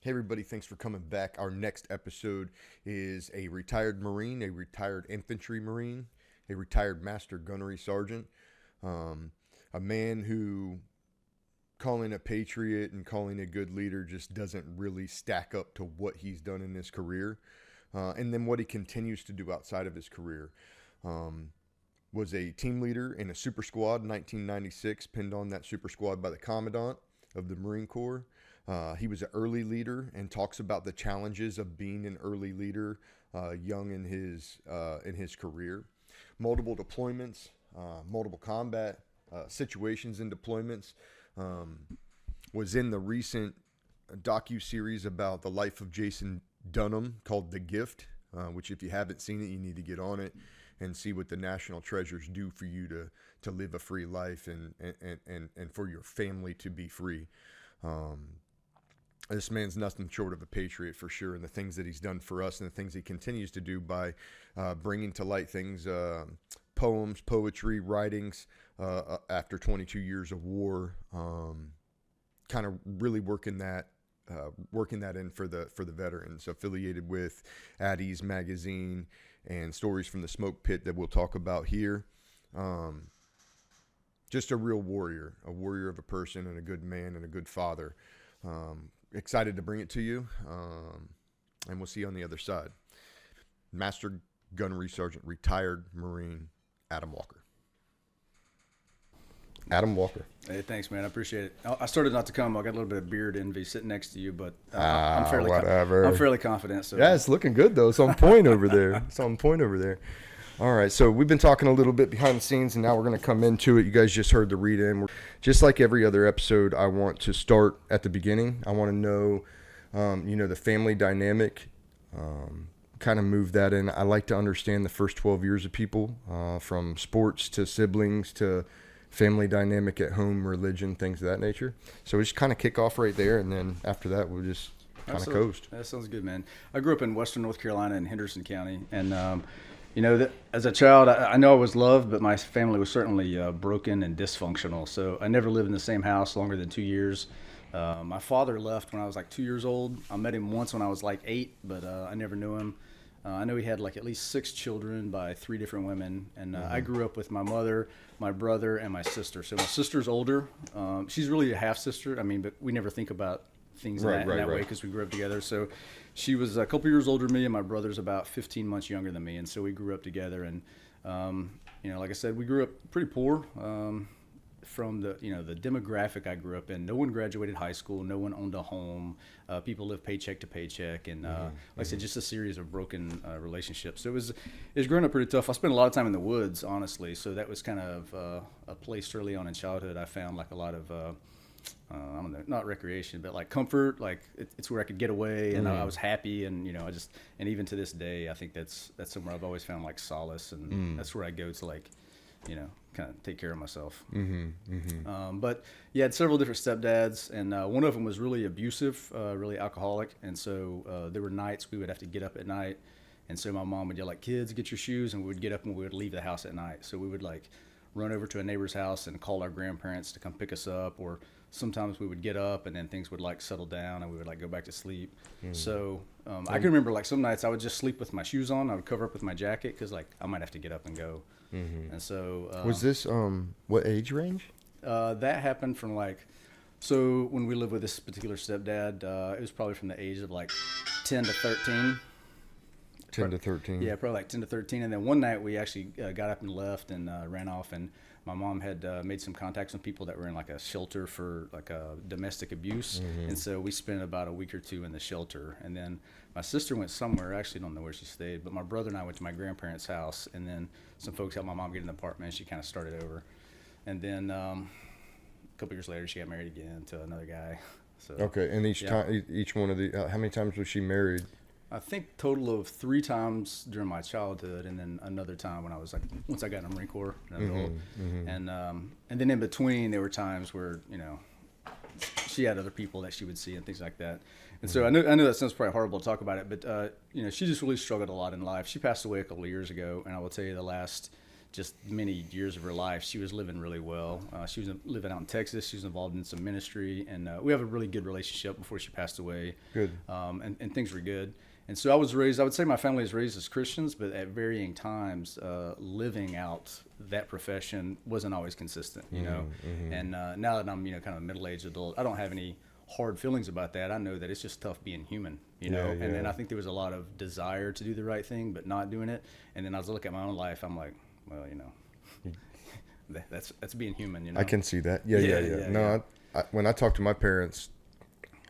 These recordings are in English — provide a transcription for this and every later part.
Hey everybody, thanks for coming back. Our next episode is a retired Marine, a retired infantry Marine, a retired master gunnery sergeant, um, a man who calling a patriot and calling a good leader just doesn't really stack up to what he's done in his career, and then what he continues to do outside of his career. Um, was a team leader in a super squad in 1996, pinned on that super squad by the commandant of the Marine Corps. He was an early leader and talks about the challenges of being an early leader, young in his career. Multiple deployments, multiple combat situations and deployments. Was in the recent docu-series about the life of Jason Dunham called The Gift, which if you haven't seen it, you need to get on it and see what the national treasures do for you to live a free life and for your family to be free. This man's nothing short of a patriot for sure, and the things that he's done for us and the things he continues to do by bringing to light things, poems, poetry, writings after 22 years of war, kind of really working that in for the veterans, affiliated with At Ease magazine and Stories from the Smoke Pit that we'll talk about here. Just a real warrior of a person and a good man and a good father. Excited to bring it to you, and we'll see you on the other side. Master Gunnery Sergeant, retired Marine, Adam Walker. Adam Walker. Hey, thanks, man. I appreciate it. I started not to come. I got a little bit of beard envy sitting next to you, but I'm fairly confident. So yeah, it's looking good though. It's on point over there. All right, so we've been talking a little bit behind the scenes, and now we're going to come into it. You guys just heard the read-in. Just like every other episode, I want to start at the beginning. I want to know, the family dynamic, kind of move that in. I like to understand the first 12 years of people, from sports to siblings to family dynamic at home, religion, things of that nature. So we just kind of kick off right there, and then after that, we'll just kind of coast. That sounds good, man. I grew up in western North Carolina in Henderson County, and as a child, I know I was loved, but my family was certainly broken and dysfunctional. So I never lived in the same house longer than 2 years. My father left when I was like 2 years old. I met him once when I was like 8, but I never knew him. I know he had like at least 6 children by 3 different women. And I grew up with my mother, my brother, and my sister. So my sister's older. She's really a half sister. I mean, but we never think about things in that way because we grew up together. So she was a couple years older than me, and my brother's about 15 months younger than me. And so we grew up together. And, like I said, we grew up pretty poor. From the demographic I grew up in, no one graduated high school, no one owned a home, people lived paycheck to paycheck, and like I said, just a series of broken relationships. So it was growing up pretty tough. I spent a lot of time in the woods, honestly, so that was kind of a place early on in childhood. I found like a lot of I don't know, not recreation, but like comfort. Like it's where I could get away, and I was happy, and and even to this day, I think that's somewhere I've always found like solace, and that's where I go to like, kind of take care of myself. But yeah, I had several different stepdads, and one of them was really abusive, really alcoholic, and so there were nights we would have to get up at night, and so my mom would yell like, "Kids, get your shoes," and we would get up and we would leave the house at night. So we would like run over to a neighbor's house and call our grandparents to come pick us up, or sometimes we would get up and then things would like settle down and we would like go back to sleep. So I can remember like some nights I would just sleep with my shoes on. I would cover up with my jacket because like I might have to get up and go. And so was this what age range? That happened from so when we lived with this particular stepdad, it was probably from the age of like 10 to 13. 10 to 13. Yeah, probably like 10 to 13. And then one night we actually got up and left and ran off, and my mom had made some contacts with people that were in like a shelter for like domestic abuse. And so we spent about a week or two in the shelter. And then my sister went somewhere. I actually don't know where she stayed, but my brother and I went to my grandparents' house, and then some folks helped my mom get an apartment, and she kind of started over. And then a couple years later, she got married again to another guy. So okay, and each one of the how many times was she married? I think total of 3 times during my childhood, and then another time when I was like, once I got in the Marine Corps, and then in between there were times where she had other people that she would see and things like that. And so I know that sounds probably horrible to talk about it, but she just really struggled a lot in life. She passed away a couple of years ago, and I will tell you the last just many years of her life, she was living really well. She was living out in Texas. She was involved in some ministry, and we have a really good relationship before she passed away. Good. And things were good. And so I was raised, I would say my family was raised as Christians, but at varying times, living out that profession wasn't always consistent, you know. And now that I'm, kind of a middle-aged adult, I don't have any hard feelings about that. I know that it's just tough being human, you know. And I think there was a lot of desire to do the right thing, but not doing it. And then I was looking at my own life, I'm like, well, that's being human, you know. I can see that. Yeah. No, when I talk to my parents,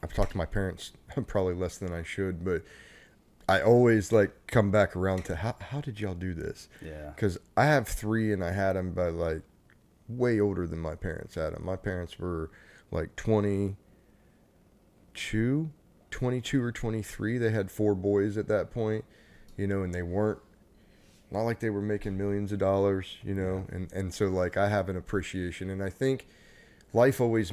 I've talked to my parents probably less than I should, but I always come back around to how did y'all do this? Yeah. Because I have 3 and I had them by way older than my parents had them. My parents were 22 or 23. They had 4 boys at that point, and they weren't, not like they were making millions of dollars, and so I have an appreciation. And I think life only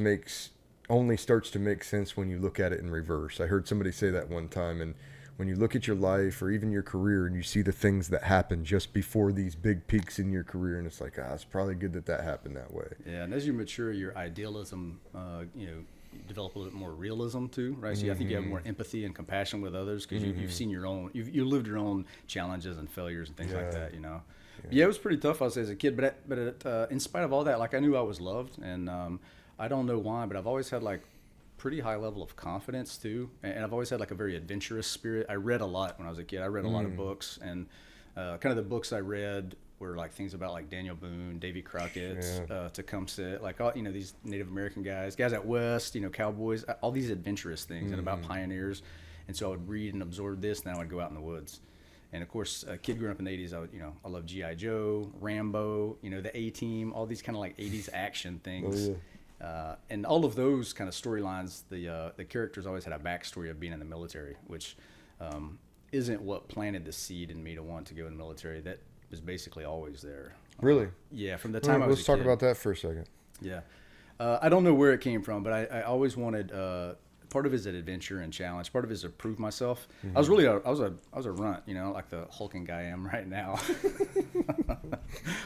starts to make sense when you look at it in reverse. I heard somebody say that one time, and when you look at your life or even your career and you see the things that happen just before these big peaks in your career, and it's it's probably good that happened that way. Yeah, and as you mature, your idealism, you develop a little bit more realism too, right? So I think you have more empathy and compassion with others because you've seen you've lived your own challenges and failures and things like that, Yeah, it was pretty tough, I was as a kid, but in spite of all that, I knew I was loved, and I don't know why, but I've always had pretty high level of confidence too, and I've always had a very adventurous spirit. I read a lot when I was a kid. I read a lot of books, and kind of the books I read were things about Daniel Boone, Davy Crockett, Tecumseh, all, these Native American guys out west, cowboys, all these adventurous things, and about pioneers. And so I would read and absorb this, and then I would go out in the woods. And of course, a kid growing up in the 80s, I love G.I. Joe, Rambo, the A-Team, all these kind of 80s action things. Oh, yeah. And all of those kind of storylines, the characters always had a backstory of being in the military, which isn't what planted the seed in me to want to go in the military. That was basically always there. Really? Yeah, from the time I was a kid. Let's talk about that for a second. Yeah. I don't know where it came from, but I always wanted, part of it is an adventure and challenge. Part of it is to prove myself. I was really, I was a runt, like the hulking guy I am right now.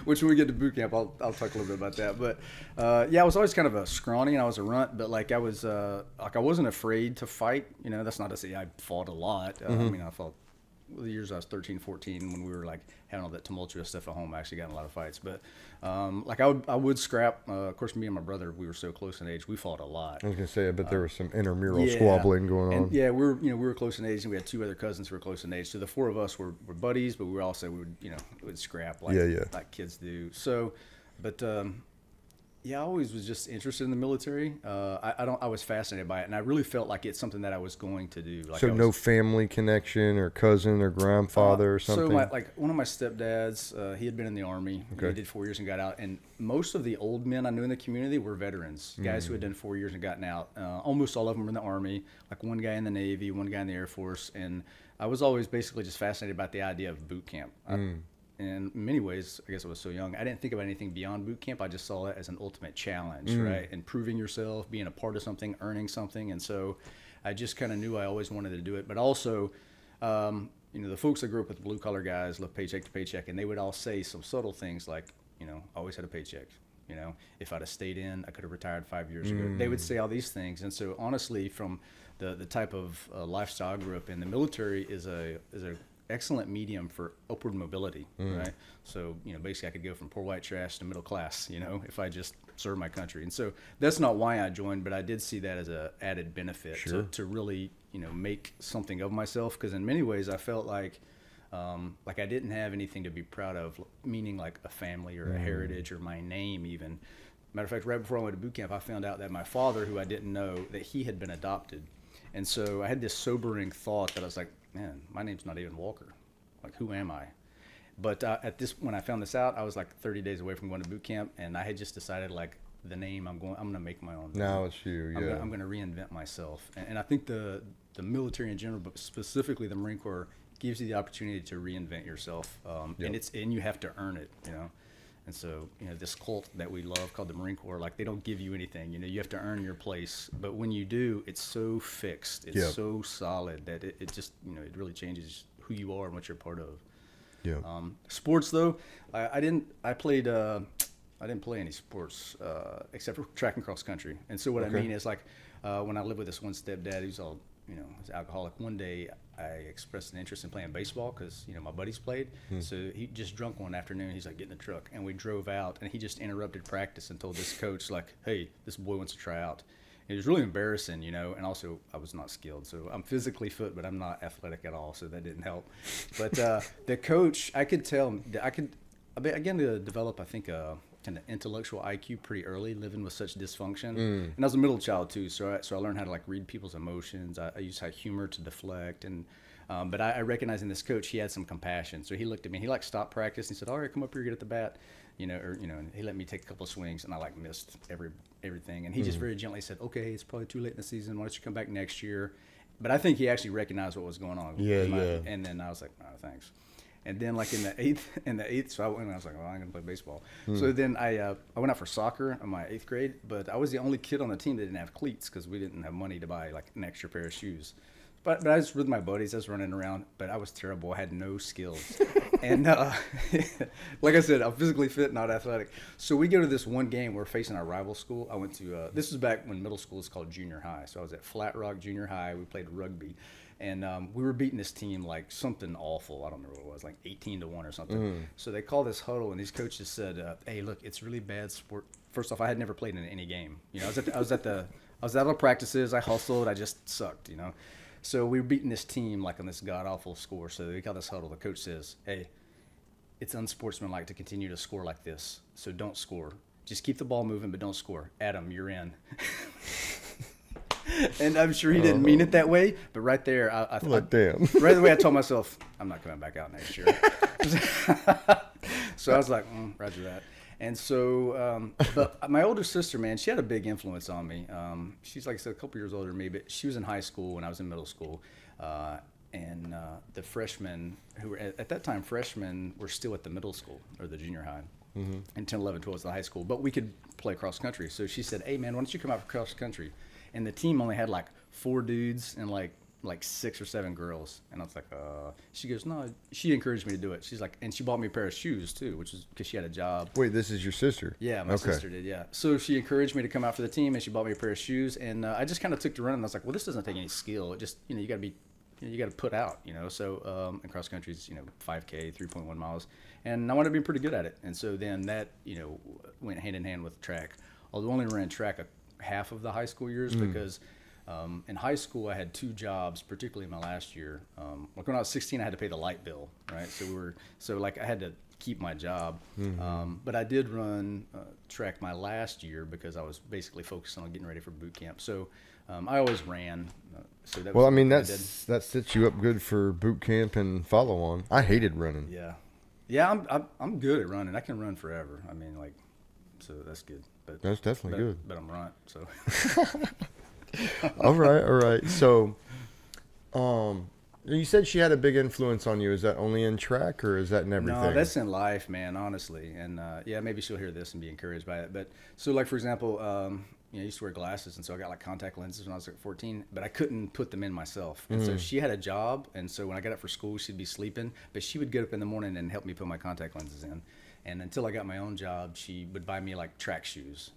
Which when we get to boot camp, I'll talk a little bit about that. But I was always kind of a scrawny, and I was a runt, but I was I wasn't afraid to fight. That's not to say I fought a lot. I fought the years I was 13, 14 when we were having all that tumultuous stuff at home. I actually got in a lot of fights, but I would scrap. Of course, me and my brother, we were so close in age, we fought a lot. I was gonna say, I bet there was some intramural squabbling going on. And we were close in age, and we had 2 other cousins who were close in age. So the 4 of us were buddies, but we would scrap like kids do. So, but I always was just interested in the military. I was fascinated by it, and I really felt like it's something that I was going to do. So no family connection or cousin or grandfather or something? So one of my stepdads, he had been in the Army. Okay. He did 4 years and got out. And most of the old men I knew in the community were veterans, guys who had done 4 years and gotten out. Almost all of them were in the Army, one guy in the Navy, one guy in the Air Force. And I was always basically just fascinated about the idea of boot camp. In many ways, I guess I was so young, I didn't think about anything beyond boot camp. I just saw it as an ultimate challenge, right? And proving yourself, being a part of something, earning something. And so I just kind of knew I always wanted to do it. But also, the folks that grew up with blue-collar guys lived paycheck to paycheck, and they would all say some subtle things like, always had a paycheck. If I'd have stayed in, I could have retired 5 years ago. They would say all these things. And so honestly, from the type of lifestyle I grew up in, the military is a excellent medium for upward mobility, right? So, basically I could go from poor white trash to middle class, if I just serve my country. And so that's not why I joined, but I did see that as a added benefit to really, make something of myself. Because in many ways I felt like I didn't have anything to be proud of, meaning a family or a heritage or my name even. Matter of fact, right before I went to boot camp, I found out that my father, who I didn't know, that he had been adopted. And so I had this sobering thought that I was like, man, my name's not even Walker. Who am I? But when I found this out, I was 30 days away from going to boot camp, and I had just decided the name I'm going to make my own. Now it's you. Yeah. I'm going to reinvent myself, and I think the military in general, but specifically the Marine Corps, gives you the opportunity to reinvent yourself, and you have to earn it. And so, this cult that we love called the Marine Corps, they don't give you anything. You have to earn your place. But when you do, it's so fixed. It's so solid that it just, it really changes who you are and what you're part of. Yeah. Sports though, I didn't. I didn't play any sports except for track and cross country. And so what I mean is like when I lived with this one stepdad who's all he's alcoholic. One day I expressed an interest in playing baseball because my buddies played. So he just drunk one afternoon. He's like, get in the truck, and we drove out, and he just interrupted practice and told this coach like, hey, this boy wants to try out. It was really embarrassing, and also I was not skilled. So I'm physically fit, but I'm not athletic at all, so that didn't help. But the coach, I could tell, I began to develop, I think, kind of intellectual IQ pretty early, living with such dysfunction. And I was a middle child too, so I learned how to like read people's emotions. I used humor to deflect, and but I recognized in this coach he had some compassion. So he looked at me, he like stopped practice, and he said, "All right, come up here, get at the bat," and he let me take a couple of swings, and I like missed everything. And he just very gently said, "Okay, it's probably too late in the season. Why don't you come back next year?" But I think he actually recognized what was going on. Yeah. And then I was like, "Oh, thanks." And then like in the eighth, so I went and I was like, well, I'm gonna play baseball. So then I went out for soccer in my 8th grade, but I was the only kid on the team that didn't have cleats because we didn't have money to buy like an extra pair of shoes. But I was with my buddies, I was running around, but I was terrible. I had no skills. And like I said, I'm physically fit, not athletic. So we go to this one game, we're facing our rival school. I went to, this was back when middle school was called junior high. So I was at Flat Rock Junior High, we played rugby. And we were beating this team like something awful. I don't remember what it was, like 18-1 or something. So they called this huddle, and these coaches said, "Hey, look, it's really bad sport." First off, I had never played in any game. I was at all practices. I hustled. I just sucked. So we were beating this team like on this god awful score. So they called this huddle. The coach says, "Hey, it's unsportsmanlike to continue to score like this. So don't score. Just keep the ball moving, but don't score. Adam, you're in." And I'm sure he didn't mean it that way, but right there, damn. Right away, I told myself, I'm not coming back out next year. So I was like, roger that. And so, but my older sister, man, she had a big influence on me. She's, like I said, a couple years older than me, but she was in high school when I was in middle school. And the freshmen who were, at that time, freshmen were still at the middle school or the junior high. And 10, 11, 12 was the high school. But we could play cross country. So she said, hey, man, why don't you come out for cross country? And the team only had like 4 dudes and like 6 or 7 girls. And I was like, she goes, no, she encouraged me to do it. She's like, and she bought me a pair of shoes too, which is because she had a job. Wait, this is your sister? Yeah, my sister did, yeah. So she encouraged me to come out for the team, and she bought me a pair of shoes. And I just kind of took to running. I was like, well, this doesn't take any skill. It just, you got to put out, So in cross country, it's, 5K, 3.1 miles. And I wanted to be pretty good at it. And so then that, went hand in hand with track. Although I only ran track half of the high school years because in high school I had 2 jobs, particularly in my last year. Like when I was 16, I had to pay the light bill, right? So like I had to keep my job. But I did run track my last year because I was basically focused on getting ready for boot camp. So I always ran. So that well, I mean, that sets you up good for boot camp and follow on. I hated running. Yeah, I'm good at running. I can run forever. I mean, like, so that's good. But that's definitely good. But I'm runt, so. All right. So, you said she had a big influence on you. Is that only in track, or is that in everything? No, that's in life, man, honestly. And yeah, maybe she'll hear this and be encouraged by it. But so, like, for example, I used to wear glasses, and so I got like contact lenses when I was like 14, but I couldn't put them in myself. And so she had a job, and so when I got up for school, she'd be sleeping, but she would get up in the morning and help me put my contact lenses in. And until I got my own job, she would buy me like track shoes,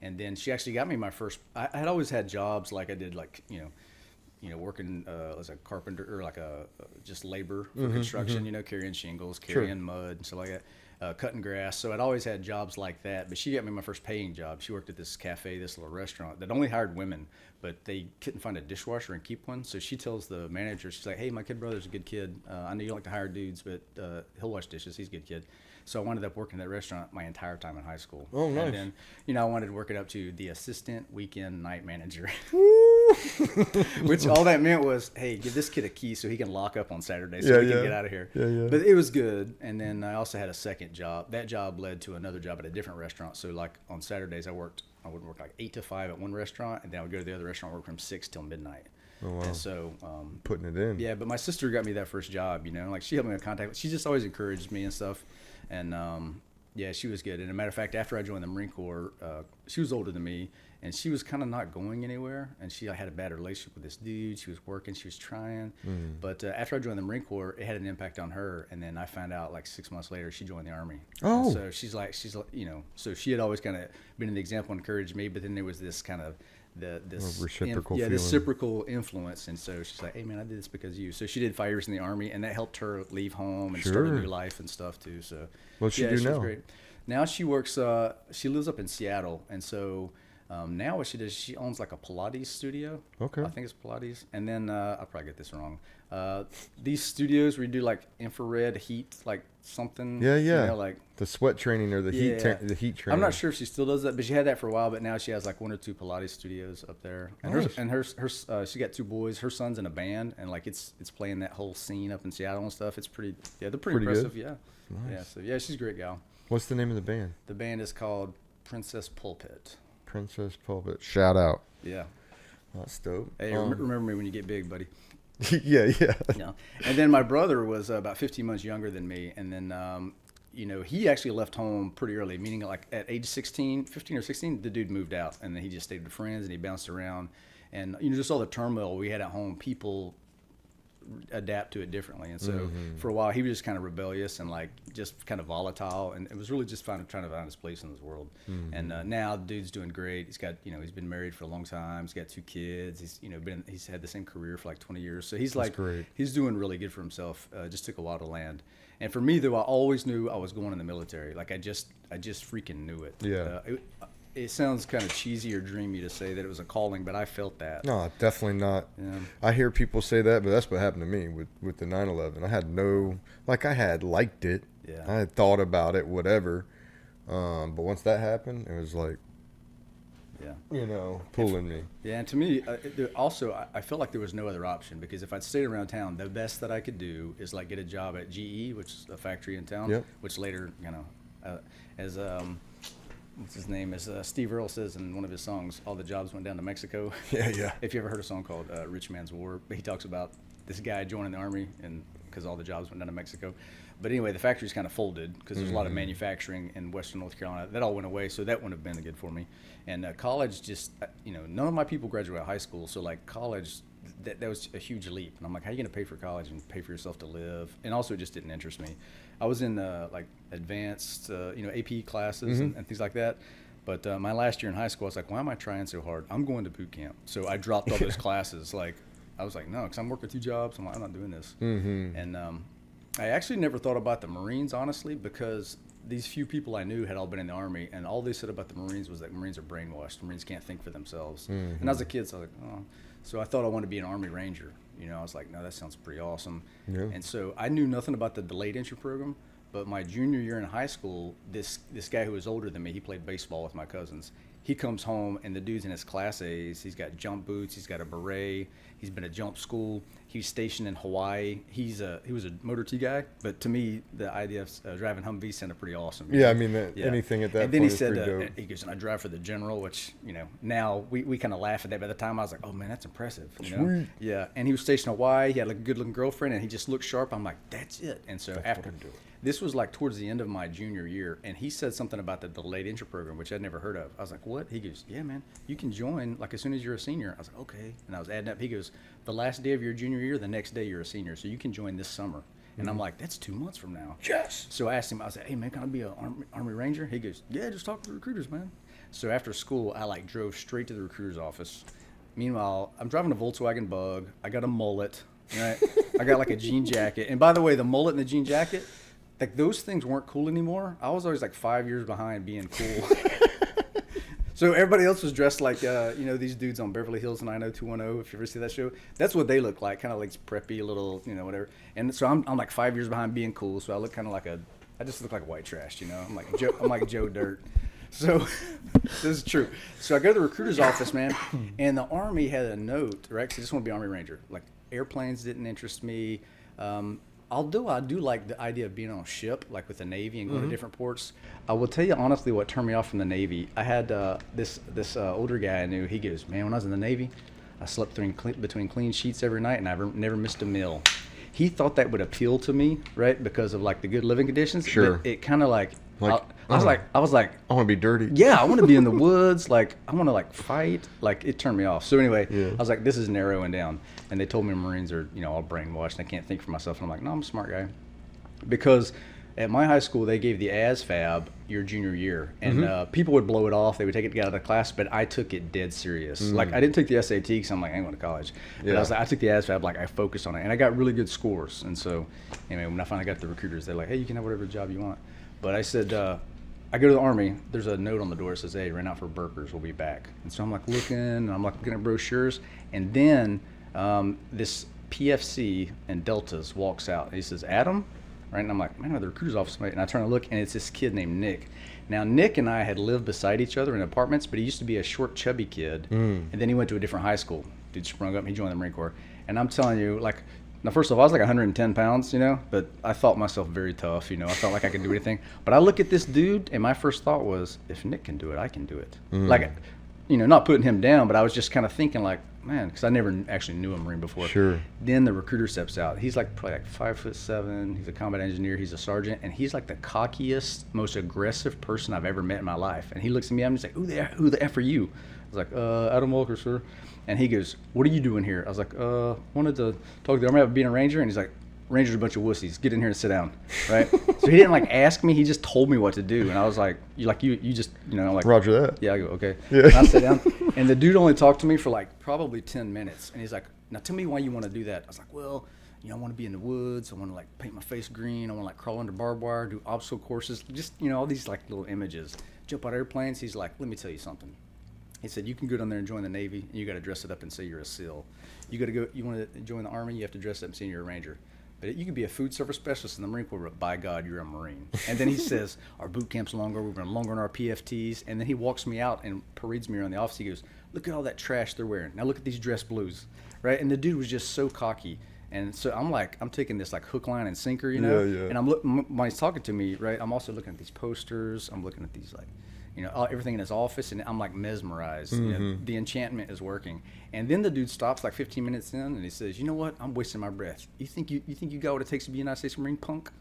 And then she actually got me my first. I had always had jobs like I did, like working as a carpenter or like just labor for construction, carrying shingles, carrying mud and stuff like that, cutting grass. So I'd always had jobs like that. But she got me my first paying job. She worked at this cafe, this little restaurant that only hired women, but they couldn't find a dishwasher and keep one. So she tells the manager, she's like, "Hey, my kid brother's a good kid. I know you don't like to hire dudes, but he'll wash dishes. He's a good kid." So I wound up working at that restaurant my entire time in high school. Oh, nice. And then, I wanted to work it up to the assistant weekend night manager. Which all that meant was, hey, give this kid a key so he can lock up on Saturday so he can get out of here. But it was good. And then I also had a second job. That job led to another job at a different restaurant. So like on Saturdays I would work like 8 to 5 at one restaurant, and then I would go to the other restaurant and work from 6 till midnight. Oh, wow. And so putting it in. Yeah, but my sister got me that first job, like she helped me with contact. She just always encouraged me and stuff. And Yeah, she was good. And a matter of fact, after I joined the Marine Corps, she was older than me, and she was kind of not going anywhere. And she had a bad relationship with this dude. She was working, she was trying. But after I joined the Marine Corps, it had an impact on her. And then I found out like 6 months later, she joined the Army. Oh. And so she's like, so she had always kind of been an example and encouraged me. But then there was this kind of this reciprocal reciprocal influence. And so she's like, hey man, I did this because of you. So she did 5 years in the Army, and that helped her leave home and start a new life and stuff too. So what's she do she now? was great. Now she works. She lives up in Seattle, and so now what she does, she owns like a Pilates studio. Okay. I think it's Pilates, and then I'll probably get this wrong. These studios where you do like infrared heat, like something. Yeah, yeah. You know, like the sweat training or the heat training. I'm not sure if she still does that, but she had that for a while. But now she has like 1 or 2 Pilates studios up there. And Nice. she got 2 boys. Her son's in a band, and like it's playing that whole scene up in Seattle and stuff. It's pretty. Yeah, they're pretty impressive. good. Yeah. Nice. Yeah. So yeah, she's a great gal. What's the name of the band? The band is called Princess Pulpit. Princess Pulpit. Shout out. Yeah. That's dope. Hey, remember me when you get big, buddy. Yeah. Yeah. And then my brother was about 15 months younger than me. And then, he actually left home pretty early, meaning like at age 15 or 16, the dude moved out. And then he just stayed with friends and he bounced around. And, just all the turmoil we had at home, people adapt to it differently. And so for a while he was just kind of rebellious and like just kind of volatile, and it was really just trying to find his place in this world. And now the dude's doing great. He's got he's been married for a long time. He's got 2 kids. He's had the same career for like 20 years. So he's he's doing really good for himself. Just took a while to land. And for me though, I always knew I was going in the military. Like I just freaking knew it. Yeah. It sounds kind of cheesy or dreamy to say that it was a calling, but I felt that. No, definitely not. Yeah. I hear people say that, but that's what happened to me with the 9/11. I had liked it. Yeah. I had thought about it, whatever. But once that happened, it was like, pulling me. Yeah, and to me, I felt like there was no other option, because if I'd stayed around town, the best that I could do is like get a job at GE, which is a factory in town, Yep. which later, as what's his name, as Steve Earle says in one of his songs, all the jobs went down to Mexico. Yeah. If you ever heard a song called Rich Man's War, he talks about this guy joining the Army and because all the jobs went down to Mexico. But anyway, the factory's kind of folded because there's a lot of manufacturing in Western North Carolina. That all went away, so that wouldn't have been good for me. And college just, none of my people graduated high school, so like college, that was a huge leap. And I'm like, how are you going to pay for college and pay for yourself to live? And also, it just didn't interest me. I was in like advanced, AP classes and things like that. But my last year in high school, I was like, why am I trying so hard? I'm going to boot camp. So I dropped all those classes. Like, I was like, no, because I'm working 2 jobs. I'm like, I'm not doing this. And I actually never thought about the Marines, honestly, because these few people I knew had all been in the Army, and all they said about the Marines was that Marines are brainwashed. Marines can't think for themselves. And as a kid, so I was like, oh. So I thought I wanted to be an Army Ranger. I was like, no, that sounds pretty awesome. Yeah. And so I knew nothing about the delayed entry program, but my junior year in high school, this guy who was older than me, he played baseball with my cousins. He comes home, and the dude's in his Class A's. He's got jump boots. He's got a beret. He's been at jump school. He's stationed in Hawaii. He was a Motor T guy, but to me, the idea of driving Humvees sounded pretty awesome. Yeah, I mean, anything at that and then point he said, is pretty dope. he goes, and I drive for the General, which, now we kind of laugh at that. By the time I was like, oh man, that's impressive. Sweet. Yeah, and he was stationed in Hawaii. He had like a good looking girlfriend, and he just looked sharp. I'm like, that's it. And so after this was like towards the end of my junior year, and he said something about the delayed entry program, which I'd never heard of. I was like, what? He goes, yeah, man, you can join like as soon as you're a senior. I was like, okay. And I was adding up. He goes, the last day of your junior year, the next day you're a senior, so you can join this summer. And I'm like, that's 2 months from now. Yes. So I asked him, I said, hey man, can I be an Army Ranger? He goes, yeah, just talk to the recruiters, man. So after school, I like drove straight to the recruiter's office. Meanwhile, I'm driving a Volkswagen Bug. I got a mullet, right? I got like a jean jacket. And by the way, the mullet and the jean jacket, like those things weren't cool anymore. I was always like 5 years behind being cool. So everybody else was dressed like, these dudes on Beverly Hills 90210, if you ever see that show. That's what they look like, kind of like preppy, a little, whatever. And so I'm like 5 years behind being cool, so I look kind of like I just look like white trash, I'm like Joe Dirt. So this is true. So I go to the recruiter's office, man, and the Army had a note, right? Because I just want to be Army Ranger. Like airplanes didn't interest me. Although I do like the idea of being on a ship, like with the Navy and going to different ports. I will tell you honestly what turned me off from the Navy. I had this older guy I knew. He goes, man, when I was in the Navy, I slept between clean sheets every night, and I never missed a meal. He thought that would appeal to me, right, because of like the good living conditions. Sure. But it kind of like Like, I was like, I want to be dirty. yeah, I want to be in the woods. Like, I want to like fight. Like, it turned me off. So anyway, Yeah. I was like, this is narrowing down. And they told me Marines are, all brainwashed and I can't think for myself. And I'm like, no, I'm a smart guy. Because at my high school, they gave the ASVAB your junior year. And people would blow it off. They would take it to get out of the class. But I took it dead serious. Like, I didn't take the SAT because I'm like, I ain't going to college. But I was like, I took the ASVAB, like, I focused on it. And I got really good scores. And so, anyway, when I finally got the recruiters, they're like, hey, you can have whatever job you want. But I said, I go to the Army, there's a note on the door that says, hey, ran out for burgers, we'll be back. And so I'm like looking, and I'm like looking at brochures, and then this PFC and Deltas walks out. And he says, Adam? Right? And I'm like, man, I'm at the recruiter's office, mate. And I turn to look, and it's this kid named Nick. Now, Nick and I had lived beside each other in apartments, but he used to be a short, chubby kid. And then he went to a different high school. Dude sprung up, and he joined the Marine Corps. And I'm telling you, like, now, first of all, I was like 110 pounds, but I thought myself very tough, I felt like I could do anything. But I look at this dude, and my first thought was, if Nick can do it, I can do it. Like, not putting him down, but I was just kind of thinking like, man, because I never actually knew a Marine before. Sure. Then the recruiter steps out. He's like probably like 5'7". He's a combat engineer. He's a sergeant, and he's like the cockiest, most aggressive person I've ever met in my life. And he looks at me, I'm just like, who the F are you? I was like, Adam Walker, sir. And he goes, what are you doing here? I was like, wanted to talk to the Army about being a Ranger. And he's like, Ranger's a bunch of wussies. Get in here and sit down, right? So he didn't like ask me. He just told me what to do. And I was like, you just, like. Roger that. Yeah, I go, okay. Yeah. And I sat down. And the dude only talked to me for like probably 10 minutes. And he's like, now tell me why you want to do that. I was like, well, I want to be in the woods. I want to like paint my face green. I want to like crawl under barbed wire, do obstacle courses. Just, all these like little images. Jump out of airplanes. He's like, let me tell you something. He said, you can go down there and join the Navy, and you got to dress it up and say you're a SEAL. You want to join the Army, you have to dress up and say you're a Ranger. But you could be a food service specialist in the Marine Corps, but by God, you're a Marine. And then he says, our boot camp's longer, we're going longer on our PFTs. And then he walks me out and parades me around the office. He goes, look at all that trash they're wearing. Now look at these dress blues, right? And the dude was just so cocky. And so I'm taking this like hook, line, and sinker, Yeah. And when he's talking to me, right, I'm also looking at these posters. I'm looking at these like, everything in his office, and I'm like mesmerized. The enchantment is working. And then the dude stops like 15 minutes in, and he says, "You know what? I'm wasting my breath. You think you got what it takes to be a United States Marine, punk?"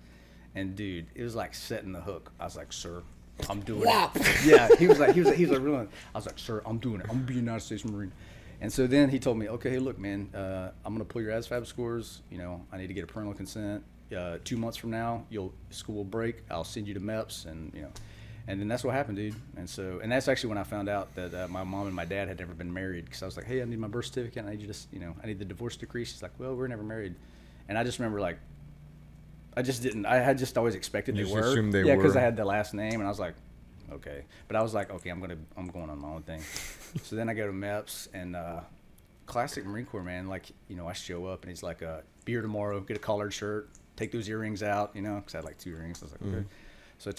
And dude, it was like setting the hook. I was like, "Sir, I'm doing it." Yeah, he was like real. I was like, "Sir, I'm doing it. I'm gonna be a United States Marine." And so then he told me, "Okay, hey, look, man, I'm gonna pull your ASVAB scores. I need to get a parental consent. 2 months from now, school will break. I'll send you to MEPS, and And then that's what happened, dude. And that's actually when I found out that my mom and my dad had never been married, because I was like, hey, I need my birth certificate, and I need you to, I need the divorce decree. She's like, well, we're never married. And I just remember like, I had just always expected they were. Assumed they yeah, were. because I had the last name, and I was like, okay. But I was like, okay, I'm going on my own thing. So then I go to MEPS, and classic Marine Corps, man. Like, I show up, and he's like, be here tomorrow, get a collared shirt, take those earrings out, because I had like 2 earrings. I was like, okay. So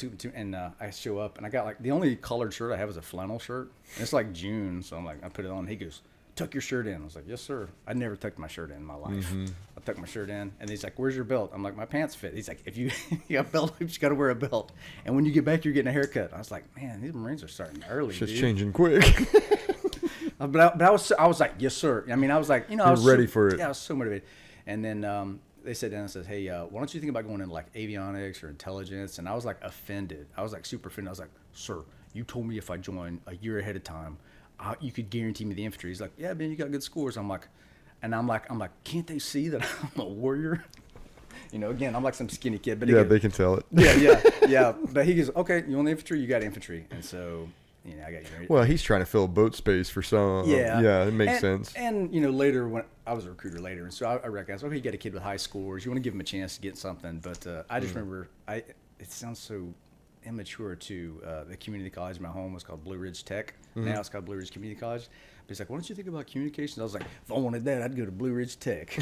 I show up, and I got like, the only collared shirt I have is a flannel shirt. And it's like June, so I'm like, I put it on. He goes, tuck your shirt in. I was like, yes, sir. I never tucked my shirt in my life. I tucked my shirt in, and he's like, where's your belt? I'm like, my pants fit. He's like, if you got a belt, you just got to wear a belt. And when you get back, you're getting a haircut. I was like, man, these Marines are starting early. Shit's dude. changing quick. But I was like, yes, sir. I mean, I was like, I was ready for it. Yeah, I was so motivated. And then they sat down and said, hey, why don't you think about going into like avionics or intelligence? And I was like offended. I was like super offended. I was like, sir, you told me if I joined a year ahead of time, you could guarantee me the infantry. He's like, yeah, man, you got good scores. I'm like, can't they see that I'm a warrior? Again, I'm like some skinny kid. But yeah, they can tell it. Yeah. But he goes, okay, you want the infantry? You got infantry. And so, I got you. Well, he's trying to fill boat space for some. Yeah, it makes sense. And later, when I was a recruiter later, and so I recognized, okay, you got a kid with high scores. You want to give him a chance to get something. But I just remember, it sounds so immature too. The community college in my home was called Blue Ridge Tech. Now it's called Blue Ridge Community College. But he's like, why don't you think about communications? I was like, if I wanted that, I'd go to Blue Ridge Tech.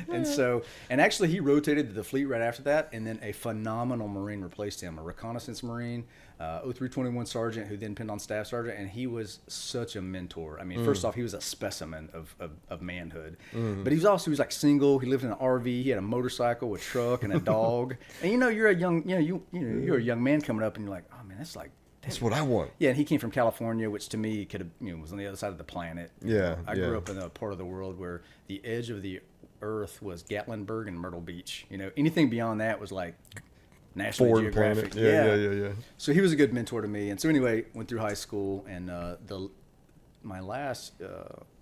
And actually he rotated to the fleet right after that, and then a phenomenal Marine replaced him, a reconnaissance Marine, 0321 sergeant, who then pinned on staff sergeant, and he was such a mentor. I mean, first off, he was a specimen of manhood, but he was like single. He lived in an RV. He had a motorcycle, a truck, and a dog. And you're a young, you're a young man coming up, and you're like, oh man, that's what I want. Yeah, and he came from California, which to me could have, was on the other side of the planet. Yeah, I grew up in a part of the world where the edge of the earth was Gatlinburg and Myrtle Beach. Anything beyond that was like National foreign Geographic. planet. Yeah. So he was a good mentor to me. And so anyway, went through high school, and my last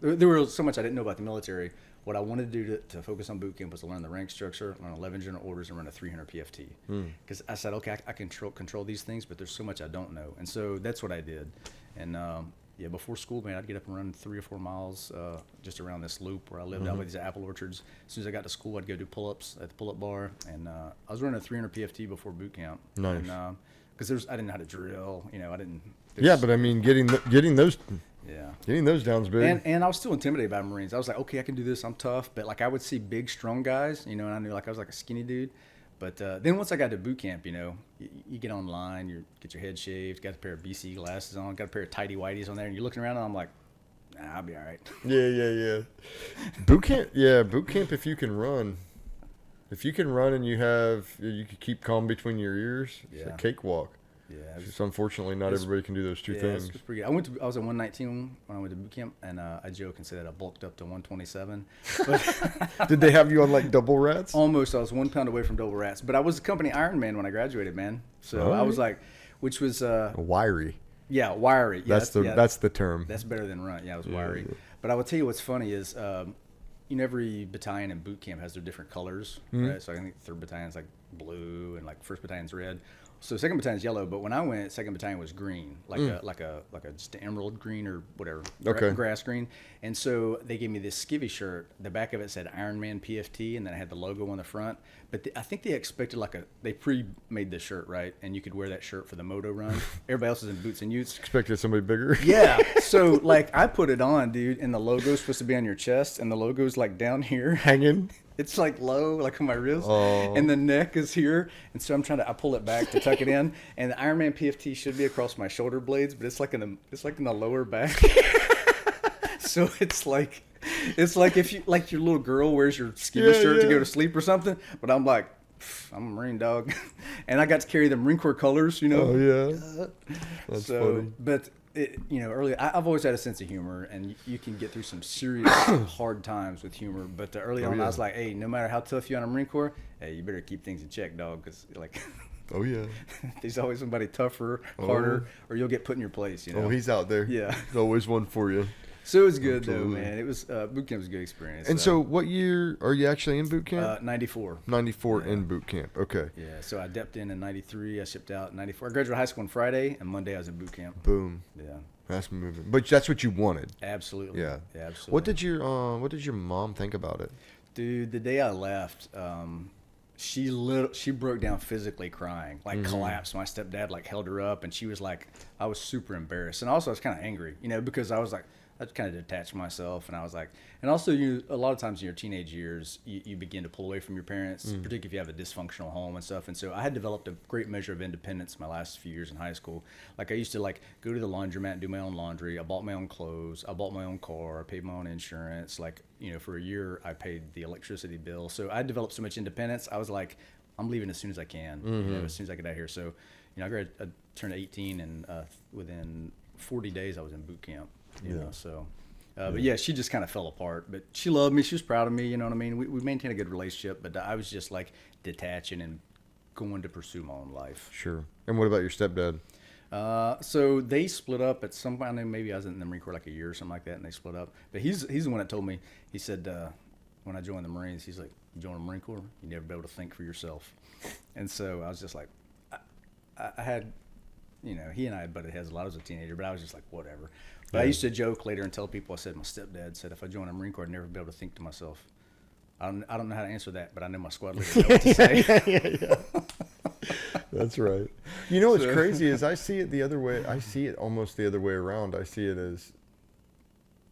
there was so much I didn't know about the military. What I wanted to do to focus on boot camp was to learn the rank structure, learn 11 general orders, and run a 300 PFT. Because I said, okay, I can control these things, but there's so much I don't know. And so that's what I did. And before school, man, I'd get up and run 3 or 4 miles just around this loop where I lived out by these apple orchards. As soon as I got to school, I'd go do pull-ups at the pull-up bar. And I was running a 300 PFT before boot camp. Nice. Because I didn't know how to drill. I didn't. Yeah, but I mean, getting those down's big. And I was still intimidated by Marines. I was like, okay, I can do this. I'm tough. But like I would see big, strong guys, and I knew like I was like a skinny dude. But then once I got to boot camp, you get online, you get your head shaved, got a pair of BC glasses on, got a pair of tighty whities on there, and you're looking around, and I'm like, nah, I'll be all right. Yeah. Boot camp. If you can run, and you can keep calm between your ears, it's a cakewalk. Yeah, just unfortunately not everybody can do those two things. It's pretty good. I was at 119 when I went to boot camp, and I joke and say that I bulked up to 127. But did they have you on like double rats? Almost. I was 1 pound away from double rats, but I was a company Ironman when I graduated, man. So I was like, which was wiry. Yeah, wiry. Yeah, that's the term. That's better than runt. Yeah, I was wiry. But I will tell you what's funny is, every battalion in boot camp has their different colors, right? So I think 3rd battalion's like blue, and like 1st battalion's red. So 2nd battalion's yellow, but when I went, 2nd battalion was green, like a just an emerald green or whatever, grass green. And so they gave me this skivvy shirt. The back of it said Ironman PFT, and then I had the logo on the front. But I think they expected they pre-made the shirt, right? And you could wear that shirt for the moto run. Everybody else is in boots and utes. Expected somebody bigger. Yeah. So like I put it on, dude, and the logo's supposed to be on your chest, and the logo's like down here, hanging. It's like low, like on my wrist, and the neck is here. And so I pull it back to tuck it in, and the Ironman PFT should be across my shoulder blades, but it's like in the lower back. So it's like if you like your little girl wears your skivvy shirt to go to sleep or something, but I'm like, I'm a Marine dog, and I got to carry the Marine Corps colors, Oh yeah, that's funny. But early, I've always had a sense of humor, and you can get through some serious hard times with humor. But early on, I was like, hey, no matter how tough you are in the Marine Corps, hey, you better keep things in check, dog, because like. Oh yeah. There's always somebody tougher, harder, or you'll get put in your place. Oh, he's out there. Yeah. There's always one for you. So it was good though, man. It was boot camp was a good experience. And so what year are you actually in boot camp? 94. 94 in boot camp. Okay. Yeah. So I depped in 93. I shipped out in 94. I graduated high school on Friday, and Monday I was in boot camp. Boom. Yeah. That's moving. But that's what you wanted. Absolutely. Yeah. Absolutely. What did your mom think about it? Dude, the day I left, she broke down physically crying, like collapsed. My stepdad like held her up, and she was like, I was super embarrassed, and also I was kind of angry, because I was like, I kind of detached myself, and I was like, and also a lot of times in your teenage years, you begin to pull away from your parents, particularly if you have a dysfunctional home and stuff. And so I had developed a great measure of independence my last few years in high school. Like I used to go to the laundromat and do my own laundry. I bought my own clothes. I bought my own car. I paid my own insurance. Like, for a year I paid the electricity bill. So I developed so much independence. I was like, I'm leaving as soon as I can, as soon as I get out of here. So, I turned 18, and within 40 days I was in boot camp. So, but yeah, she just kind of fell apart. But she loved me. She was proud of me. You know what I mean? We maintained a good relationship. But I was just like detaching and going to pursue my own life. Sure. And what about your stepdad? So they split up at some point. Maybe I was in the Marine Corps like a year or something like that, and they split up. But he's the one that told me. He said when I joined the Marines, he's like, "You join the Marine Corps, you never be able to think for yourself." And so I was just like, I had. He and I had butted heads a lot as a teenager, but I was just like, whatever. But I used to joke later and tell people, I said, my stepdad said, if I joined the Marine Corps, I'd never be able to think to myself. I don't know how to answer that, but I know my squad leader knows what to say. Yeah. That's right. What's crazy is I see it the other way. I see it almost the other way around. I see it as,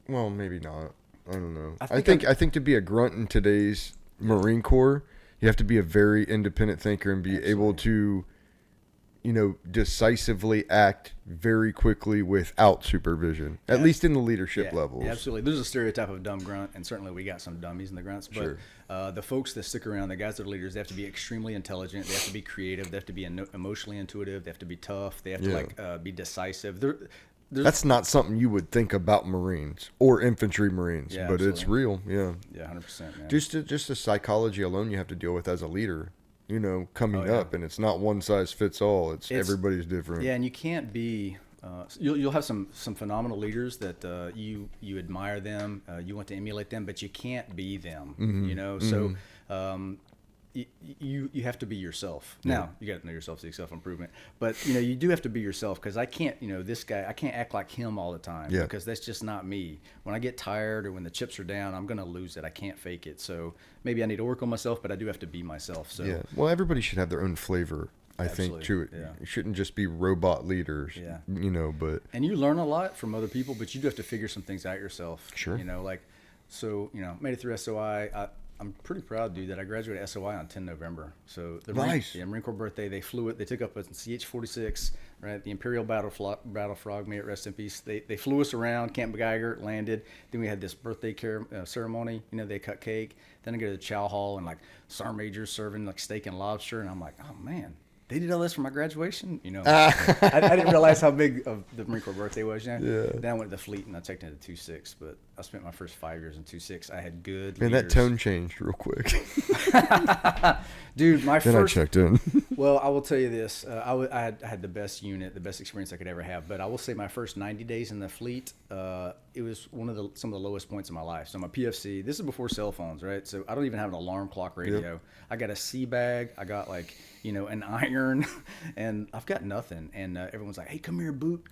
well, maybe not. I don't know. I think to be a grunt in today's Marine Corps, you have to be a very independent thinker and be able to decisively act very quickly without supervision, at least in the leadership levels. Yeah, absolutely. There's a stereotype of dumb grunt, and certainly we got some dummies in the grunts, but the folks that stick around, the guys that are leaders, they have to be extremely intelligent, they have to be creative, they have to be emotionally intuitive, they have to be tough, they have to be decisive. That's not something you would think about Marines or infantry Marines, but absolutely. It's real. Yeah. Yeah, 100%, man. Just the psychology alone you have to deal with as a leader. coming up, and it's not one size fits all. It's everybody's different. Yeah, and you can't be. You'll have some phenomenal leaders that you admire them, you want to emulate them, but you can't be them. So you have to be yourself. Now you got to know yourself, seek self-improvement, but you do have to be yourself, because I can't this guy, I can't act like him all the time, because that's just not me. When I get tired or when the chips are down, I'm gonna lose it. I can't fake it. So maybe I need to work on myself, but I do have to be myself. So well, everybody should have their own flavor. I think to it. It shouldn't just be robot leaders. But and you learn a lot from other people, but you do have to figure some things out yourself. Sure. Made it through SOI. I'm pretty proud, dude, that I graduated SOI on 10 November. So the nice. Marine Corps birthday, they flew it. They took up a CH-46, right? The Imperial Battle Frog, may it rest in peace. They flew us around Camp Geiger, landed. Then we had this birthday ceremony. They cut cake. Then I go to the chow hall, and like sergeant majors serving like steak and lobster, and I'm like, oh man. They did all this for my graduation, I didn't realize how big of the Marine Corps birthday was. Then I went to the fleet and I checked into 2-6, but I spent my first 5 years in 2-6. I had good leaders. And that tone changed real quick. Dude, then I checked in. Well, I will tell you this. I had the best unit, the best experience I could ever have. But I will say my first 90 days in the fleet, it was some of the lowest points in my life. So I'm a PFC. This is before cell phones, right? So I don't even have an alarm clock radio. Yep. I got a sea bag. I got an iron, and I've got nothing. And everyone's like, hey, come here, Boot.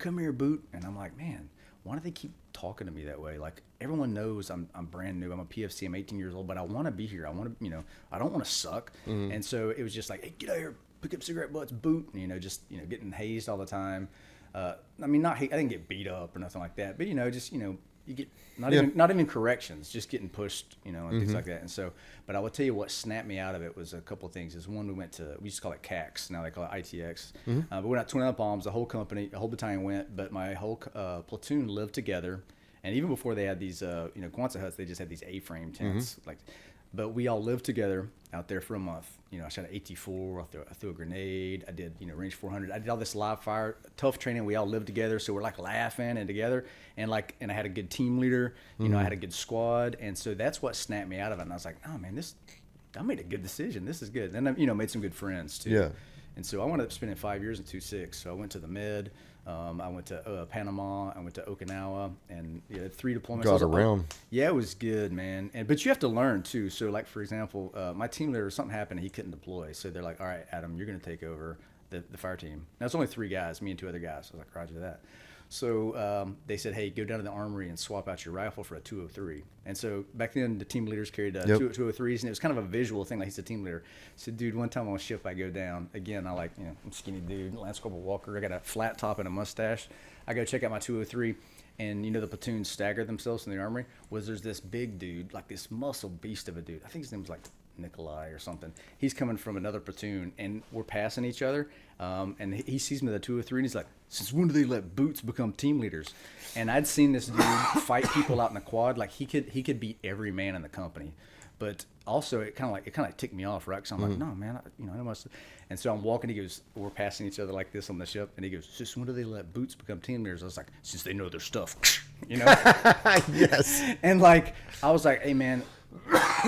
And I'm like, man, why do they keep talking to me that way? Like, everyone knows I'm brand new. I'm a PFC. I'm 18 years old, but I want to be here. I want to, I don't want to suck. Mm-hmm. And so it was just like, hey, get out here, pick up cigarette butts, Boot. And, getting hazed all the time. I didn't get beat up or nothing like that, but you get not even corrections, just getting pushed, and things like that. And so, but I will tell you what snapped me out of it was a couple of things. Is one, we used to call it CAX, now they call it ITX. But we went out 29 Palms, the whole battalion went, but my whole platoon lived together. And even before they had these, Quonset huts, they just had these A-frame tents, but we all lived together out there for a month. I shot an AT-4, I threw a grenade, I did, range 400. I did all this live fire, tough training. We all lived together, so we're like laughing and together. And I had a good team leader, I had a good squad. And so that's what snapped me out of it. And I was like, oh man, I made a good decision. This is good. And I, made some good friends too. Yeah. And so I wound up spending 5 years in 2-6. So I went to the Med. I went to Panama. I went to Okinawa, and 3 deployments. Got around. Yeah, it was good, man. But you have to learn too. So, like for example, my team leader, something happened, he couldn't deploy. So they're like, "All right, Adam, you're going to take over the fire team." Now it's only 3 guys, me and 2 other guys. I was like, "Roger that." So they said, "Hey, go down to the armory and swap out your rifle for a 203." And so back then, the team leaders carried 203s, and it was kind of a visual thing. Like, he's a team leader. So, dude, one time on ship, I go down again. I'm skinny dude, Lance Corporal Walker. I got a flat top and a mustache. I go check out my 203, and the platoon staggered themselves in the armory. There's this big dude, like this muscle beast of a dude. I think his name was like Nikolai or something. He's coming from another platoon, and we're passing each other. And he sees me with a 203, and he's like, "Since when do they let boots become team leaders?" And I'd seen this dude fight people out in the quad. Like, he could beat every man in the company. But also, it kind of ticked me off, right? Because I'm like, no, man, I must. And so I'm walking. He goes, we're passing each other like this on the ship, and he goes, "Since when do they let boots become team leaders?" I was like, "Since they know their stuff." Yes. And I was like, "Hey, man,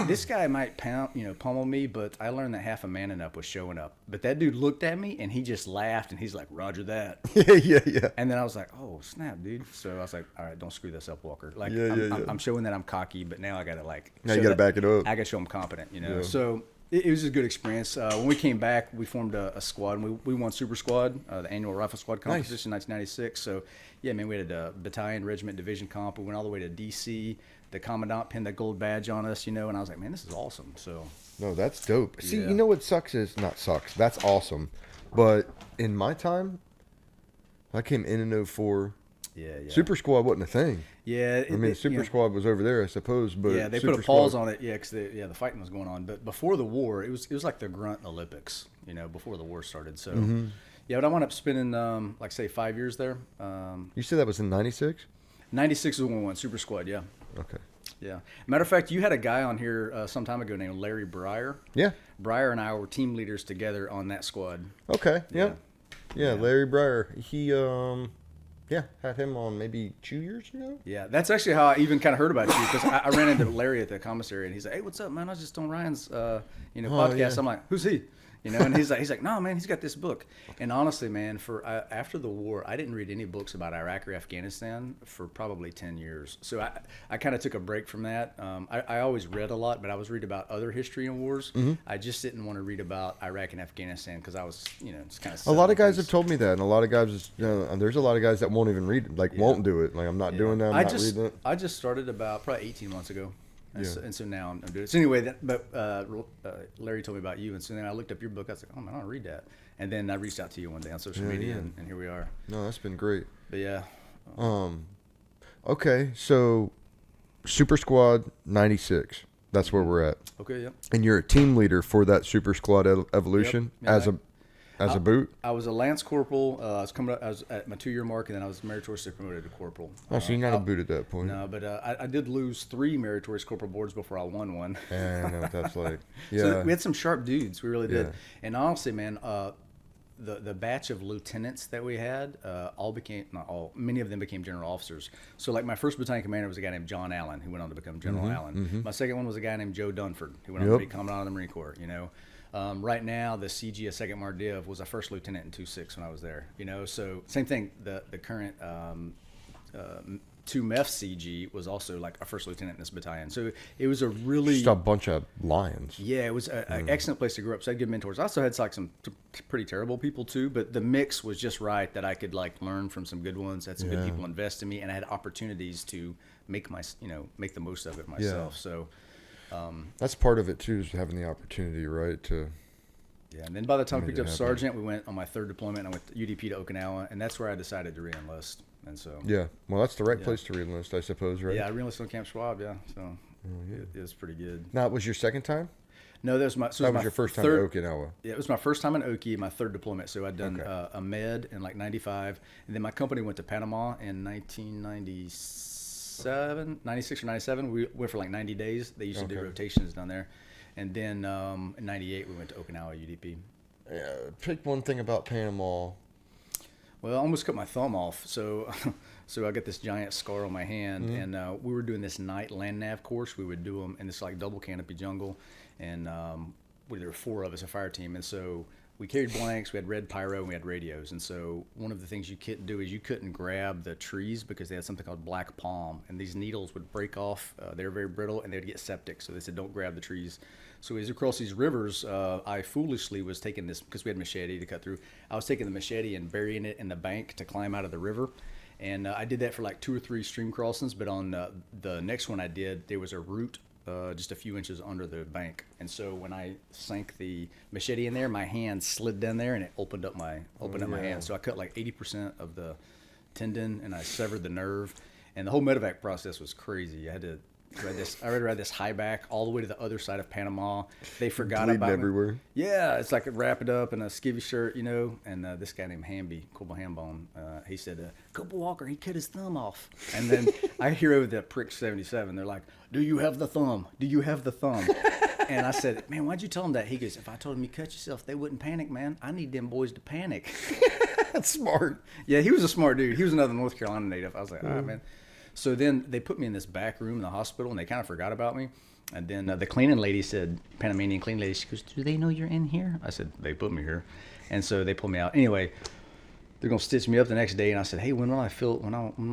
this guy might pummel me, but I learned that half a manning up was showing up." But that dude looked at me and he just laughed and he's like, "Roger that." Yeah. And then I was like, "Oh snap, dude!" So I was like, "All right, don't screw this up, Walker." I'm showing that I'm cocky, but now I gotta now you gotta back it up. I gotta show I'm competent, Yeah. So it was a good experience. When we came back, we formed a squad, and we won Super Squad, the annual Rifle Squad competition in 1996. So yeah, man, we had a battalion, regiment, division comp. We went all the way to DC. The commandant pinned that gold badge on us, and I was like, man, this is awesome. So no, that's dope. See, what sucks is not sucks. That's awesome. But in my time, I came in 04. Yeah. Super Squad wasn't a thing. Yeah. Super Squad was over there, I suppose. But yeah, they put a pause on it. Yeah, because the fighting was going on. But before the war, it was like the grunt Olympics. Before the war started. So yeah, but I wound up spending 5 years there. You said that was in 96? 96 is when we won Super Squad. Yeah. Okay. Yeah. Matter of fact, you had a guy on here some time ago named Larry Breyer. Yeah. Breyer and I were team leaders together on that squad. Okay. Yeah. Larry Breyer. He had him on maybe 2 years ago. Yeah, that's actually how I even kind of heard about you, because I ran into Larry at the commissary, and he's like, "Hey, what's up, man? I was just on Ryan's podcast." Yeah. I'm like, "Who's he?" And he's like, no, man, he's got this book. And honestly, man, after the war, I didn't read any books about Iraq or Afghanistan for probably 10 years. So I kind of took a break from that. I always read a lot, but I was reading about other history and wars. I just didn't want to read about Iraq and Afghanistan because I was, it's kind of. A lot of guys have told me that, and a lot of guys, there's a lot of guys that won't even read, won't do it. Like, I'm not doing that. I'm not reading it. I just started about probably 18 months ago. And so now I'm doing it. So anyway, Larry told me about you, and so then I looked up your book. I was like, oh man, I'll read that. And then I reached out to you one day on social media, and here we are. No, that's been great. But yeah. Okay, so Super Squad 96. That's where we're at. Okay, yep. And you're a team leader for that Super Squad evolution as a boot? I was a Lance Corporal. I was at my 2-year mark, and then I was meritoriously promoted to Corporal. Oh, so you're not a boot at that point. No, but I did lose 3 meritorious corporal boards before I won one. Yeah, I know what that's like. Yeah. So we had some sharp dudes. We really did. Yeah. And honestly, man, the batch of lieutenants that we had many of them became general officers. So like my first battalion commander was a guy named John Allen, who went on to become General Allen. My second one was a guy named Joe Dunford, who went on to be Commandant of the Marine Corps, Right now, the CG of 2nd Mardiv was a first lieutenant in 2-6 when I was there, So same thing, the current 2 MEF CG was also like a first lieutenant in this battalion. So it was a really... Just a bunch of lions. Yeah, it was an excellent place to grow up. So I had good mentors. I also had like some pretty terrible people too, but the mix was just right that I could like learn from some good ones, had some good people invest in me, and I had opportunities to make the most of it myself. So... that's part of it too, is having the opportunity, right? Yeah, and then by the time I picked up sergeant, we went on my 3rd deployment. I went UDP to Okinawa, and that's where I decided to reenlist. And so well, that's the right place to reenlist, I suppose, right? Yeah, I reenlisted on Camp Schwab. Yeah, so it was pretty good. Now, it was your second time? No, that was your first time in Okinawa. Yeah, it was my first time in Oki, my 3rd deployment. So I'd done a med in like '95, and then my company went to Panama in 96 or 97. We went for like 90 days. They used to do rotations down there. And then in 98, we went to Okinawa UDP. Yeah, pick one thing about Panama. Well, I almost cut my thumb off. So I got this giant scar on my hand. And we were doing this night land nav course. We would do them in this like double canopy jungle. And there were 4 of us, a fire team. And so we carried blanks, we had red pyro, and we had radios. And so one of the things you couldn't do is you couldn't grab the trees because they had something called black palm. And these needles would break off. They were very brittle, and they'd get septic. So they said, don't grab the trees. So as we crossed these rivers, I foolishly was taking this, because we had machete to cut through, I was taking the machete and burying it in the bank to climb out of the river. And I did that for like 2 or 3 stream crossings. But on the next one I did, there was a root just a few inches under the bank, and so when I sank the machete in there, my hand slid down there and it opened up my hand. So I cut like 80% of the tendon and I severed the nerve, and the whole medevac process was crazy. I had to ride this high back all the way to the other side of Panama. They forgot bleeding about me. everywhere. Yeah, it's like wrap it up in a skivvy shirt, And this guy named Hamby, Corporal Hambone, he said, Corporal Walker, he cut his thumb off. And then I hear over the prick 77, they're like, do you have the thumb? Do you have the thumb? And I said, man, why'd you tell him that? He goes, if I told him you cut yourself, they wouldn't panic, man. I need them boys to panic. That's smart. Yeah, he was a smart dude. He was another North Carolina native. I was like, all right, man. So then they put me in this back room in the hospital, and they kind of forgot about me. And then the cleaning lady said, Panamanian cleaning lady, she goes, do they know you're in here? I said, they put me here. And so they pulled me out. Anyway, they're going to stitch me up the next day. And I said, hey, when will I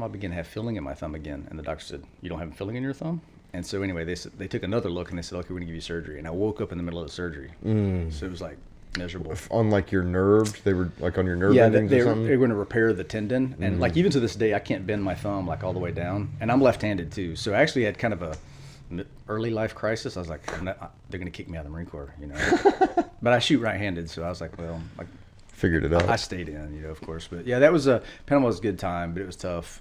begin to have filling in my thumb again? And the doctor said, you don't have filling in your thumb? And so anyway, they took another look, and they said, okay, we're going to give you surgery. And I woke up in the middle of the surgery. So it was like miserable. On like your nerves? They were like on your nerve endings they or something? were going to reper the tendon. And like even to this day, I can't bend my thumb like all the way down. And I'm left-handed too. So I actually had kind of a early life crisis. I was like, they're going to kick me out of the Marine Corps, But I shoot right-handed, so I was like, well, figured it out. I stayed in, of course. But yeah, Panama was a good time, but it was tough.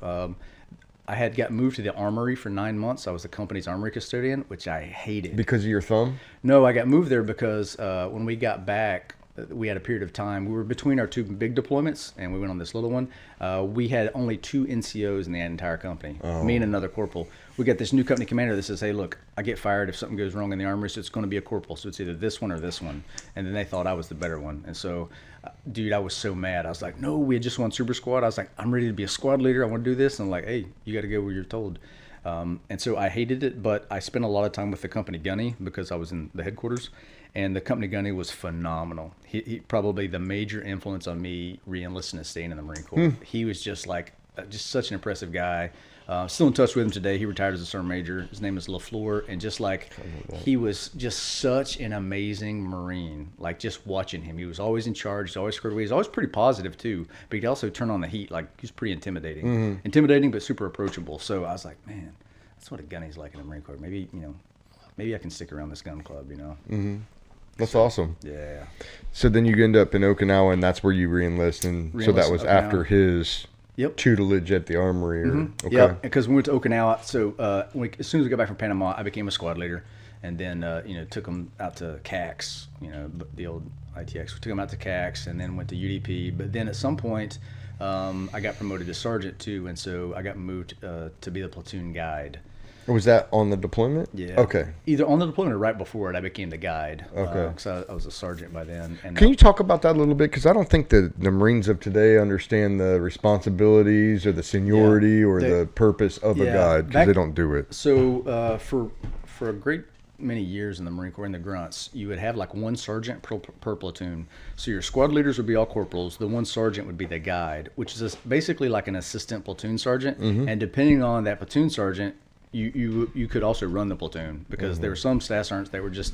I had got moved to the armory for 9 months. I was the company's armory custodian, which I hated. Because of your thumb? No, I got moved there because when we got back, we had a period of time. We were between our 2 big deployments, and we went on this little one. We had only 2 NCOs in the entire company, me and another corporal. We got this new company commander that says, hey, look, I get fired if something goes wrong in the armory, so it's going to be a corporal. So it's either this one or this one. And then they thought I was the better one. And so, dude, I was so mad. I was like, no, we had just won Super Squad. I was like, I'm ready to be a squad leader. I want to do this. And I'm like, hey, you got to go where you're told. And so I hated it, but I spent a lot of time with the company Gunnery because I was in the headquarters. And the company gunny was phenomenal. He probably the major influence on me re-enlisting and staying in the Marine Corps. He was just like, just such an impressive guy. Still in touch with him today. He retired as a sergeant major. His name is LaFleur, and just like he was just such an amazing Marine. Like just watching him, he was always in charge. He's always squared away. He's always pretty positive too. But he'd also turn on the heat. Like he was pretty intimidating, intimidating but super approachable. So I was like, man, that's what a gunny's like in the Marine Corps. Maybe maybe I can stick around this gun club. That's awesome. Yeah. So then you end up in Okinawa, and that's where you re-enlist, and so that was after his. Tutelage at the armory. Okay. Yeah, because we went to Okinawa. So as soon as we got back from Panama, I became a squad leader, and then took them out to CAX. The old ITX. We took them out to CAX, and then went to UDP. But then at some point, I got promoted to sergeant too, and so I got moved to be the platoon guide. Was that on the deployment? Yeah. Okay. Either on the deployment or right before it, I became the guide. Okay. Because I was a sergeant by then. And can you talk about that a little bit? Because I don't think the Marines of today understand the responsibilities or the seniority or the purpose of a guide, because they don't do it. So for a great many years in the Marine Corps, in the grunts, you would have like one sergeant per platoon. So your squad leaders would be all corporals. The one sergeant would be the guide, which is basically like an assistant platoon sergeant. And depending on that platoon sergeant, you could also run the platoon, because there were some staff sergeants that were just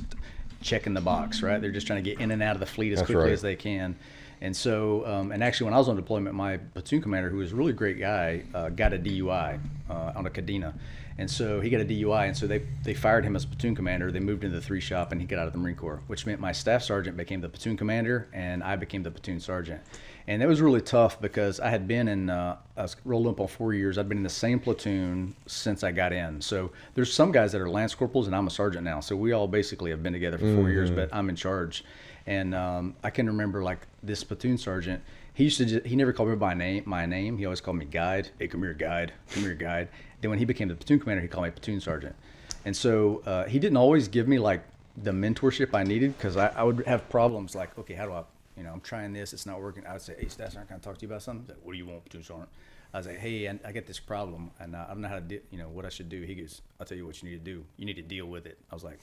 checking the box, right? They're just trying to get in and out of the fleet as quickly as they can. And so, and actually when I was on deployment, my platoon commander, who was a really great guy, got a DUI on a Kadena. And so he got a DUI, and so they fired him as platoon commander. They moved into the 3 shop, and he got out of the Marine Corps, which meant my staff sergeant became the platoon commander, and I became the platoon sergeant. And it was really tough, because I had been I was rolled up on 4 years. I'd been in the same platoon since I got in. So there's some guys that are lance corporals, and I'm a sergeant now. So we all basically have been together for 4 years, but I'm in charge. And I can remember like this platoon sergeant, he never called me by my name. He always called me guide. Hey, come here, guide. Come here, guide. Then when he became the platoon commander, he called me platoon sergeant. And so he didn't always give me like the mentorship I needed, because I would have problems like, okay, how do I, I'm trying this, it's not working. I would say, hey, staff sergeant, can I talk to you about something? He's like, what do you want, platoon sergeant? I was like, hey, I get this problem, and I don't know how to what I should do. He goes, I'll tell you what you need to do. You need to deal with it. I was like,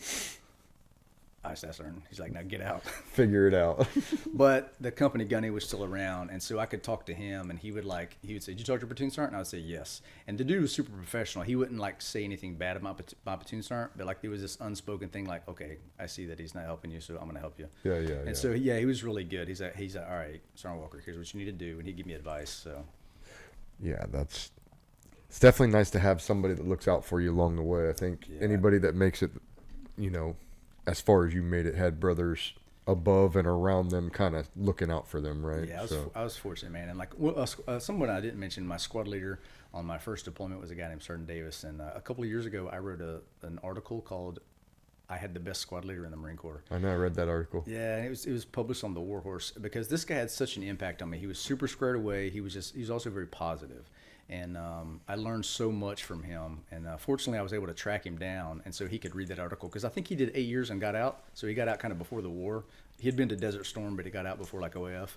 all right, staff sergeant. He's like, now get out. Figure it out. But the company gunny was still around, and so I could talk to him, and he would say, did you talk to your platoon sergeant? And I would say, yes. And the dude was super professional. He wouldn't like say anything bad about my platoon sergeant, but like there was this unspoken thing like, okay, I see that he's not helping you, so I'm going to help you. Yeah. And so, he was really good. He's like, all right, Sergeant Walker, here's what you need to do, and he'd give me advice, so. Yeah, it's definitely nice to have somebody that looks out for you along the way. I think anybody that makes it, as far as you made it, had brothers above and around them kind of looking out for them, right? Yeah, I was fortunate, man. And like someone I didn't mention, my squad leader on my first deployment was a guy named Sergeant Davis. And a couple of years ago, I wrote an article called I Had the Best Squad Leader in the Marine Corps. I know, I read that article. Yeah, and it was published on the War Horse, because this guy had such an impact on me. He was super squared away. He was also very positive. And I learned so much from him. And fortunately, I was able to track him down, and so he could read that article. Because I think he did 8 years and got out. So he got out kind of before the war. He had been to Desert Storm, but he got out before like OAF.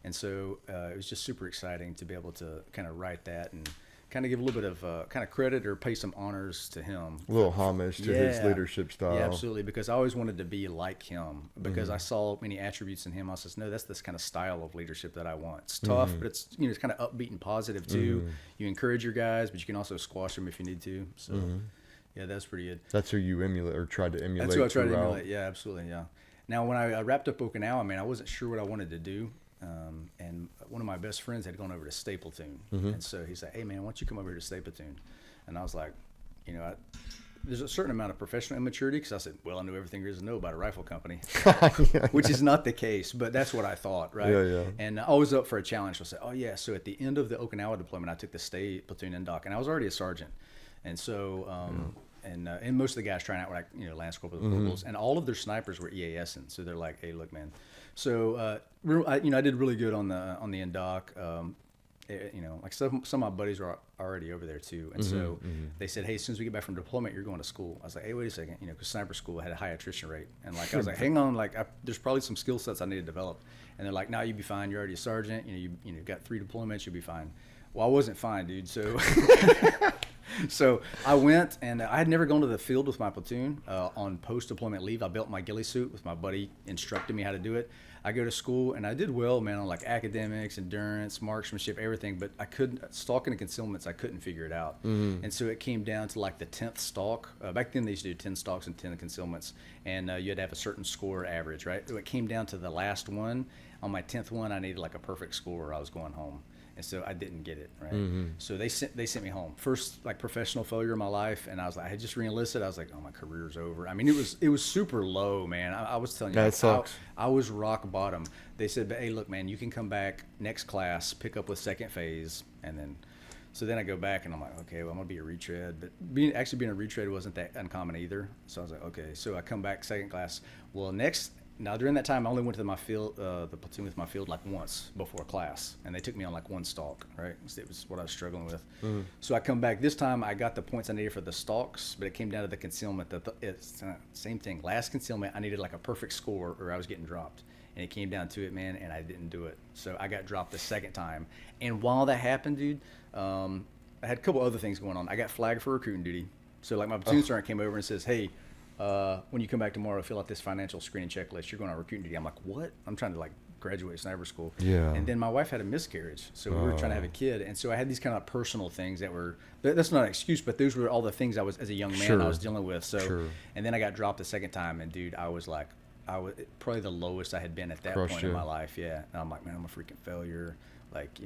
And so it was just super exciting to be able to kind of write that and kind of give a little bit of kind of credit or pay some honors to him. A little homage to his leadership style. Yeah, absolutely. Because I always wanted to be like him, because I saw many attributes in him. I said, no, that's this kind of style of leadership that I want. It's tough, but it's it's kind of upbeat and positive too. You encourage your guys, but you can also squash them if you need to. So yeah, that's pretty good. That's who you emulate or tried to emulate. That's who I tried to emulate. Yeah, absolutely. Yeah. Now, when I wrapped up Okinawa, I wasn't sure what I wanted to do. And one of my best friends had gone over to Stapleton. And so he said, hey, man, why don't you come over here to Stapleton? And I was like, there's a certain amount of professional immaturity, because I said, well, I know everything there is to know about a rifle company, which is not the case, but that's what I thought, right? Yeah. And I was up for a challenge. So I said, oh, yeah. So at the end of the Okinawa deployment, I took the state platoon in dock, and I was already a sergeant. And so, and most of the guys trying out were like, lance corporals, and all of their snipers were EASing. So they're like, hey, look, man. So, I did really good on the end dock. Like some of my buddies were already over there too. And so they said, hey, as soon as we get back from deployment, you're going to school. I was like, hey, wait a second, because sniper school had a high attrition rate. And like, I was like, hang on, there's probably some skill sets I need to develop. And they're like, no, you'll be fine. You're already a sergeant. You've got 3 deployments. You'll be fine. Well, I wasn't fine, dude. So So I went, and I had never gone to the field with my platoon on post-deployment leave. I built my ghillie suit with my buddy, instructed me how to do it. I go to school, and I did well, man, on like academics, endurance, marksmanship, everything. But I couldn't, stalking and concealments, I couldn't figure it out. And so it came down to like the 10th stalk. Back then they used to do 10 stalks and 10 concealments, and you had to have a certain score average, right? So it came down to the last one. On my 10th one, I needed like a perfect score, or I was going home. And so I didn't get it, right? So they sent me home. First like professional failure in my life, and I was like, I had just re-enlisted. I was like, oh, my career's over. I mean, it was super low, man. I was telling you, That sucks. I was rock bottom. They said, hey, look, man, you can come back next class, pick up with second phase, and then. So then I go back, and I'm like, okay, well, I'm gonna be a retread, but being a retread wasn't that uncommon either. So I was like, okay. So I come back second class. Well, now during that time, I only went to my field, the platoon with my field like once before class, and they took me on like one stalk, right? It was what I was struggling with. So I come back this time, I got the points I needed for the stalks, but it came down to the concealment. It's same thing. Last concealment, I needed like a perfect score, or I was getting dropped, and it came down to it, man, and I didn't do it. So I got dropped the second time, and while that happened, dude, I had a couple other things going on. I got flagged for recruiting duty. So like my platoon sergeant came over and says, hey, when you come back tomorrow, fill out this financial screening checklist. You're going on recruiting duty. I'm like, what? I'm trying to like graduate sniper school. Yeah. And then my wife had a miscarriage, so we were trying to have a kid, and so I had these kind of personal things that's not an excuse, but those were all the things I was, as a young man, I was dealing with. So, and then I got dropped the second time, and dude, I was probably the lowest I had been at that point in my life. Yeah. And I'm like, man, I'm a freaking failure. Like,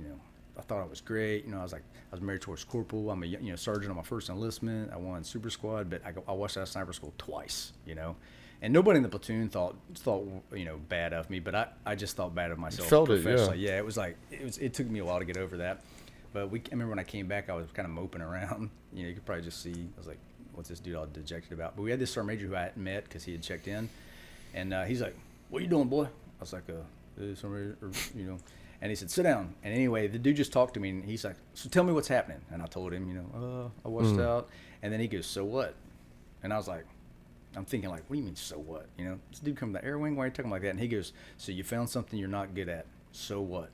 I thought I was great. I was meritorious corporal. I'm a sergeant on my first enlistment. I won super squad, but I watched out of sniper school twice. And nobody in the platoon thought bad of me, but I just thought bad of myself. Felt it, yeah. It was like it took me a while to get over that. But I remember when I came back, I was kind of moping around. You could probably just see. I was like, what's this dude all dejected about? But we had this sergeant major who I hadn't met because he had checked in, and he's like, "What are you doing, boy?" I was like, sergeant major, And he said, sit down. And anyway, the dude just talked to me, and he's like, so tell me what's happening. And I told him, I washed out. And then he goes, so what? And I was like, I'm thinking like, what do you mean, so what? This dude come from the air wing, why are you talking like that? And he goes, so you found something you're not good at, so what?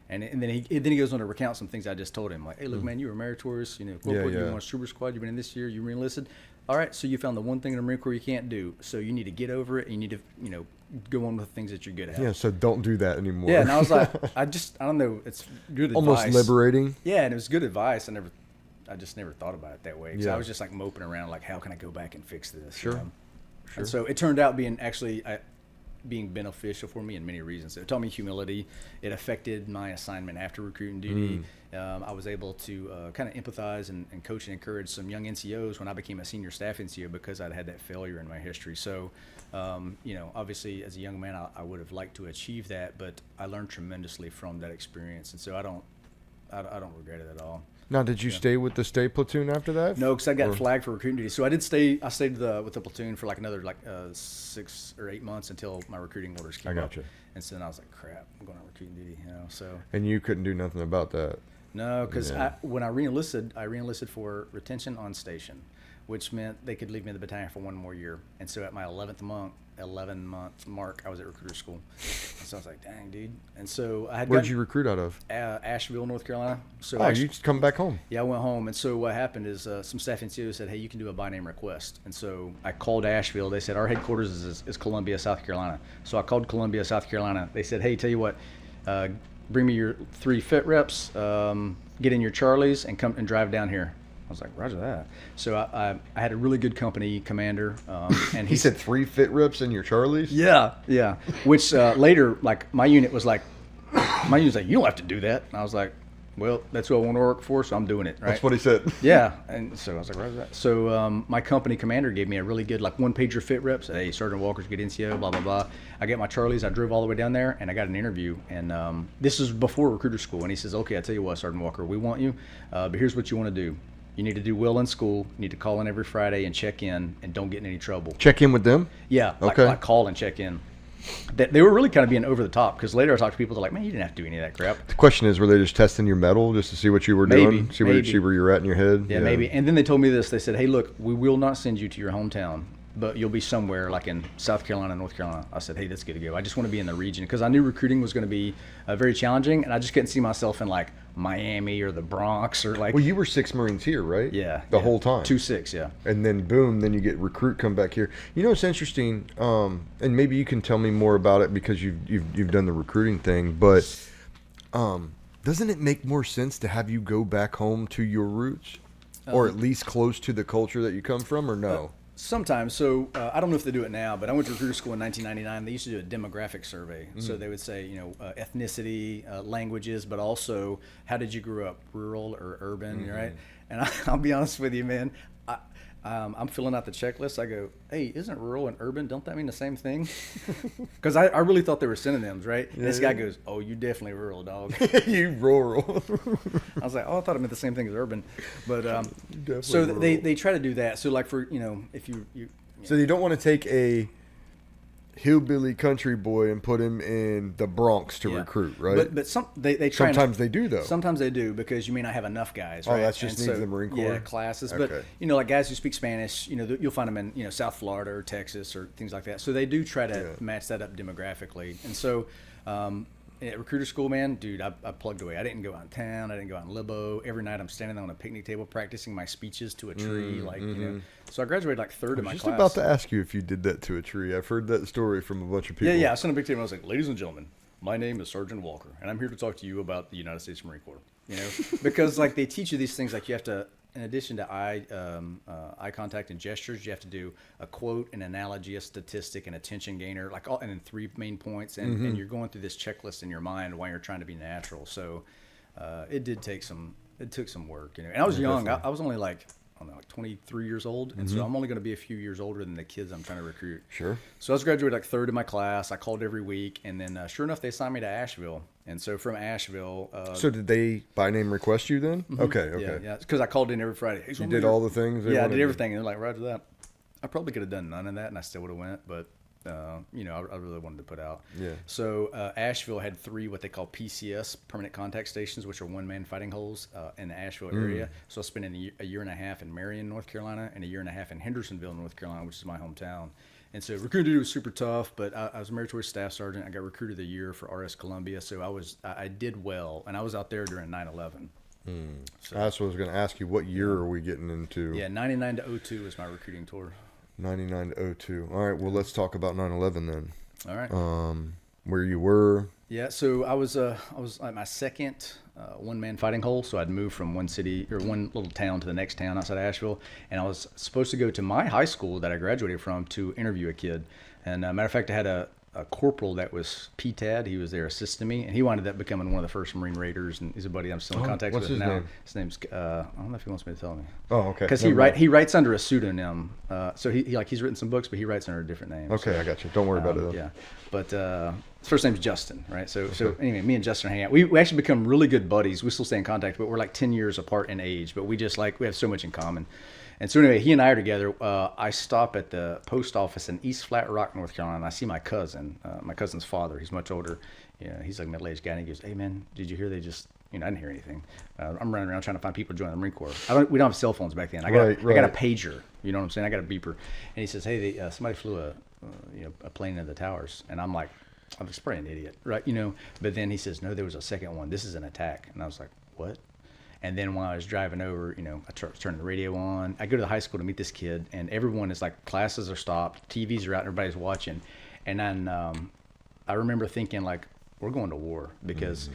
And then he goes on to recount some things I just told him, like, hey, look, man, you were meritorious, corporal, you were on super squad, you've been in this year, you re-enlisted. All right, so you found the one thing in the Marine Corps you can't do, so you need to get over it, and you need to, go on with the things that you're good at. Yeah, so don't do that anymore. Yeah, and I was like, I don't know, it's good advice. Almost liberating. Yeah, and it was good advice. I just never thought about it that way. Because I was just like moping around, like, how can I go back and fix this? Sure. And so it turned out being beneficial for me in many reasons. It taught me humility. It affected my assignment after recruiting duty. I was able to kind of empathize and coach and encourage some young NCOs when I became a senior staff NCO because I'd had that failure in my history. So, obviously as a young man, I would have liked to achieve that, but I learned tremendously from that experience. And so I don't regret it at all. Now, did you stay with the state platoon after that? No, because I got flagged for recruiting duty. So I stayed with the platoon for like another 6 or 8 months until my recruiting orders came up. And so then I was like, crap, I'm going on recruiting duty. So. And you couldn't do nothing about that. No, because when I re-enlisted for retention on station, which meant they could leave me in the battalion for one more year. And so at my 11-month mark, I was at recruiter school. And so I was like, dang, dude. And so I had Where'd you recruit out of? Asheville, North Carolina. So you just come back home? Yeah, I went home. And so what happened is some staff NCOs said, hey, you can do a by name request. And so I called Asheville. They said, our headquarters is Columbia, South Carolina. So I called Columbia, South Carolina. They said, hey, tell you what, bring me your 3 fit reps, get in your Charlies, and come and drive down here. I was like, roger that. So I had a really good company commander. And he said 3 fit reps in your Charlies? Yeah. Which later, like, my unit was like, you don't have to do that. And I was like, well, that's who I want to work for, so I'm doing it, right? That's what he said. Yeah. And so I was like, roger that. So my company commander gave me a really good, like, 1-pager fit rep. Said, hey, Sergeant Walker's good NCO, blah, blah, blah. I got my Charlies. I drove all the way down there, and I got an interview. And this is before recruiter school. And he says, okay, I tell you what, Sergeant Walker, we want you, but here's what you want to do. You need to do well in school. You need to call in every Friday and check in, and don't get in any trouble. Check in with them? Yeah. Okay. Like call and check in. They were really kind of being over the top, because later I talked to people that are like, man, you didn't have to do any of that crap. The question is, were they just testing your mettle just to see what you were doing? See where you were at in your head? Yeah, maybe. And then they told me this. They said, hey, look, we will not send you to your hometown but you'll be somewhere like in South Carolina, North Carolina. I said, hey, that's good to go. I just want to be in the region because I knew recruiting was going to be very challenging, and I just couldn't see myself in like Miami or the Bronx or like. Well, you were 6 Marines here, right? Yeah. The whole time. 2-6, yeah. And then boom, then you get recruit come back here. You know, it's interesting, and maybe you can tell me more about it because you've done the recruiting thing. But doesn't it make more sense to have you go back home to your roots, or at least close to the culture that you come from, or no? Sometimes. So I don't know if they do it now, but I went to recruiter school in 1999. They used to do a demographic survey. So they would say, ethnicity, languages, but also how did you grow up, rural or urban, right? And I'll be honest with you, man. I'm filling out the checklist. I go, hey, isn't rural and urban, don't that mean the same thing? Because I really thought they were synonyms, right? And this guy goes, oh, you definitely rural, dog. You rural. I was like, oh, I thought it meant the same thing as urban. But so they try to do that. So like for, if you so you don't want to take a hillbilly country boy and put him in the Bronx to recruit, right? But they try. Sometimes they do though. Sometimes they do because you may not have enough guys. Oh, right? that's just needs the Marine Corps. Yeah, classes. Okay. But like guys who speak Spanish, you'll find them in South Florida or Texas or things like that. So they do try to match that up demographically. And so at recruiter school, man, dude, I plugged away. I didn't go out in town. I didn't go out in Libo. Every night I'm standing on a picnic table practicing my speeches to a tree, So I graduated like third in my class. I was just about to ask you if you did that to a tree. I've heard that story from a bunch of people. Yeah. I sent a big table. I was like, ladies and gentlemen, my name is Sergeant Walker, and I'm here to talk to you about the United States Marine Corps. Because like they teach you these things, like you have to, in addition to eye contact and gestures, you have to do a quote, an analogy, a statistic, an attention gainer, like all, and then 3 main points, and you're going through this checklist in your mind while you're trying to be natural. So it took some work, And I was young. I was only like 23 years old, and so I'm only going to be a few years older than the kids I'm trying to recruit. Sure. So I was graduated like third in my class. I called every week, and then sure enough, they assigned me to Asheville. And so from Asheville. So did they by name request you then? Okay. Yeah. Because I called in every Friday. Hey, you did all the things. I did everything, and they're like, roger that. I probably could have done none of that, and I still would have went, but. I really wanted to put out. Yeah. So Asheville had 3 what they call PCS, permanent contact stations, which are one-man fighting holes in the Asheville area. So I spent a year and a half in Marion, North Carolina, and a year and a half in Hendersonville, North Carolina, which is my hometown. And so recruiting was super tough, but I was a meritorious staff sergeant. I got recruited of the year for RS Columbia, so I did well, and I was out there during 9/11. So that's what I was going to ask you. What year are we getting into? Yeah, 99 to 02 was my recruiting tour. 99 to 02. All right, well, let's talk about 9/11 then. All right. Where you were. Yeah, so I was at my second one-man fighting hole. So I'd moved from one city or one little town to the next town outside Asheville, and I was supposed to go to my high school that I graduated from to interview a kid. And matter of fact, I had a corporal that was PTAD. He was there assisting me, and he wound up becoming one of the first Marine Raiders, and he's a buddy I'm still in contact with now. Name? His name's I don't know if he wants me to tell me. Oh, okay. Because he writes under a pseudonym. So he's written some books, but he writes under a different name. Okay, so, I got you. Don't worry about it though. Yeah, but his first name's Justin, right? So anyway, me and Justin hang out. We actually become really good buddies. We still stay in contact, but we're like 10 years apart in age. But we have so much in common. And so anyway, he and I are together. I stop at the post office in East Flat Rock, North Carolina, and I see my cousin's father. He's much older. He's like a middle-aged guy, and he goes, "Hey, man, did you hear they just?" I didn't hear anything. I'm running around trying to find people to join the Marine Corps. We don't have cell phones back then. I got a pager. You know what I'm saying? I got a beeper. And he says, "Hey, somebody flew a plane into the towers," and I'm like, "I'm just probably an idiot, right?" But then he says, "No, there was a second one. This is an attack." And I was like, "What?" And then while I was driving over, I turned the radio on. I go to the high school to meet this kid, and everyone is like, classes are stopped, TVs are out, and everybody's watching. And then I remember thinking, like, we're going to war because,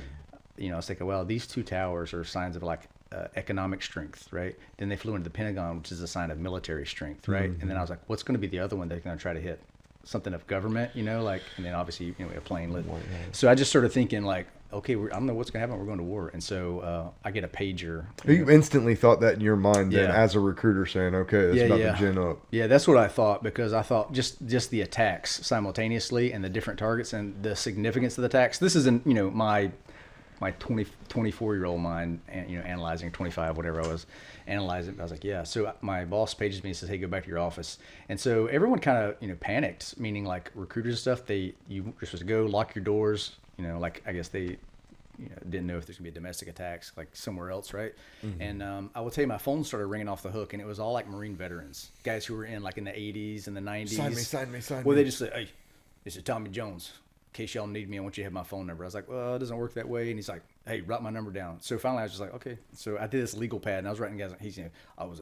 I was thinking, well, these 2 towers are signs of like economic strength, right? Then they flew into the Pentagon, which is a sign of military strength, right? And then I was like, what's going to be the other one they're going to try to hit? Something of government, and then obviously, a plane lit. So I just started thinking like, okay, I don't know what's going to happen. We're going to war. And so I get a pager. You instantly thought that in your mind then as a recruiter saying, okay, it's about to gin up. Yeah, that's what I thought, because I thought just the attacks simultaneously and the different targets and the significance of the attacks. This isn't, my 24-year-old mind, analyzing 25, whatever I was analyzing. I was like, yeah. So my boss pages me and says, hey, go back to your office. And so everyone kind of, panicked, meaning like recruiters and stuff, you're supposed to go lock your doors, like I guess they didn't know if there's gonna be domestic attacks like somewhere else, right? And I will tell you, my phone started ringing off the hook, and it was all like Marine veterans, guys who were in like in the 80s and the 90s. Sign me. Well, they just say, "Hey, this is Tommy Jones. In case y'all need me, I want you to have my phone number." I was like, "Well, it doesn't work that way." And he's like, "Hey, write my number down." So finally, I was just like, "Okay." So I did this legal pad, and I was writing guys. He's, I was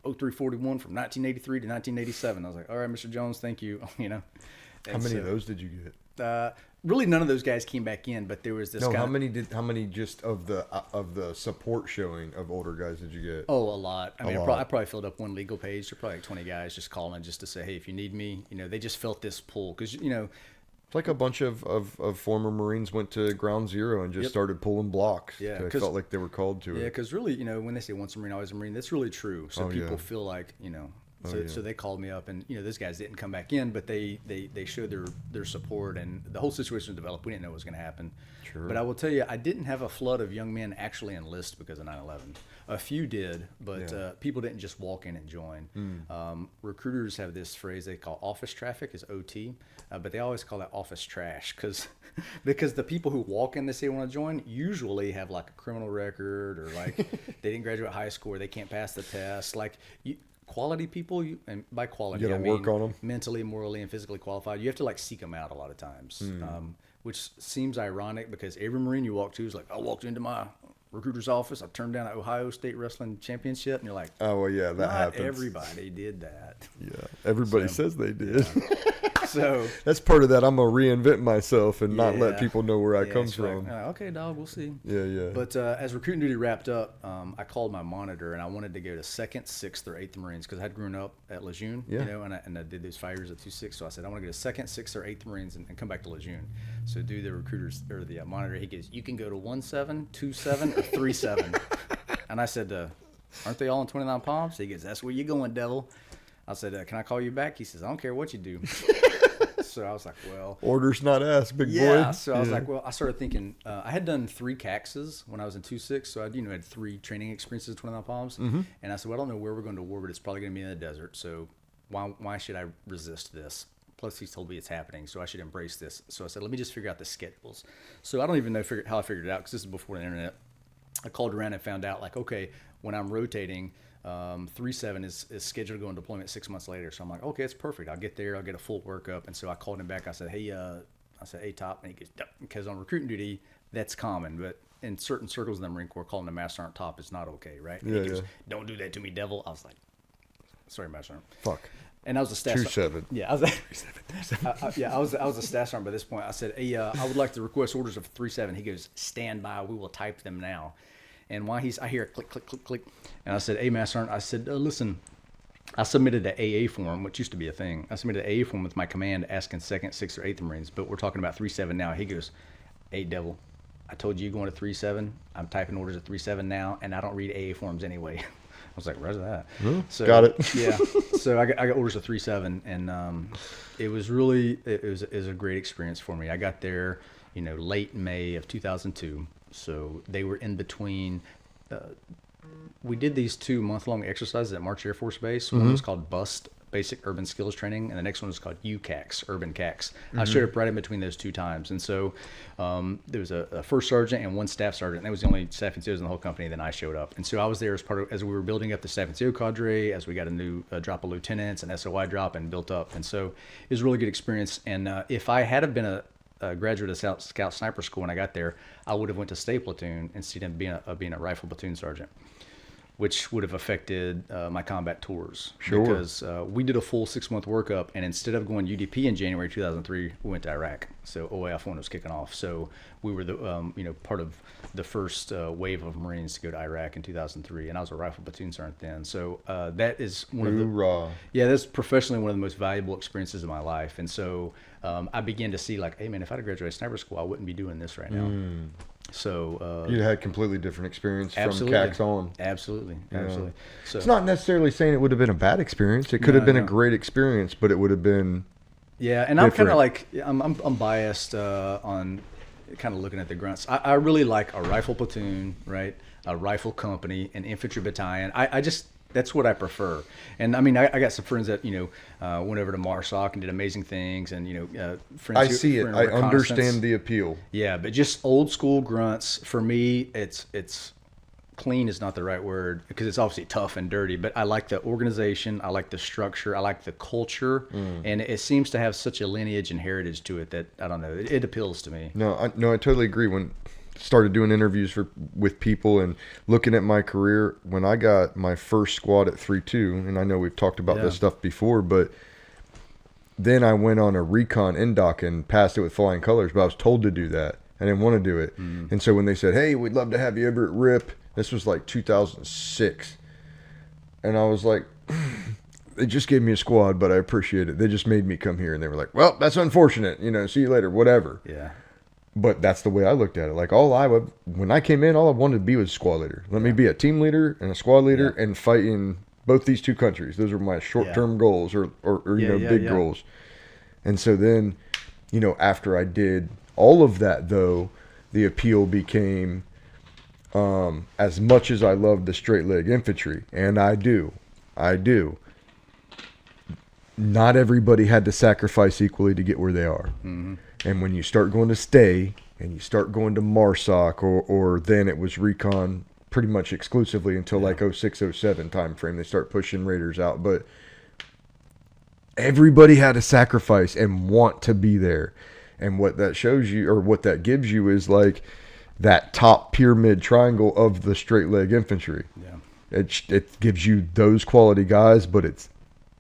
0341 from 1983 to 1987. I was like, "All right, Mr. Jones, thank you." How many of those did you get? Really, none of those guys came back in, but there was this. No, how many just of the support showing of older guys did you get? Oh, a lot. I mean, I probably filled up one legal page. There were probably like 20 guys just calling just to say, "Hey, if you need me," they just felt this pull because It's like a bunch of former Marines went to Ground Zero and just started pulling blocks. Yeah, they felt like they were called to it. Yeah, because really, when they say once a Marine, always a Marine, that's really true. So people feel like, So they called me up, and those guys didn't come back in, but they showed their support, and the whole situation developed. We didn't know what was going to happen. Sure. But I will tell you, I didn't have a flood of young men actually enlist because of 9/11. A few did, but people didn't just walk in and join. Recruiters have this phrase they call office traffic, is OT, but they always call that office trash because the people who walk in, they say want to join, usually have like a criminal record or like they didn't graduate high school, or they can't pass the test, quality people, and by quality, I mean work on them. Mentally, morally, and physically qualified. You have to seek them out a lot of times, which seems ironic because every Marine you walk to is like, I walked into my recruiter's office, I turned down an Ohio State Wrestling Championship, and you're like, oh, well, yeah, that happens. Everybody did that. Yeah, everybody says they did. Yeah. So that's part of that. I'm gonna reinvent myself and not let people know where I come from. Okay, dog, we'll see. Yeah. But as recruiting duty wrapped up, I called my monitor, and I wanted to go to 2nd, 6th, or 8th Marines because I had grown up at Lejeune, and I did those 5 years at 2-6. So I said I want to go to 2nd, 6th, or 8th Marines and come back to Lejeune. So do the recruiters or the monitor. He goes, "You can go to 1-7, 2-7, or 3-7." And I said, "Aren't they all in 29 Palms?" He goes, "That's where you're going, devil." I said, "Can I call you back?" He says, "I don't care what you do." So I was like, well, orders not asked, big boy. Yeah. So I was like, well, I started thinking, I had done 3 CAXs when I was in 2-6. So I, had 3 training experiences in 29 Palms. And I said, well, I don't know where we're going to war, but it's probably going to be in the desert. So why should I resist this? Plus, he's told me it's happening, so I should embrace this. So I said, let me just figure out the schedules. So I don't even know how I figured it out because this is before the internet. I called around and found out, okay, when I'm rotating, 3-7 is scheduled to go on deployment 6 months later. So I'm like, okay, it's perfect. I'll get there. I'll get a full workup. And so I called him back. I said, hey, Top. And he goes, because on recruiting duty, that's common. But in certain circles in the Marine Corps, calling the Master Sergeant Top is not okay, right? Yeah, he goes, don't do that to me, devil. I was like, sorry, Master Sergeant. Fuck. And I was a staff sergeant. 2-7. Yeah, I was a staff sergeant by this point. I said, hey, I would like to request orders of 3-7. He goes, stand by. We will type them now. And while I hear a click, click, click, click. And I said, hey, Master Sergeant, I said, listen, I submitted an AA form, which used to be a thing. I submitted an AA form with my command asking 2nd, 6th, or 8th Marines, but we're talking about 3-7 now. He goes, hey, devil, I told you you're going to 3-7. I'm typing orders at 3-7 now, and I don't read AA forms anyway. I was like, where's that? So, got it. Yeah. So I got orders of 3-7, and it was a great experience for me. I got there, late May of 2002. So they were in between. We did these 2 month-long exercises at March Air Force Base. One was called BUST, Basic Urban Skills Training, and the next one was called UCAX, Urban CAX. I showed up right in between those 2 times. And so there was a first sergeant and 1 staff sergeant. And that was the only staff NCOs in the whole company. Then I showed up. And so I was there as we were building up the staff NCO cadre, as we got a new drop of lieutenants, an SOI drop, and built up. And so it was a really good experience. And if I had have been a graduate of Scout Sniper School when I got there, I would have went to State Platoon instead of being a rifle platoon sergeant, which would have affected my combat tours. Sure. Because we did a full 6-month workup, and instead of going UDP in January 2003, we went to Iraq. So OAF 1 was kicking off. So we were the part of the first wave of Marines to go to Iraq in 2003, and I was a rifle platoon sergeant then. So that is that's professionally one of the most valuable experiences of my life. And so I began to see hey man, if I'd have graduated sniper school, I wouldn't be doing this right now. So you had completely different experience from CAX on. Absolutely. So it's not necessarily saying it would have been a bad experience. It could have been a great experience, but it would have been. Yeah, and different. I'm kind of I'm biased on kind of looking at the grunts. I really like a rifle platoon, right? A rifle company, an infantry battalion. that's what I prefer. And I mean, I got some friends that went over to MARSOC and did amazing things, and friends. I see it. I understand the appeal. Yeah, but just old school grunts for me, it's clean is not the right word because it's obviously tough and dirty, but I like the organization, I like the structure, I like the culture, and it seems to have such a lineage and heritage to it that I don't know, it appeals to me. No, I totally agree. When started doing interviews with people and looking at my career, when I got my first squad at 3-2, and I know we've talked about this stuff before, but then I went on a recon NDOC and passed it with flying colors, but I was told to do that. I didn't want to do it. And so when they said, hey, we'd love to have you over at RIP, this was like 2006. And I was like, they just gave me a squad, but I appreciate it. They just made me come here. And they were like, well, that's unfortunate. See you later, whatever. Yeah. But that's the way I looked at it. Like when I came in, all I wanted to be was squad leader. Let me be a team leader and a squad leader and fight in both these two countries. Those are my short-term goals or big goals. And so then, after I did all of that, though, the appeal became, as much as I love the straight leg infantry, and I do, not everybody had to sacrifice equally to get where they are. Mm-hmm. And when you start going to stay and you start going to MARSOC or then it was recon pretty much exclusively until like 06, 07 time frame, they start pushing raiders out. But everybody had to sacrifice and want to be there. And what that shows you, or what that gives you, is like that top pyramid triangle of the straight leg infantry. Yeah. It gives you those quality guys, but it's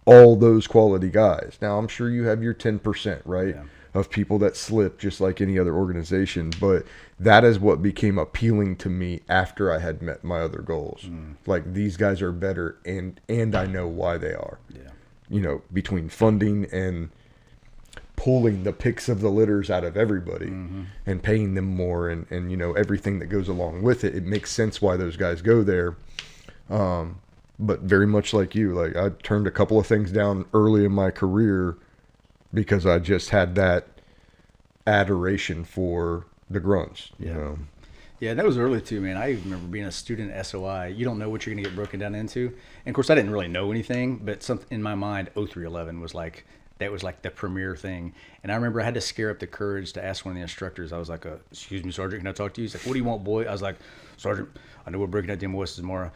all those quality guys. Now, I'm sure you have your 10%, right? Yeah. Of people that slip just like any other organization. But that is what became appealing to me after I had met my other goals. Like, these guys are better, and I know why they are. Yeah. Between funding and pulling the picks of the litters out of everybody and paying them more and everything that goes along with it, it makes sense why those guys go there. But very much like you, like, I turned a couple of things down early in my career because I just had that adoration for the grunts, you know. Yeah, that was early too, man. I remember being a student at SOI. You don't know what you're going to get broken down into. And of course, I didn't really know anything, but in my mind, 0311 was like, that was like the premier thing. And I remember I had to scare up the courage to ask one of the instructors. I was like, excuse me, Sergeant, can I talk to you? He's like, what do you want, boy? I was like, Sergeant, I know we're breaking out Demo West tomorrow.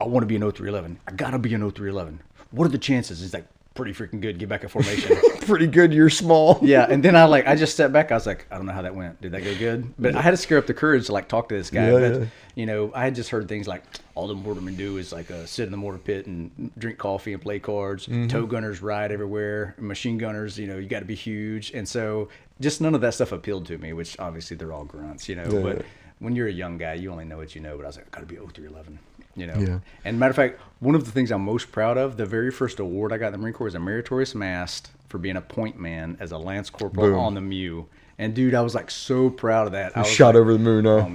I want to be an 0311. I got to be an 0311. What are the chances? He's like, pretty freaking good. Get back in formation. Pretty good. You're small. Yeah. And then I just stepped back. I was like, I don't know how that went. Did that go good? But I had to scare up the courage to like talk to this guy. Yeah, but, I had just heard things like all the mortarmen do is like sit in the mortar pit and drink coffee and play cards. Tow gunners ride everywhere. Machine gunners, you got to be huge. And so just none of that stuff appealed to me, which obviously they're all grunts, But when you're a young guy, you only know what you know. But I was like, I got to be 0311. Yeah. And matter of fact, one of the things I'm most proud of, the very first award I got in the Marine Corps was a meritorious mast for being a point man as a Lance Corporal on the MEU. And dude, I was like so proud of that. I was shot like, over the moon, huh?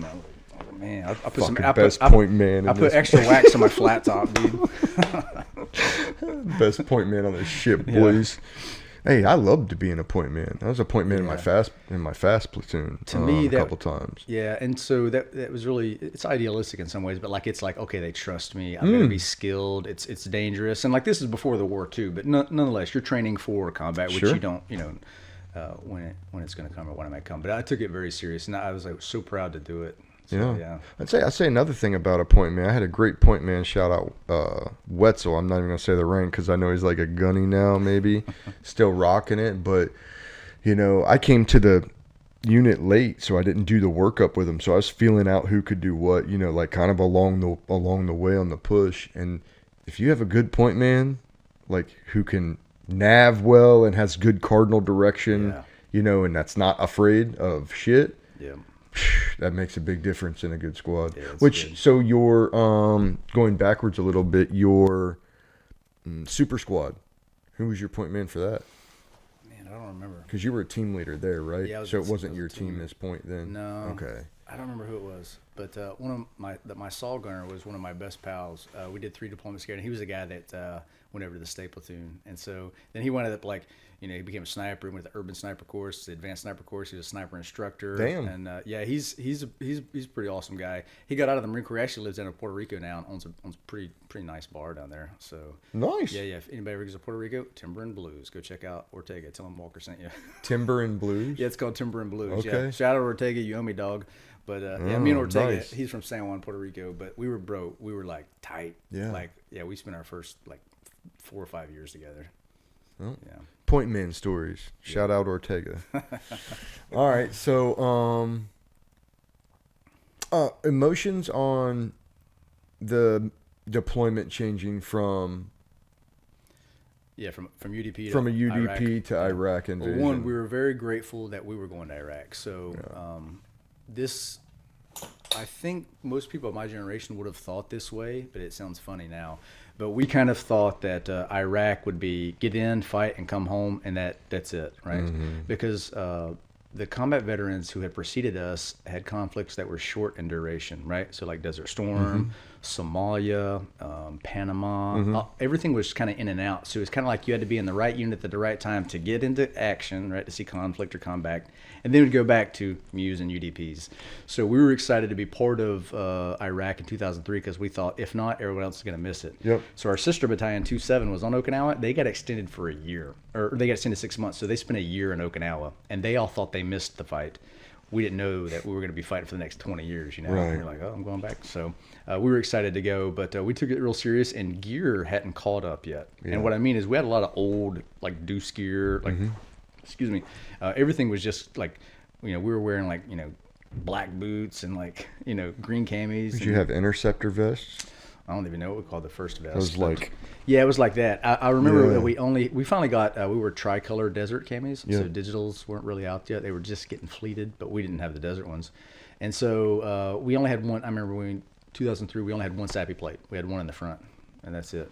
Oh man, I put some best point man. I put extra wax on my flat top, dude. Best point man on the ship, boys. Hey, I loved to be in a point man. I was a point man in my fast platoon. To me, a couple times. Yeah, and so that was really, it's idealistic in some ways, but like it's like, okay, they trust me. I'm gonna be skilled. It's dangerous, and like this is before the war too. But nonetheless, you're training for combat, which you don't, when it's gonna come or when it might come. But I took it very serious, and I was like so proud to do it. So, I'd say another thing about a point man. I had a great point man shout out, Wetzel. I'm not even gonna say the rank because I know he's like a gunny now, maybe still rocking it. But I came to the unit late, so I didn't do the workup with him. So I was feeling out who could do what, like kind of along the way on the push. And if you have a good point man, like who can nav well and has good cardinal direction, and that's not afraid of shit. Yeah. That makes a big difference in a good squad. Yeah, good. So you're going backwards a little bit. Your super squad. Who was your point man for that? Man, I don't remember. Because you were a team leader there, right? Yeah. So it wasn't your team this point then. No. Okay. I don't remember who it was. But one of my Saul gunner was one of my best pals. We did 3 deployments together, and he was the guy that went over to the state platoon. And so then he wound up like, he became a sniper. He went to the urban sniper course, the advanced sniper course. He was a sniper instructor. Damn. And yeah, he's a pretty awesome guy. He got out of the Marine Corps. He actually lives down in Puerto Rico now and owns a pretty nice bar down there. So nice. Yeah. If anybody ever goes to Puerto Rico, Timber and Blues, go check out Ortega. Tell him Walker sent you. Timber and Blues. Yeah, it's called Timber and Blues. Okay. Yeah. Shout out to Ortega, you owe me, dog. But yeah, me and Ortega, nice. He's from San Juan, Puerto Rico. But we were like tight. Yeah. Like we spent our first like 4 or 5 years together. Oh. Yeah. Point man stories. Shout out Ortega. All right, so emotions on the deployment changing from from UDP from a to UDP Iraq. to Iraq invasion. Well, one, we were very grateful that we were going to Iraq. So this, I think most people of my generation would have thought this way, but it sounds funny now. But we kind of thought that Iraq would be get in, fight, and come home, and that's it, right? Mm-hmm. Because the combat veterans who had preceded us had conflicts that were short in duration, right? So like Desert Storm, Somalia, Panama, everything was kind of in and out. So it's kind of like you had to be in the right unit at the right time to get into action, right? To see conflict or combat. And then we'd go back to MUs and UDPs. So we were excited to be part of Iraq in 2003 because we thought, if not, everyone else is going to miss it. Yep. So our sister battalion, 2-7, was on Okinawa. They got extended for a year, or they got extended 6 months. So they spent a year in Okinawa, and they all thought they missed the fight. We didn't know that we were going to be fighting for the next 20 years, Right. We were like, oh, I'm going back. So we were excited to go, but we took it real serious, and gear hadn't caught up yet. Yeah. And what I mean is we had a lot of old, like, deuce gear, like, excuse me, everything was just, like, we were wearing, like, black boots and, like, green camis. Did you have interceptor vests? I don't even know what we called the first vest. It was like... Yeah, it was like that. I remember that we finally got, we were tricolor desert camis, so digitals weren't really out yet. They were just getting fleeted, but we didn't have the desert ones. And so we only had one, I remember in 2003, we only had one SAPI plate. We had one in the front, and that's it.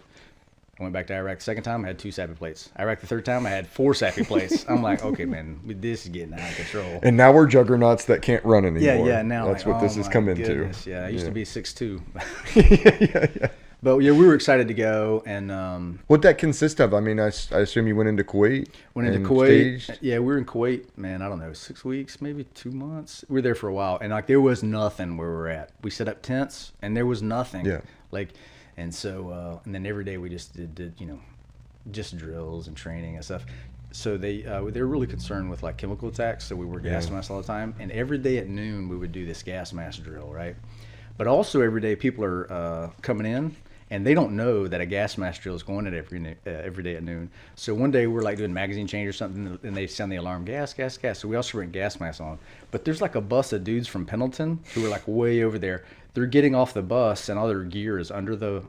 I went back to Iraq the second time, I had 2 SAPI plates. Iraq the third time, I had 4 SAPI plates. I'm like, okay, man, this is getting out of control. And now we're juggernauts that can't run anymore. Yeah, now that's like, what this has come into. Yeah, I used to be 6'2". yeah. But yeah, we were excited to go, and what'd that consist of? I mean, I assume you went into Kuwait. Went into Kuwait. Staged? Yeah, we were in Kuwait, man. I don't know, 6 weeks, maybe 2 months. We were there for a while, and like there was nothing where we were at. We set up tents, and there was nothing. Yeah. Like, and so and then every day we just did just drills and training and stuff. So they were really concerned with like chemical attacks. So we wore gas masks all the time, and every day at noon we would do this gas mask drill, right? But also every day people are coming in. And they don't know that a gas mask drill is going at every day at noon. So one day we're like doing magazine change or something, and they sound the alarm, gas. So we also bring gas masks on. But there's like a bus of dudes from Pendleton who are like way over there. They're getting off the bus, and all their gear is under the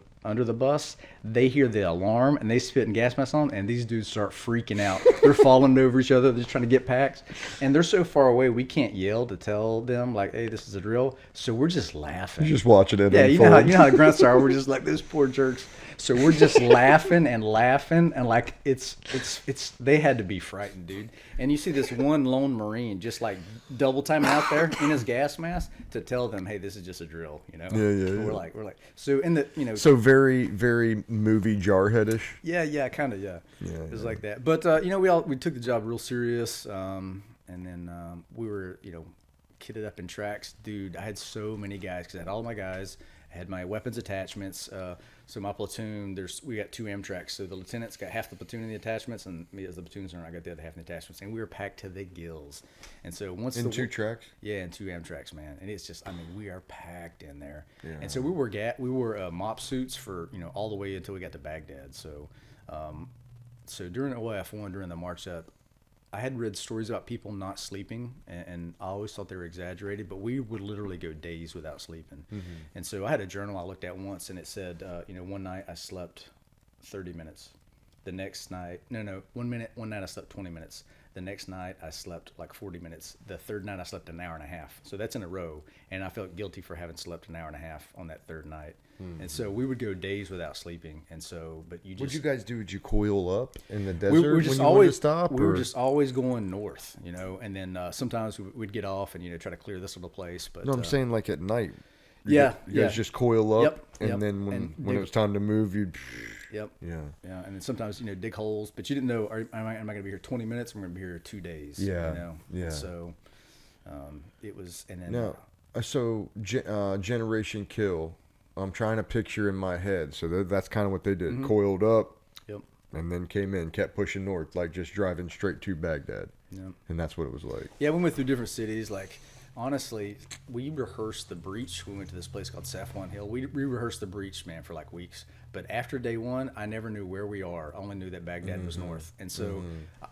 bus. They hear the alarm, and they spit in gas masks on, and these dudes start freaking out. They're falling over each other. They're just trying to get packs. And they're so far away, we can't yell to tell them, like, hey, this is a drill. So we're just laughing. You're just watching it unfold. You know how the grunts are. We're just like, those poor jerks. So we're just laughing, and like it's they had to be frightened, dude. And you see this one lone Marine just like double timing out there in his gas mask to tell them, hey, this is just a drill, Yeah. We're like so in the So very, very movie jarheadish. Yeah, kind of, yeah. It was like that. But we took the job real serious, and then we were kitted up in tracks, dude. I had so many guys because I had all my guys. I had my weapons attachments. So my platoon, we got 2 Amtracks. So the lieutenant's got half the platoon in the attachments, and me as the platoon sergeant, I got the other half in the attachments. And we were packed to the gills. And so once in 2 tracks. Yeah, in 2 Amtracks, man. And it's just, we are packed in there. Yeah. And so we wore mop suits for all the way until we got to Baghdad. So so during OF1, during the march up, I had read stories about people not sleeping, and I always thought they were exaggerated, but we would literally go days without sleeping. Mm-hmm. And so I had a journal I looked at once, and it said, one night I slept 30 minutes. The next night, one night I slept 20 minutes. The next night I slept like 40 minutes. The third night I slept an hour and a half. So that's in a row. And I felt guilty for having slept an hour and a half on that third night. And so we would go days without sleeping. And so, but you just. What'd you guys do? Did you coil up in the desert We were just when you wanted to stop? We were just always going north, you know, and then sometimes we'd get off and, you know, try to clear this little place. But No, I'm saying like at night. You guys just coil up, Yep, and yep. then And when it was time to move, you'd. Yep. Yeah. Yeah, and then sometimes, you know, dig holes, but you didn't know, am I going to be here 20 minutes? I'm going to be here 2 days. Yeah. You know? Yeah. So it was, and then. Now, so Generation Kill, I'm trying to picture in my head. So that's kind of what they did. Coiled up. Yep. And then came in, kept pushing north, like just driving straight to Baghdad. Yep. And that's what it was like. Yeah, we went through different cities. Like, honestly, we rehearsed the breach. We went to this place called Safwan Hill. We rehearsed the breach, man, for like weeks. But after day one, I never knew where we are. I only knew that Baghdad was north. And so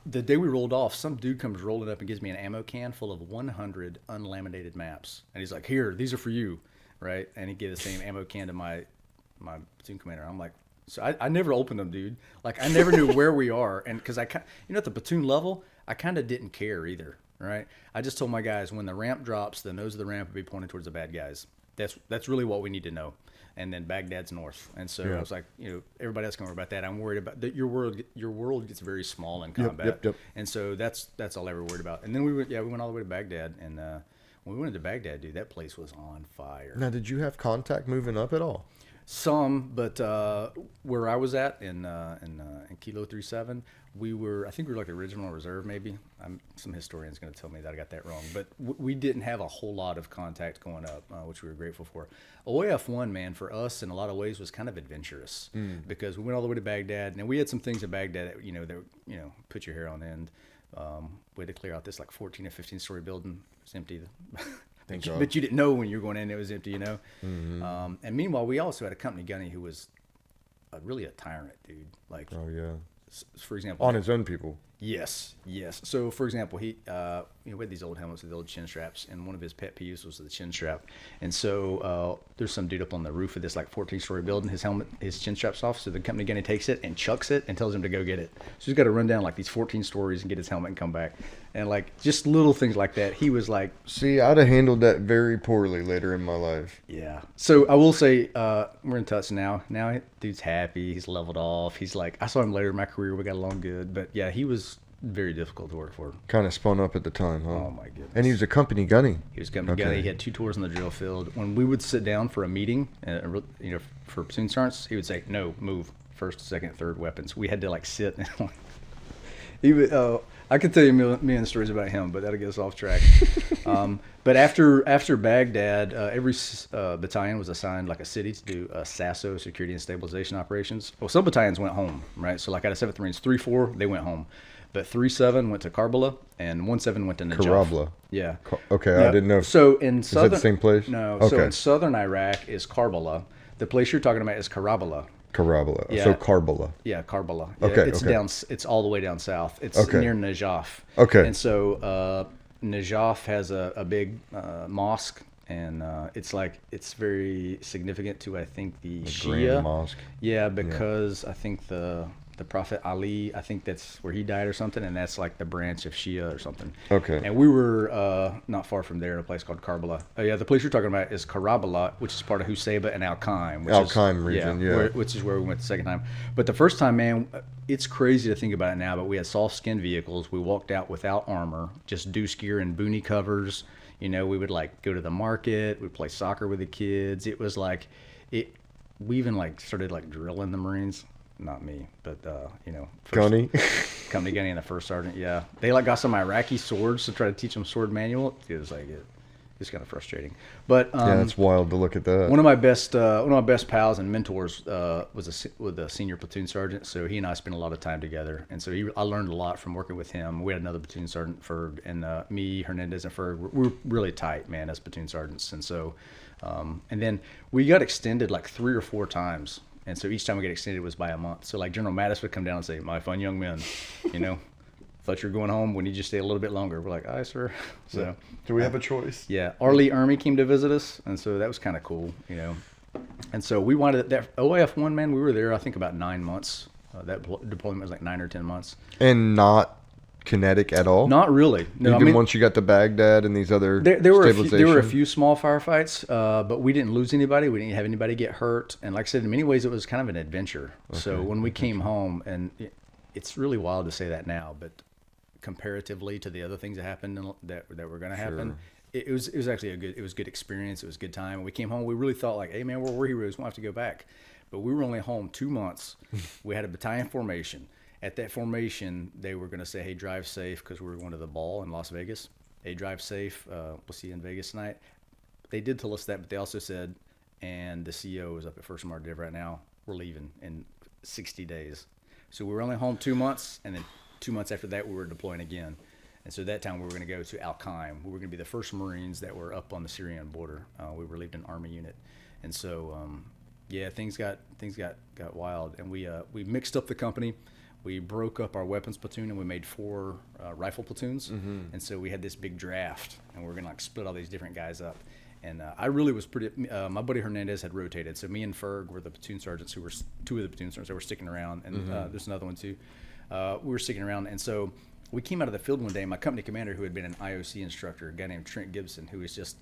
the day we rolled off, some dude comes rolling up and gives me an ammo can full of 100 unlaminated maps. And he's like, here, these are for you, right? And he gave the same ammo can to my platoon commander. I'm like, so I never opened them, dude. Like, I never knew where we are. And because at the platoon level, I kind of didn't care either, right? I just told my guys, when the ramp drops, the nose of the ramp will be pointed towards the bad guys. That's really what we need to know. And then Baghdad's north. And so I was like, you know, everybody else can worry about that. I'm worried about that. Your world gets very small in combat. Yep. And so that's all I ever worried about. And then we went all the way to Baghdad. And when we went into Baghdad, dude, that place was on fire. Now, did you have contact moving up at all? Some, but where I was at in Kilo 37, I think we were like the original reserve, maybe. Some historian's going to tell me that I got that wrong, but we didn't have a whole lot of contact going up, which we were grateful for. OAF-1, man, for us in a lot of ways was kind of adventurous because we went all the way to Baghdad, and we had some things at Baghdad that put your hair on end. We had to clear out this like 14 or 15 story building. It was empty. But you didn't know when you were going in, it was empty, you know? And meanwhile, we also had a company gunny who was really a tyrant, dude. Like, Oh, yeah. For example. On his own people. Yes. So, for example, he we had these old helmets with the old chin straps, and one of his pet peeves was the chin strap. And so there's some dude up on the roof of this like 14-story building. His chin strap's off, so the company gunny takes it and chucks it and tells him to go get it. So he's got to run down like these 14 stories and get his helmet and come back. And like just little things like that. He was like, see, I'd have handled that very poorly later in my life. Yeah. So I will say we're in touch now. Now dude's happy. He's leveled off. He's like, I saw him later in my career. We got along good. But yeah, he was very difficult to work for. Kind of spun up at the time, huh? Oh my goodness. And he was a company gunny. He was a company gunny. He had 2 tours in the drill field. When we would sit down for a meeting, for platoon sergeants, he would say, "No, move. First, second, third weapons." We had to like sit. And he would. I could tell you a million stories about him, but that'll get us off track. But after Baghdad, every battalion was assigned like a city to do SASO, security and stabilization operations. Well, some battalions went home, right? So like out of 7th Marines, 3-4, they went home. But 3-7 went to Karbala, and 1-7 went to Najaf. Karabla. Yeah. Okay, Now, I didn't know. So in southern, is that the same place? No. Okay. So in southern Iraq is Karbala. The place you're talking about is Karabala. Karabla. Yeah. So Karbala. Yeah, Karbala. Yeah, Okay, it's okay. down. It's all the way down south. It's Okay. near Najaf. Okay. And so Najaf has a big mosque, and it's very significant to I think the Shia Grand Mosque. Yeah, because I think the Prophet Ali, I think that's where he died or something, and that's like the branch of Shia or something. Okay. And we were not far from there in a place called Karbala. Yeah, the place you're talking about is Karabala, which is part of Husayba and Al-Qaim. Al-Qaim region, yeah. Which is where we went the second time. But the first time, man, it's crazy to think about it now, but we had soft skin vehicles. We walked out without armor, just deuce gear and boonie covers. You know, we would like go to the market, we'd play soccer with the kids. It was like, we even like started like drilling the Marines. Not me, but Gunny. Company gunny and the first sergeant. Yeah, they like got some Iraqi swords to try to teach them sword manual. It was like it's kind of frustrating. But Yeah, it's wild to look at that. one of my best pals and mentors was a senior platoon sergeant. So he and I spent a lot of time together, and so I learned a lot from working with him. We had another platoon sergeant, Ferg, and me, Hernandez, and Ferg. We were really tight, man, as platoon sergeants. And so, and then we got extended like 3 or 4 times. And so each time we get extended was by a month. So like General Mattis would come down and say, "My fine young men, thought you were going home. We need you to stay a little bit longer." We're like, "Aye, sir." So do we have a choice? yeah, Arlie Ermy came to visit us, and so that was kind of cool, And so we wanted that OAF-1, man. We were there, I think, about 9 months. That deployment was like 9 or 10 months. And not kinetic at all? Not really. No, Even once you got to Baghdad and these other there were stabilization? a few small firefights, but we didn't lose anybody. We didn't have anybody get hurt. And like I said, in many ways, it was kind of an adventure. Okay, so when we came home, and it's really wild to say that now, but comparatively to the other things that happened that were going to happen, it was actually a good experience. It was a good time. When we came home, we really thought like, hey man, we're heroes. We won't have to go back. But we were only home 2 months. We had a battalion formation. At that formation, they were going to say, hey, drive safe, because we were going to the ball in Las Vegas. Hey, drive safe. We'll see you in Vegas tonight. They did tell us that, but they also said, and the CEO is up at First Mardiv right now, we're leaving in 60 days. So we were only home 2 months, and then 2 months after that, we were deploying again. And so that time, we were going to go to Al-Qaim. We were going to be the first Marines that were up on the Syrian border. We relieved an Army unit. And so, things got wild. And we mixed up the company. We broke up our weapons platoon and we made 4 rifle platoons. Mm-hmm. And so we had this big draft, and we're going to like split all these different guys up. And I really was my buddy Hernandez had rotated. So me and Ferg were the platoon sergeants who were 2 of the platoon sergeants that were sticking around. And there's another one too. We were sticking around. And so we came out of the field one day, and my company commander, who had been an IOC instructor, a guy named Trent Gibson, who is just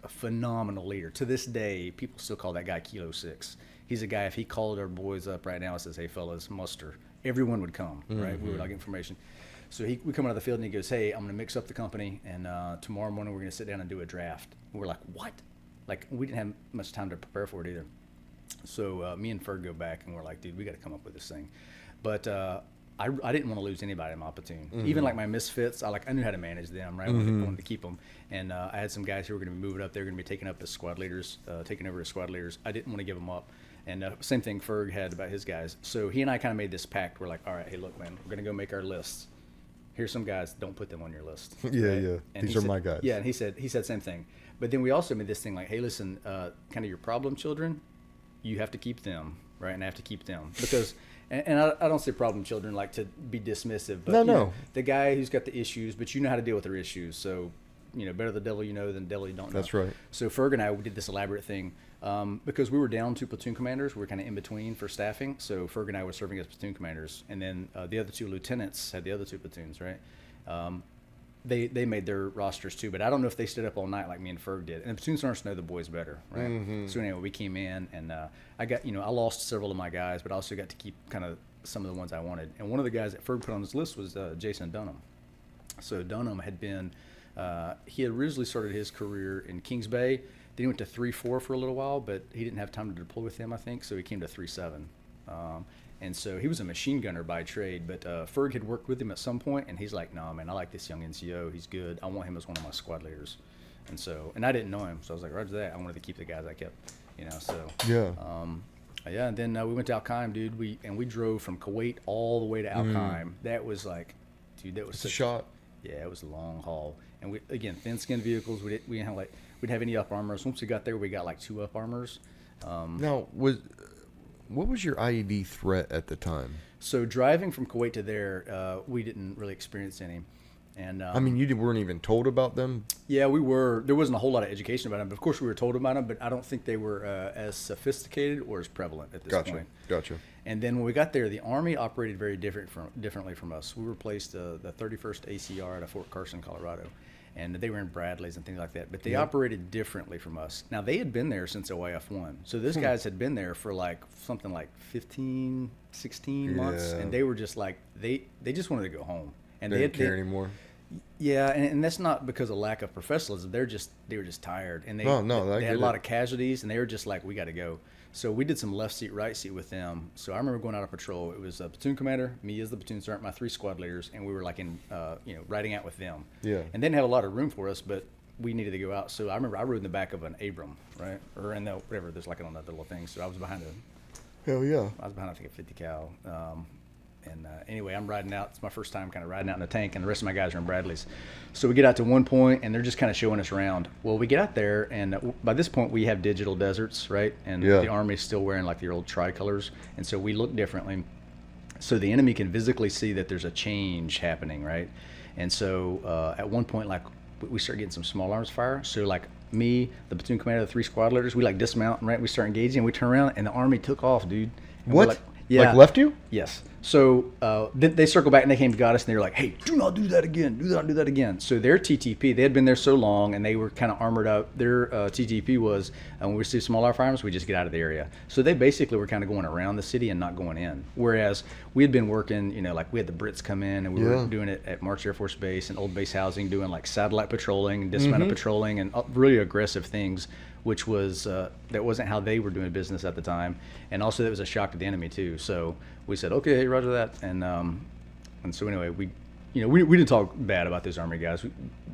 a phenomenal leader. To this day, people still call that guy Kilo 6. He's a guy, if he called our boys up right now and says, hey fellas, muster, everyone would come, right? We would like information. So we come out of the field and he goes, hey, I'm going to mix up the company, and tomorrow morning we're going to sit down and do a draft. And we're like, what? Like, we didn't have much time to prepare for it either. So me and Ferg go back, and we're like, dude, we got to come up with this thing. But I didn't want to lose anybody in my platoon. Mm-hmm. Even like my misfits, I knew how to manage them, right? Mm-hmm. I wanted to keep them. And I had some guys who were going to be moving up. They were going to be taken up as squad leaders, taking over as squad leaders. I didn't want to give them up. And same thing Ferg had about his guys. So he and I kind of made this pact. We're like, all right, hey, look, man, we're going to go make our lists. Here's some guys, don't put them on your list. Yeah, right? yeah. And these are my guys. Yeah, and he said same thing. But then we also made this thing like, hey, listen, kind of your problem children, you have to keep them, right? And I have to keep them. Because, and I don't say problem children like to be dismissive. But, no. Know, the guy who's got the issues, but you know how to deal with their issues. So, better the devil you know than the devil you don't know. That's right. So Ferg and I, we did this elaborate thing. Because we were down 2 platoon commanders, we were kind of in between for staffing. So Ferg and I were serving as platoon commanders, and then the other 2 lieutenants had the other 2 platoons, right? They made their rosters too, but I don't know if they stood up all night like me and Ferg did. And the platoon sergeants know the boys better, right? Mm-hmm. So anyway, we came in, and I got, I lost several of my guys, but I also got to keep kind of some of the ones I wanted. And one of the guys that Ferg put on his list was Jason Dunham. So Dunham had been, he had originally started his career in Kings Bay. Then he went to 3-4 for a little while, but he didn't have time to deploy with him, I think, so he came to 3-7. And so he was a machine gunner by trade, but Ferg had worked with him at some point, and he's like, no, man, I like this young NCO. He's good. I want him as one of my squad leaders. And I didn't know him, so I was like, roger that. I wanted to keep the guys I kept, so. Yeah. And then we went to Al-Qaim, dude. We drove from Kuwait all the way to Al-Qaim. That was like, dude, that was such a shot. Yeah, it was a long haul. And again, thin-skinned vehicles. We didn't have we didn't have any up armors. Once we got there, we got like 2 up armors. Now, what was your IED threat at the time? So driving from Kuwait to there, we didn't really experience any. And I mean, you weren't even told about them? Yeah, we were. There wasn't a whole lot of education about them. But of course, we were told about them, but I don't think they were as sophisticated or as prevalent at this point. Gotcha. And then when we got there, the Army operated very differently from us. We replaced the 31st ACR out of Fort Carson, Colorado. And they were in Bradleys and things like that. But they operated differently from us. Now, they had been there since OIF-1. So those guys had been there for like something like 15, 16 months. And they were just like, they just wanted to go home. And they didn't care anymore. Yeah, and that's not because of lack of professionalism. They were just tired. And they had a lot of casualties, and they were just like, we got to go. So we did some left seat, right seat with them. So I remember going out of patrol. It was a platoon commander, me as the platoon sergeant, my 3 squad leaders, and we were like in, riding out with them. Yeah. And they didn't have a lot of room for us, but we needed to go out. So I remember I rode in the back of an Abram, right? Or in the, whatever, there's like another little thing. So I was behind Hell yeah. I was behind, I think, a 50 cal. Anyway, I'm riding out. It's my first time kind of riding out in the tank, and the rest of my guys are in Bradleys. So we get out to one point, and they're just kind of showing us around. Well, we get out there, and by this point, we have digital deserts, right? And the Army's still wearing like the old tricolors, and so we look differently. So the enemy can physically see that there's a change happening, right? And so at one point, like, we start getting some small arms fire. So like me, the platoon commander, the 3 squad leaders, we like dismount, right? We start engaging, and we turn around, and the Army took off, dude. And what? Like, yeah. Like left you? Yes. So they circled back and they came to got us and they were like, "Hey, do not do that again. Do not do that again." So their TTP, they had been there so long and they were kind of armored up. Their TTP was when we receive smaller firearms, we just get out of the area. So they basically were kind of going around the city and not going in. Whereas we had been working, like we had the Brits come in and we were doing it at March Air Force Base and Old Base Housing, doing like satellite patrolling and dismounted patrolling and really aggressive things, which was that wasn't how they were doing business at the time, and also that was a shock to the enemy too. So we said, okay, hey, roger that, and so anyway, we didn't talk bad about those Army guys.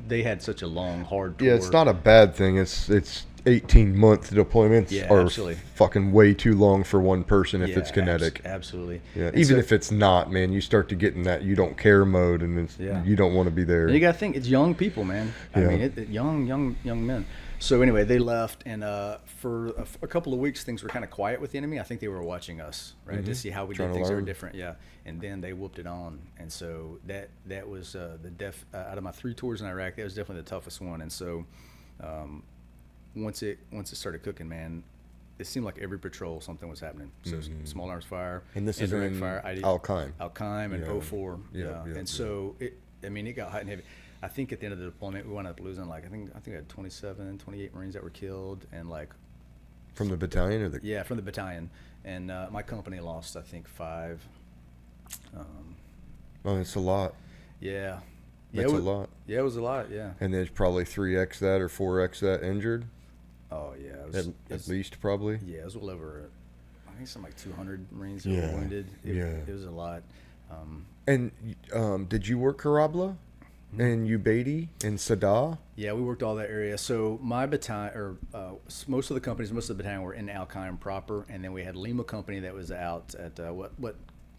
They had such a long, hard tour. Yeah, it's not a bad thing. It's 18-month deployments are absolutely. Fucking way too long for one person if it's kinetic. Absolutely. Yeah, and even if it's not, man, you start to get in that you don't care mode, and you don't want to be there. And you got to think, it's young people, man. I mean, young men. So anyway, they left, and for a couple of weeks, things were kind of quiet with the enemy. I think they were watching us, right, to see how we did things that were different. Yeah, and then they whooped it on, and so that was out of my 3 tours in Iraq, that was definitely the toughest one. And so once it started cooking, man, it seemed like every patrol something was happening. So small arms fire, and this is in fire, Al-Qaim, and 04. And so it got hot and heavy. I think at the end of the deployment, we wound up losing I think I had 27, 28 Marines that were killed, and from the battalion or the from the battalion, and my company lost I think 5. It's a lot. Yeah, that's a lot. Yeah, it was a lot. Yeah, and there's probably 3x that or 4x that injured. Oh yeah, it was, at least probably. Yeah, it was well over. I think something like 200 Marines that were wounded. It was a lot. And did you work Karabla? And Ubaidi and Sadah? Yeah, we worked all that area. So my battalion, most of the battalion were in Al-Qaim proper, and then we had Lima Company that was out at what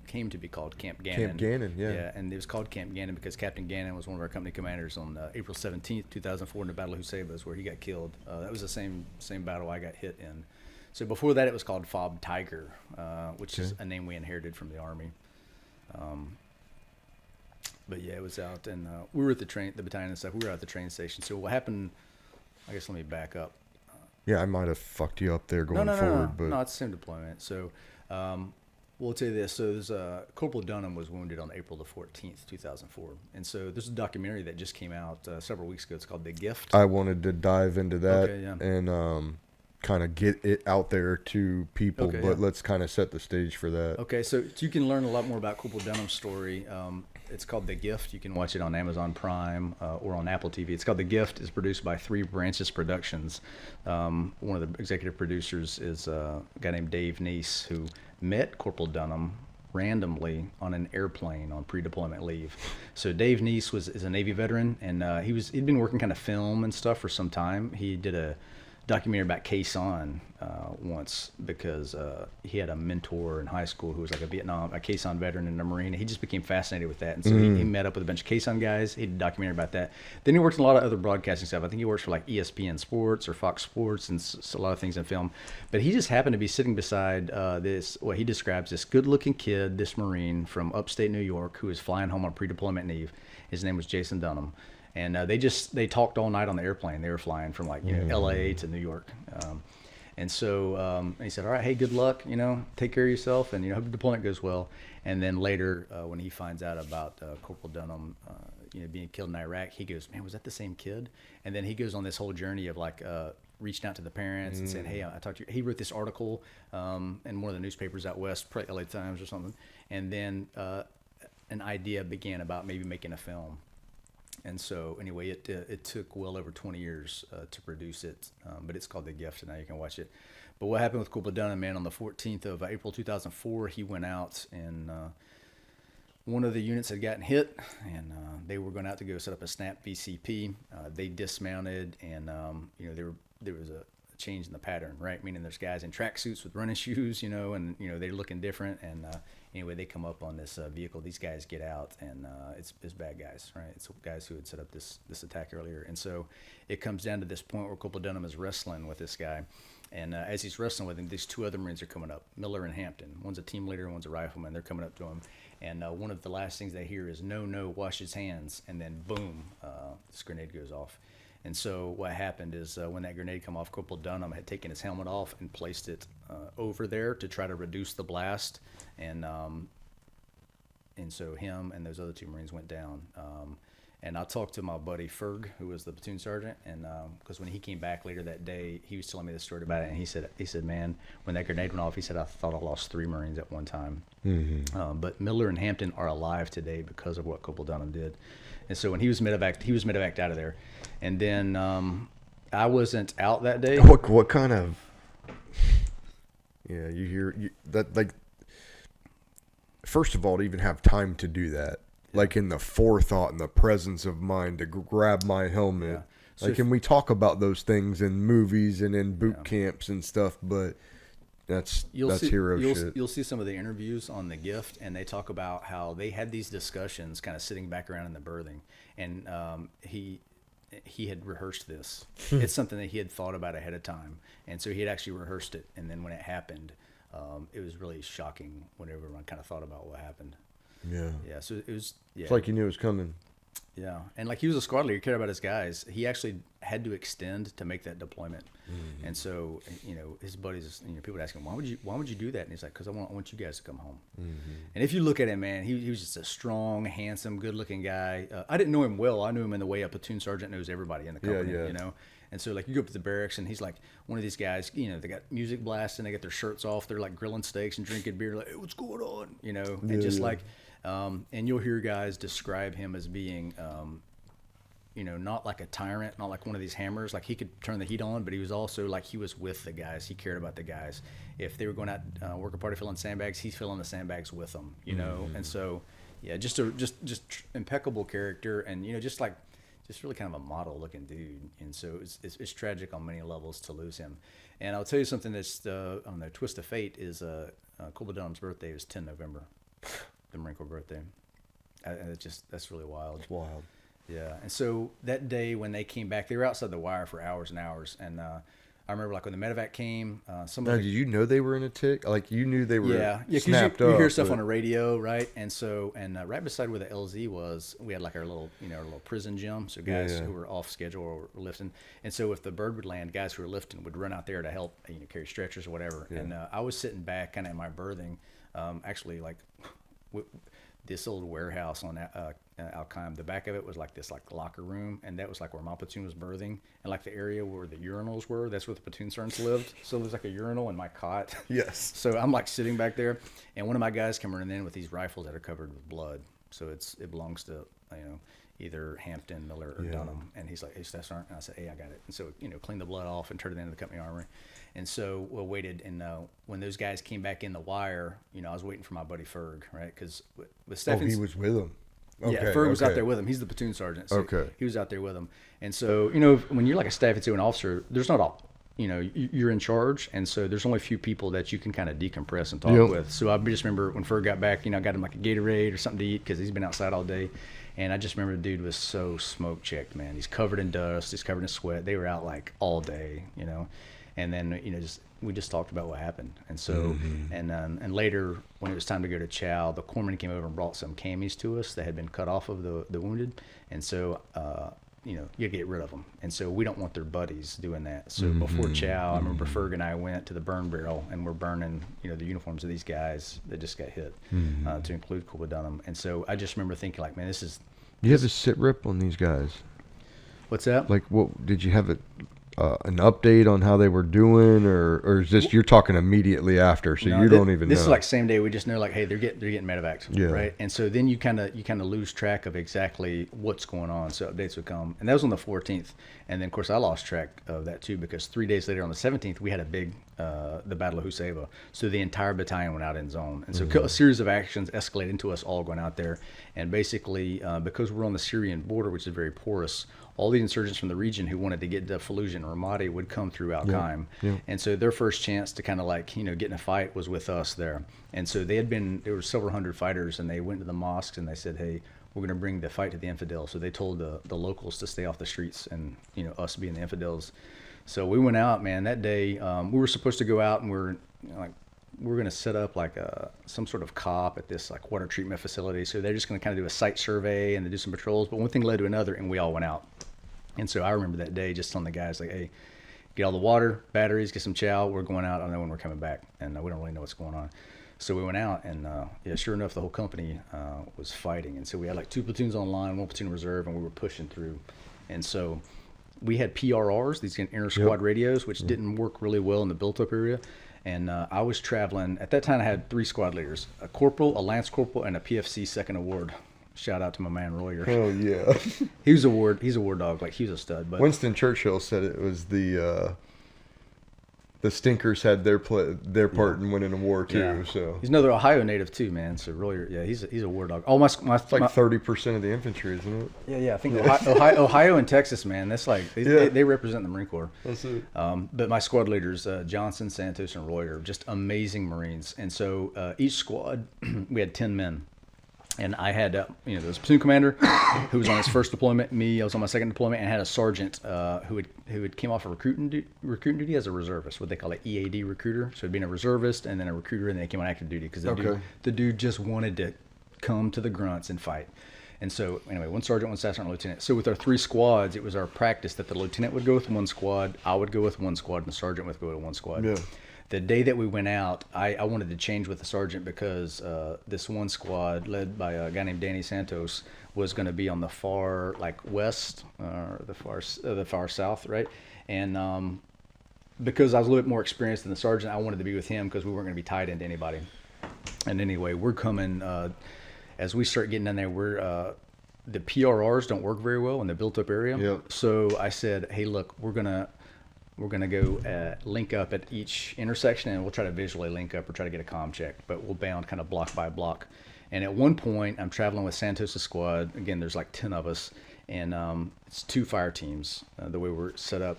came to be called Camp Gannon. Camp Gannon, yeah. Yeah, and it was called Camp Gannon because Captain Gannon was one of our company commanders on April 17th, 2004 in the Battle of Husebas, where he got killed. That was the same battle I got hit in. So before that, it was called Fob Tiger, which is a name we inherited from the Army. But yeah, it was out, and we were at the battalion and stuff. We were at the train station. So what happened? I guess let me back up. I might have fucked you up there going forward, but no, it's the same deployment. So, we'll tell you this. So there's Corporal Dunham was wounded on April the 14th, 2004, and so there's a documentary that just came out several weeks ago. It's called The Gift. I wanted to dive into that and kind of get it out there to people, but let's kind of set the stage for that. Okay, so you can learn a lot more about Corporal Dunham's story. It's called The Gift. You can watch it on Amazon Prime or on Apple TV. It's called The Gift. It's produced by Three Branches Productions. One of the executive producers is a guy named Dave Neese, who met Corporal Dunham randomly on an airplane on pre-deployment leave. So Dave Neese is a Navy veteran, and he'd been working kind of film and stuff for some time. He did a documentary about Quezon once because he had a mentor in high school who was like a Quezon veteran and a Marine. He just became fascinated with that, and so he met up with a bunch of Quezon guys. He did a documentary about that. Then he worked in a lot of other broadcasting stuff. I think he works for like ESPN Sports or Fox Sports and a lot of things in film. But he just happened to be sitting beside what he describes this good-looking kid, this Marine from upstate New York who was flying home on pre-deployment leave. His name was Jason Dunham. And they talked all night on the airplane. They were flying from LA to New York. And so he said, all right, hey, good luck, take care of yourself, and hope the deployment goes well. And then later, when he finds out about Corporal Dunham, being killed in Iraq, he goes, man, was that the same kid? And then he goes on this whole journey of reaching out to the parents and saying, hey, I talked to you. He wrote this article in one of the newspapers out west, probably LA Times or something. And then an idea began about maybe making a film. And so anyway, it took well over 20 years to produce it, but it's called The Gift, and now you can watch it. But what happened with Corporal Dunham, man, on the 14th of April 2004, he went out, and one of the units had gotten hit, and they were going out to go set up a SNAP VCP. They dismounted, and there was a change in the pattern, right? Meaning there's guys in tracksuits with running shoes, and they're looking different, and anyway, they come up on this vehicle. These guys get out, and it's bad guys, right? It's guys who had set up this attack earlier. And so it comes down to this point where Corporal Dunham is wrestling with this guy. And as he's wrestling with him, these 2 other Marines are coming up, Miller and Hampton. One's a team leader, one's a rifleman. They're coming up to him. And one of the last things they hear is, no, wash his hands. And then, boom, this grenade goes off. And so what happened is when that grenade came off, Corporal Dunham had taken his helmet off and placed it over there to try to reduce the blast. And and so him and those other 2 Marines went down. And I talked to my buddy Ferg, who was the platoon sergeant, and because when he came back later that day, he was telling me the story about it, and he said, man, when that grenade went off, he said, I thought I lost 3 Marines at one time. But Miller and Hampton are alive today because of what Corporal Dunham did. And so when he was medevaced out of there, and then I wasn't out that day. What kind of? Yeah, that, like. First of all, to even have time to do that. Like in the forethought and the presence of mind to grab my helmet. Yeah. So like, and we talk about those things in movies and in boot camps and stuff, but that's hero shit. You'll see some of the interviews on The Gift, and they talk about how they had these discussions kind of sitting back around in the berthing, and he had rehearsed this. It's something that he had thought about ahead of time, and so he had actually rehearsed it, and then when it happened, it was really shocking when everyone kind of thought about what happened. Yeah. So it was. Yeah. It's like he knew it was coming. Yeah, and like he was a squad leader, he cared about his guys. He actually had to extend to make that deployment, and so his buddies, people would ask him, why would you do that? And he's like, because I want you guys to come home. And if you look at him, man, he was just a strong, handsome, good-looking guy. I didn't know him well. I knew him in the way a platoon sergeant knows everybody in the company. And so, like, you go up to the barracks, and he's like one of these guys, they got music blasting, they got their shirts off, they're like grilling steaks and drinking beer, like, hey, what's going on? And just like, and you'll hear guys describe him as being, not like a tyrant, not like one of these hammers. Like, he could turn the heat on, but he was also like, he was with the guys. He cared about the guys. If they were going out work a party filling sandbags, he's filling the sandbags with them, And so, yeah, just impeccable character, and just really kind of a model-looking dude. And so it's tragic on many levels to lose him. And I'll tell you something that's on the twist of fate is Corporal Dunham's birthday is 10 November, the Marine Corps birthday. That's really wild. It's wild. Yeah. And so that day when they came back, they were outside the wire for hours and hours. And I remember, like, when the medevac came, did you know they were in a tick? Like, you knew they were snapped up. You hear stuff on the radio, right? And so, right beside where the LZ was, we had like our little prison gym. So guys who were off schedule were lifting. And so if the bird would land, guys who were lifting would run out there to help, carry stretchers or whatever. Yeah. And I was sitting back kind of in my berthing, actually, like, this old warehouse on Al-Qaim. The back of it was like this locker room, and that was like where my platoon was berthing, and like the area where the urinals were, that's where the platoon sergeants lived. So there's like a urinal in my cot. Yes. So I'm like sitting back there, and one of my guys come running in with these rifles that are covered with blood. So it belongs to either Hampton, Miller, or Dunham. And he's like, hey, Staff Sergeant. And I said, hey, I got it. And so cleaned the blood off and turned it into the company armory. And so we waited, and when those guys came back in the wire, I was waiting for my buddy Ferg, right? Because with Steffens, he was with them. Okay, yeah, Ferg was out there with him. He's the platoon sergeant. So he was out there with him. And so, when you're like a staff to an officer, there's not all, you're in charge. And so there's only a few people that you can kind of decompress and talk with. So I just remember when Ferg got back, I got him like a Gatorade or something to eat because he's been outside all day. And I just remember the dude was so smoke checked, man. He's covered in dust. He's covered in sweat. They were out like all day, And then, we just talked about what happened. And so, and later when it was time to go to chow, the corpsman came over and brought some camis to us that had been cut off of the wounded. And so, you get rid of them. And so we don't want their buddies doing that. So before chow, I remember Ferg and I went to the burn barrel, and we're burning, the uniforms of these guys that just got hit, to include Corporal Dunham. And so I just remember thinking, like, man, this is... You have a sit rep on these guys. What's that? Like, what did you have an update on how they were doing, or is this you're talking immediately after, so you don't even know? This is like same day. We just know, like, hey, they're getting medevaced, right? And so then you kind of lose track of exactly what's going on. So updates would come, and that was on the 14th, and then of course I lost track of that too because 3 days later on the 17th we had a big the Battle of Huseva. So the entire battalion went out in zone, and so a series of actions escalated into us all going out there, and basically because we're on the Syrian border, which is very porous. All the insurgents from the region who wanted to get to Fallujah and Ramadi would come through Al-Qaim. And so their first chance to kind of like, get in a fight was with us there. And so there were several hundred fighters, and they went to the mosques and they said, hey, we're going to bring the fight to the infidels. So they told the locals to stay off the streets and, us being the infidels. So we went out, man, that day. We were supposed to go out and we're going to set up like some sort of cop at this like water treatment facility. So they're just going to kind of do a site survey and they do some patrols. But one thing led to another, and we all went out. And so I remember that day just telling the guys, like, hey, get all the water, batteries, get some chow. We're going out. I don't know when we're coming back. And we don't really know what's going on. So we went out, and sure enough, the whole company was fighting. And so we had like 2 platoons on line, 1 platoon reserve, and we were pushing through. And so we had PRRs, these inter squad radios, which didn't work really well in the built-up area. And I was traveling. At that time, I had 3 squad leaders: a corporal, a lance corporal, and a PFC second award. Shout out to my man Royer. Oh yeah, He's a war dog. Like, he's a stud. But Winston Churchill said it was the Stinkers had their part in winning a war too. Yeah. So he's another Ohio native too, man. So Royer, he's a war dog. Oh, it's like 30% of the infantry, isn't it? Yeah. I think Ohio and Texas, man. That's like they represent the Marine Corps. That's it. But my squad leaders, Johnson, Santos, and Royer, just amazing Marines. And so each squad, we had 10 men. And I had, there was a platoon commander who was on his first deployment. Me, I was on my second deployment, and I had a sergeant who had came off of recruiting duty as a reservist, what they call an EAD recruiter. So being a reservist and then a recruiter, and then he came on active duty because the dude just wanted to come to the grunts and fight. And so anyway, 1 sergeant, 1 staff sergeant, lieutenant. So with our 3 squads, it was our practice that the lieutenant would go with 1 squad, I would go with 1 squad, and the sergeant would go with 1 squad. Yeah. The day that we went out, I wanted to change with the sergeant because this 1 squad led by a guy named Danny Santos was going to be on the far west, the far south, right? And because I was a little bit more experienced than the sergeant, I wanted to be with him because we weren't going to be tied into anybody. And anyway, we're coming as we start getting in there. We're the PRRs don't work very well in the built-up area. Yep. So I said, hey, look, we're gonna go link up at each intersection, and we'll try to visually link up or try to get a comm check, but we'll bound kind of block by block. And at one point, I'm traveling with Santos' squad. Again, there's like 10 of us, and it's 2 fire teams, the way we're set up.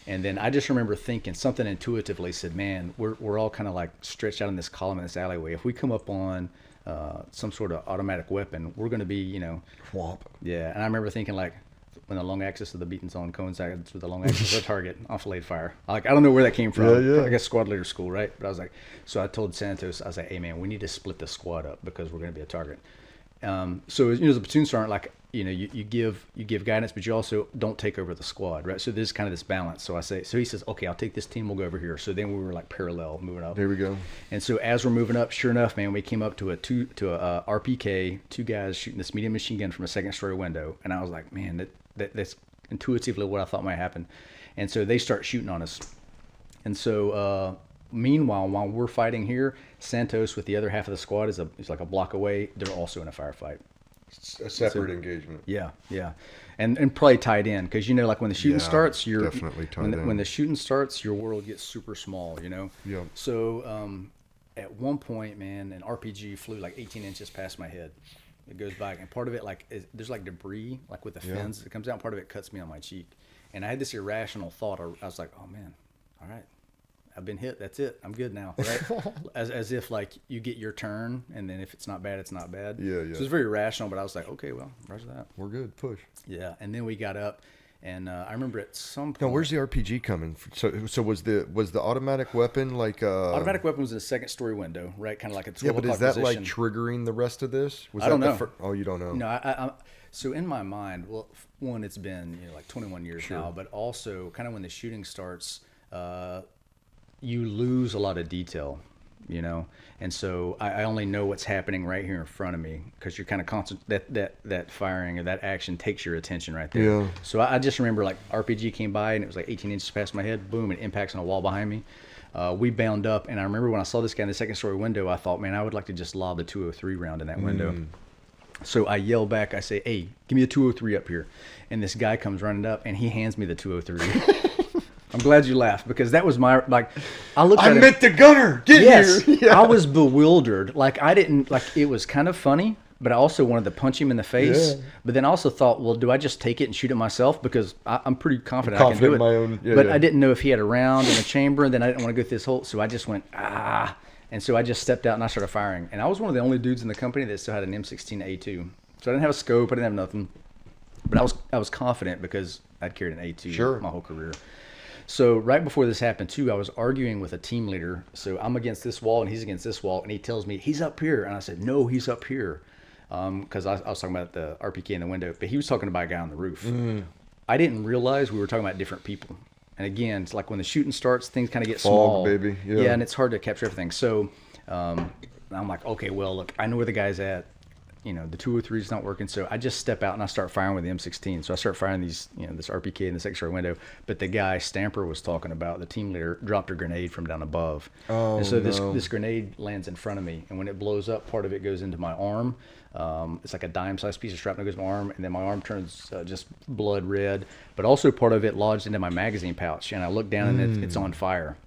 And then I just remember thinking something intuitively said, man, we're all kind of like stretched out in this column in this alleyway. If we come up on some sort of automatic weapon, we're going to be, Whomp. Yeah, and I remember thinking like, when the long axis of the beaten zone coincides with the long axis of the target, enfilade fire. I don't know where that came from. Yeah. I guess squad leader school, right? But I was like, so I told Santos, I was like, hey man, we need to split the squad up because we're going to be a target. So as a platoon sergeant, you give guidance, but you also don't take over the squad, right? So there's kind of this balance. So he says, okay, I'll take this team, we'll go over here. So then we were like parallel moving up. There we go. And so as we're moving up, sure enough, man, we came up to a RPK, 2 guys shooting this medium machine gun from a 2nd-story window, and I was like, man, that's intuitively what I thought might happen. And so they start shooting on us. And so meanwhile, while we're fighting here, Santos with the other half of the squad is like a block away. They're also in a firefight. It's a separate engagement. Yeah. And probably tied in because, like when the shooting starts, you're definitely tied in. When the shooting starts, your world gets super small, Yeah. So at one point, man, an RPG flew like 18 inches past my head. It goes by, and part of it there's like debris, like with the fins that comes out. Part of it cuts me on my cheek, and I had this irrational thought. I was like, "Oh man, all right, I've been hit. That's it. I'm good now." Right? as if like you get your turn, and then if it's not bad, it's not bad. Yeah. So it's very irrational, but I was like, "Okay, well, roger that. We're good. Push." Yeah, and then we got up. And I remember at some point. Now, where's the RPG coming? So was the automatic weapon like? Automatic weapon was in a 2nd-story window, right? Kind of like a 12 Yeah, but is that position. like triggering the rest of this? I don't know. Oh, you don't know. No, so in my mind, well, one, it's been like 21 years now, but also kind of when the shooting starts, you lose a lot of detail. And so I only know what's happening right here in front of me because you're kind of constant. That firing or that action takes your attention right there. Yeah. So I just remember like RPG came by and it was like 18 inches past my head. Boom! It impacts on a wall behind me. We bound up, and I remember when I saw this guy in the 2nd-story window, I thought, man, I would like to just lob the 203 round in that window. So I yell back. I say, hey, give me a 203 up here. And this guy comes running up, and he hands me the 203. I'm glad you laughed because that was my I looked at I meant the gunner. Get here. Yeah. I was bewildered. I didn't it was kind of funny, but I also wanted to punch him in the face. Yeah. But then I also thought, well, do I just take it and shoot it myself because I'm pretty confident I can do it. My own, but I didn't know if he had a round in a chamber, and then I didn't want to go through this whole. So I just went and so I just stepped out and I started firing. And I was one of the only dudes in the company that still had an M16A2. So I didn't have a scope. I didn't have nothing. But I was confident because I'd carried an A2 my whole career. So right before this happened too, I was arguing with a team leader. So I'm against this wall and he's against this wall, and he tells me he's up here, and I said no, he's up here, because I was talking about the RPK in the window, but he was talking about a guy on the roof. I didn't realize we were talking about different people. And again, it's like when the shooting starts, things kind of get small, baby. Yeah, and it's hard to capture everything. So And I'm like, okay, well, look, I know where the guy's at. You know, the 203 is not working, so I just step out and I start firing with the M16. So I start firing these, you know, this RPK in the X-ray window. But the guy Stamper was talking about, the team leader, dropped a grenade from down above. Oh, and so no. this grenade lands in front of me, and when it blows up, part of it goes into my arm. It's like a dime-sized piece of shrapnel goes in my arm, and then my arm turns just blood red. But also part of it lodged into my magazine pouch, and I look down and it's on fire.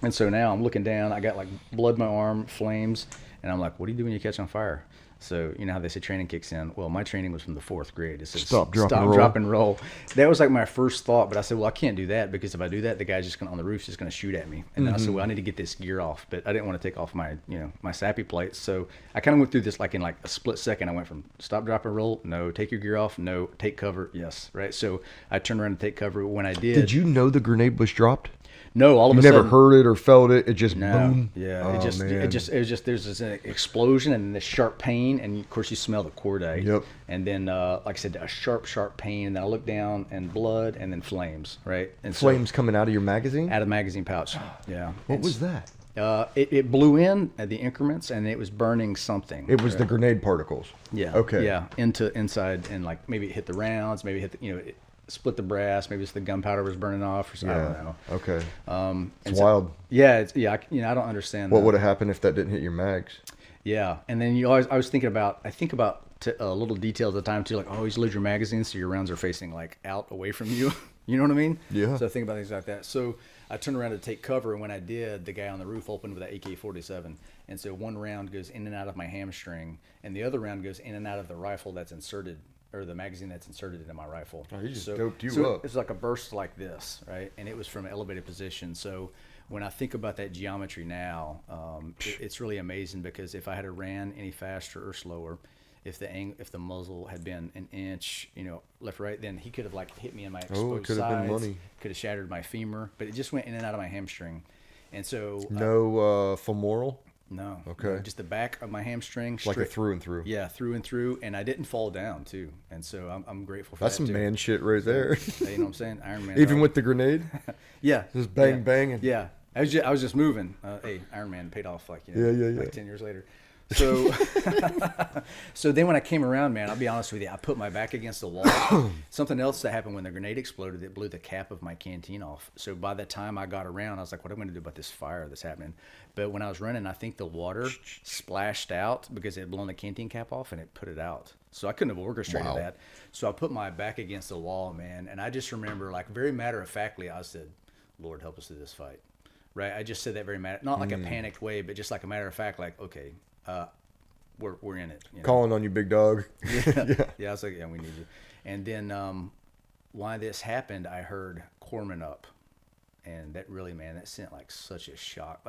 And so now I'm looking down. I got like blood in my arm, flames, and I'm like, "What do you do when you catch on fire?" So you know how they say training kicks in. Well, my training was from the 4th grade. It says Stop, drop, and roll. That was like my first thought. But I said, well, I can't do that because if I do that, the guy's just gonna on the roof's just gonna shoot at me. And then I said, well, I need to get this gear off. But I didn't want to take off my my sappy plates. So I kind of went through this like in like a split second. I went from stop, drop, and roll. No, take your gear off. No, take cover. Yes, right. So I turned around to take cover. When I did, Did you know the grenade was dropped? No, all of You a sudden. never heard it or felt it. It just No, boom. yeah, Oh, it was just there's this explosion and this sharp pain, and of course you smell the cordite. Yep. And then, like I said, a sharp pain, and then I look down and blood, and then flames, right? And Flames coming out of your magazine. out of the magazine pouch. Yeah. What was that? It blew in at the increments, and it was burning something. It was the grenade particles. Yeah. Okay. Yeah. Inside, and like maybe it hit the rounds, maybe it hit the, it split the brass, maybe it's the gunpowder was burning off or something. I don't know. Okay. It's wild. Yeah. I don't understand. What would have happened if that didn't hit your mags? Yeah, and then I was thinking about little details at the time too, like always load your magazines so your rounds are facing like out away from you. You know what I mean? Yeah. So I think about things like that. So I turned around to take cover, and when I did, the guy on the roof opened with that AK-47, and so one round goes in and out of my hamstring, and the other round goes in and out of the rifle that's inserted, or the magazine that's inserted into my rifle. Oh, he just doped you so up. it's like a burst like this, right? And it was from an elevated position. So when I think about that geometry now, it's really amazing because if I had ran any faster or slower, if the muzzle had been an inch, left right, then he could have like hit me in my exposed it could have been sides, money. could have shattered my femur, but it just went in and out of my hamstring, and so No femoral. no, Okay. no, just the back of my hamstring, Like a straight, through and through. yeah, through and through, and I didn't fall down too, and so I'm grateful for That's that some too. man shit right there. You know what I'm saying? Iron Man. Even dog. with the grenade, yeah, just bang yeah. bang and Yeah, I was just moving. Hey, Iron Man paid off like Yeah. like 10 years later. So so then when I came around, man, I'll be honest with you, I put my back against the wall. Something else that happened when the grenade exploded, it blew the cap of my canteen off. So by the time I got around, I was like, what am I going to do about this fire that's happening? But when I was running, I think the water splashed out because it had blown the canteen cap off, and it put it out. So I couldn't have orchestrated Wow. that. So I put my back against the wall, man, and I just remember, like, very matter-of-factly, I said, Lord, help us through this fight. Right? I just said that not like a panicked way, but just like a matter of fact, like, okay, we're in it. calling on you, big dog. Yeah, I was like, yeah, we need you. And then why this happened, I heard corpsman up, and that really, man, that sent like such a shock.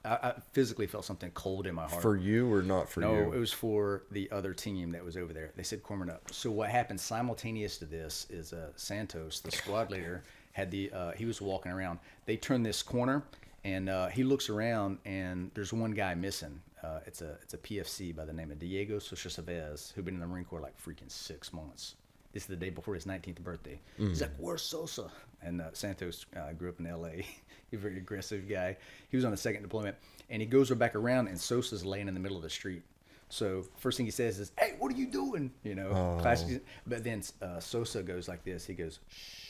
I physically felt something cold in my heart. For you or not for No, you? it was for the other team that was over there. They said corpsman up. So what happened simultaneous to this is Santos, the squad leader, had he was walking around. They turned this corner, and he looks around, and there's one guy missing. It's a PFC by the name of Diego Sosa Chavez, who'd been in the Marine Corps like freaking 6 months. This is the day before his 19th birthday. He's like, where's Sosa? And Santos grew up in L.A. He's a very aggressive guy. He was on the second deployment, and he goes back around, and Sosa's laying in the middle of the street. So first thing he says is, hey, what are you doing? Classic. But then Sosa goes like this. He goes, shh.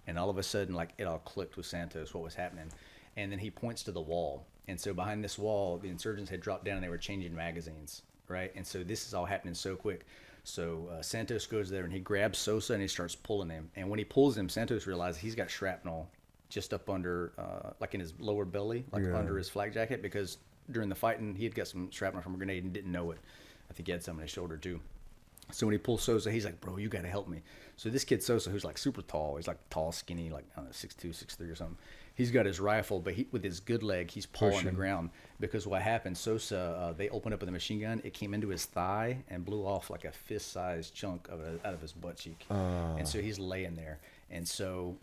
And all of a sudden, like, it all clicked with Santos what was happening. And then he points to the wall. And so behind this wall, the insurgents had dropped down and they were changing magazines, right? And so this is all happening so quick. So Santos goes there and he grabs Sosa and he starts pulling him. And when he pulls him, Santos realizes he's got shrapnel just up under, like in his lower belly, like under his flak jacket, because during the fighting, he had got some shrapnel from a grenade and didn't know it. I think he had some in his shoulder too. So when he pulls Sosa, he's like, bro, you got to help me. So this kid Sosa, who's like super tall, he's like tall, skinny, like, I don't know, 6'2", 6'3" or something. He's got his rifle, but with his good leg, he's pawing the ground. Because what happened, Sosa, they opened up with a machine gun. It came into his thigh and blew off like a fist-sized chunk out of his butt cheek. And so he's laying there. And so,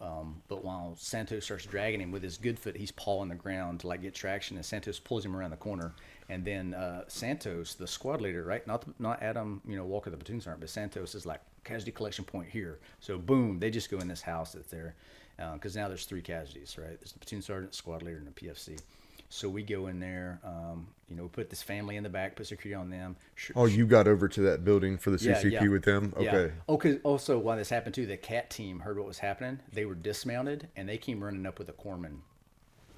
but while Santos starts dragging him with his good foot, he's pawing the ground to like get traction. And Santos pulls him around the corner. And then Santos, the squad leader, right? Not Adam, Walker, the platoon sergeant, but Santos is like, casualty collection point here. So boom, they just go in this house that's there. Because now there's 3 casualties, right? There's the platoon sergeant, squad leader, and the PFC. So we go in there, we put this family in the back, put security on them. Oh, you got over to that building for the CCP yeah. with them? Okay. Yeah. Oh, because also while this happened too, the CAT team heard what was happening. They were dismounted and they came running up with a corpsman.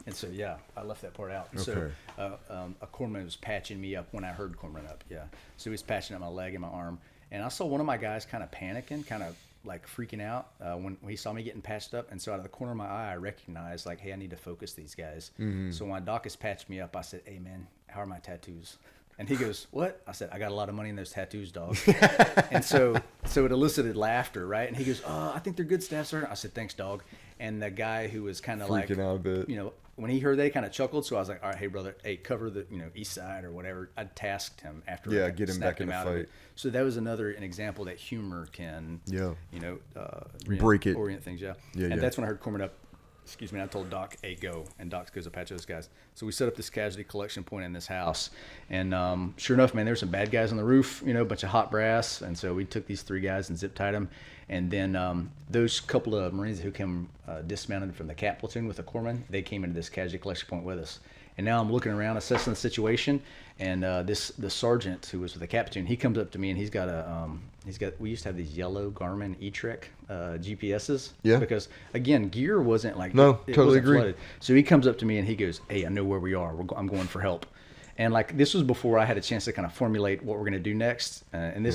And so, yeah, I left that part out. Okay. So a corpsman was patching me up when I heard corpsman up. Yeah. So he was patching up my leg and my arm. And I saw one of my guys kind of panicking, kind of like freaking out when he saw me getting patched up. And so out of the corner of my eye, I recognized like, hey, I need to focus these guys. Mm-hmm. So when Doc has patched me up, I said, hey, man, how are my tattoos? And he goes, what? I said, I got a lot of money in those tattoos, dog. And so it elicited laughter, right? And he goes, oh, I think they're good, Staff Sergeant. I said, thanks, dog. And the guy who was kind of like, freaking out a bit. When he heard that, he kind of chuckled. So I was like, all right, hey, brother, hey, cover the, east side or whatever. I tasked him after. Yeah, get him back in the fight. So that was an example that humor can, break it. Orient things, yeah. And that's when I heard Corman up. Excuse me, I told Doc, hey, go. And Doc goes, patch those guys. So we set up this casualty collection point in this house. And sure enough, man, there were some bad guys on the roof, a bunch of hot brass. And so we took these 3 guys and zip tied them. And then those couple of Marines who came dismounted from the CAT platoon with the corpsman, they came into this casualty collection point with us. And now I'm looking around, assessing the situation. And the sergeant who was with the CAT platoon, he comes up to me and he's got we used to have these yellow Garmin E-Trek GPSs. Yeah. Because again, gear wasn't like, no, totally agree. Flooded. So he comes up to me and he goes, hey, I know where we are. I'm going for help. And like, this was before I had a chance to kind of formulate what we're going to do next. And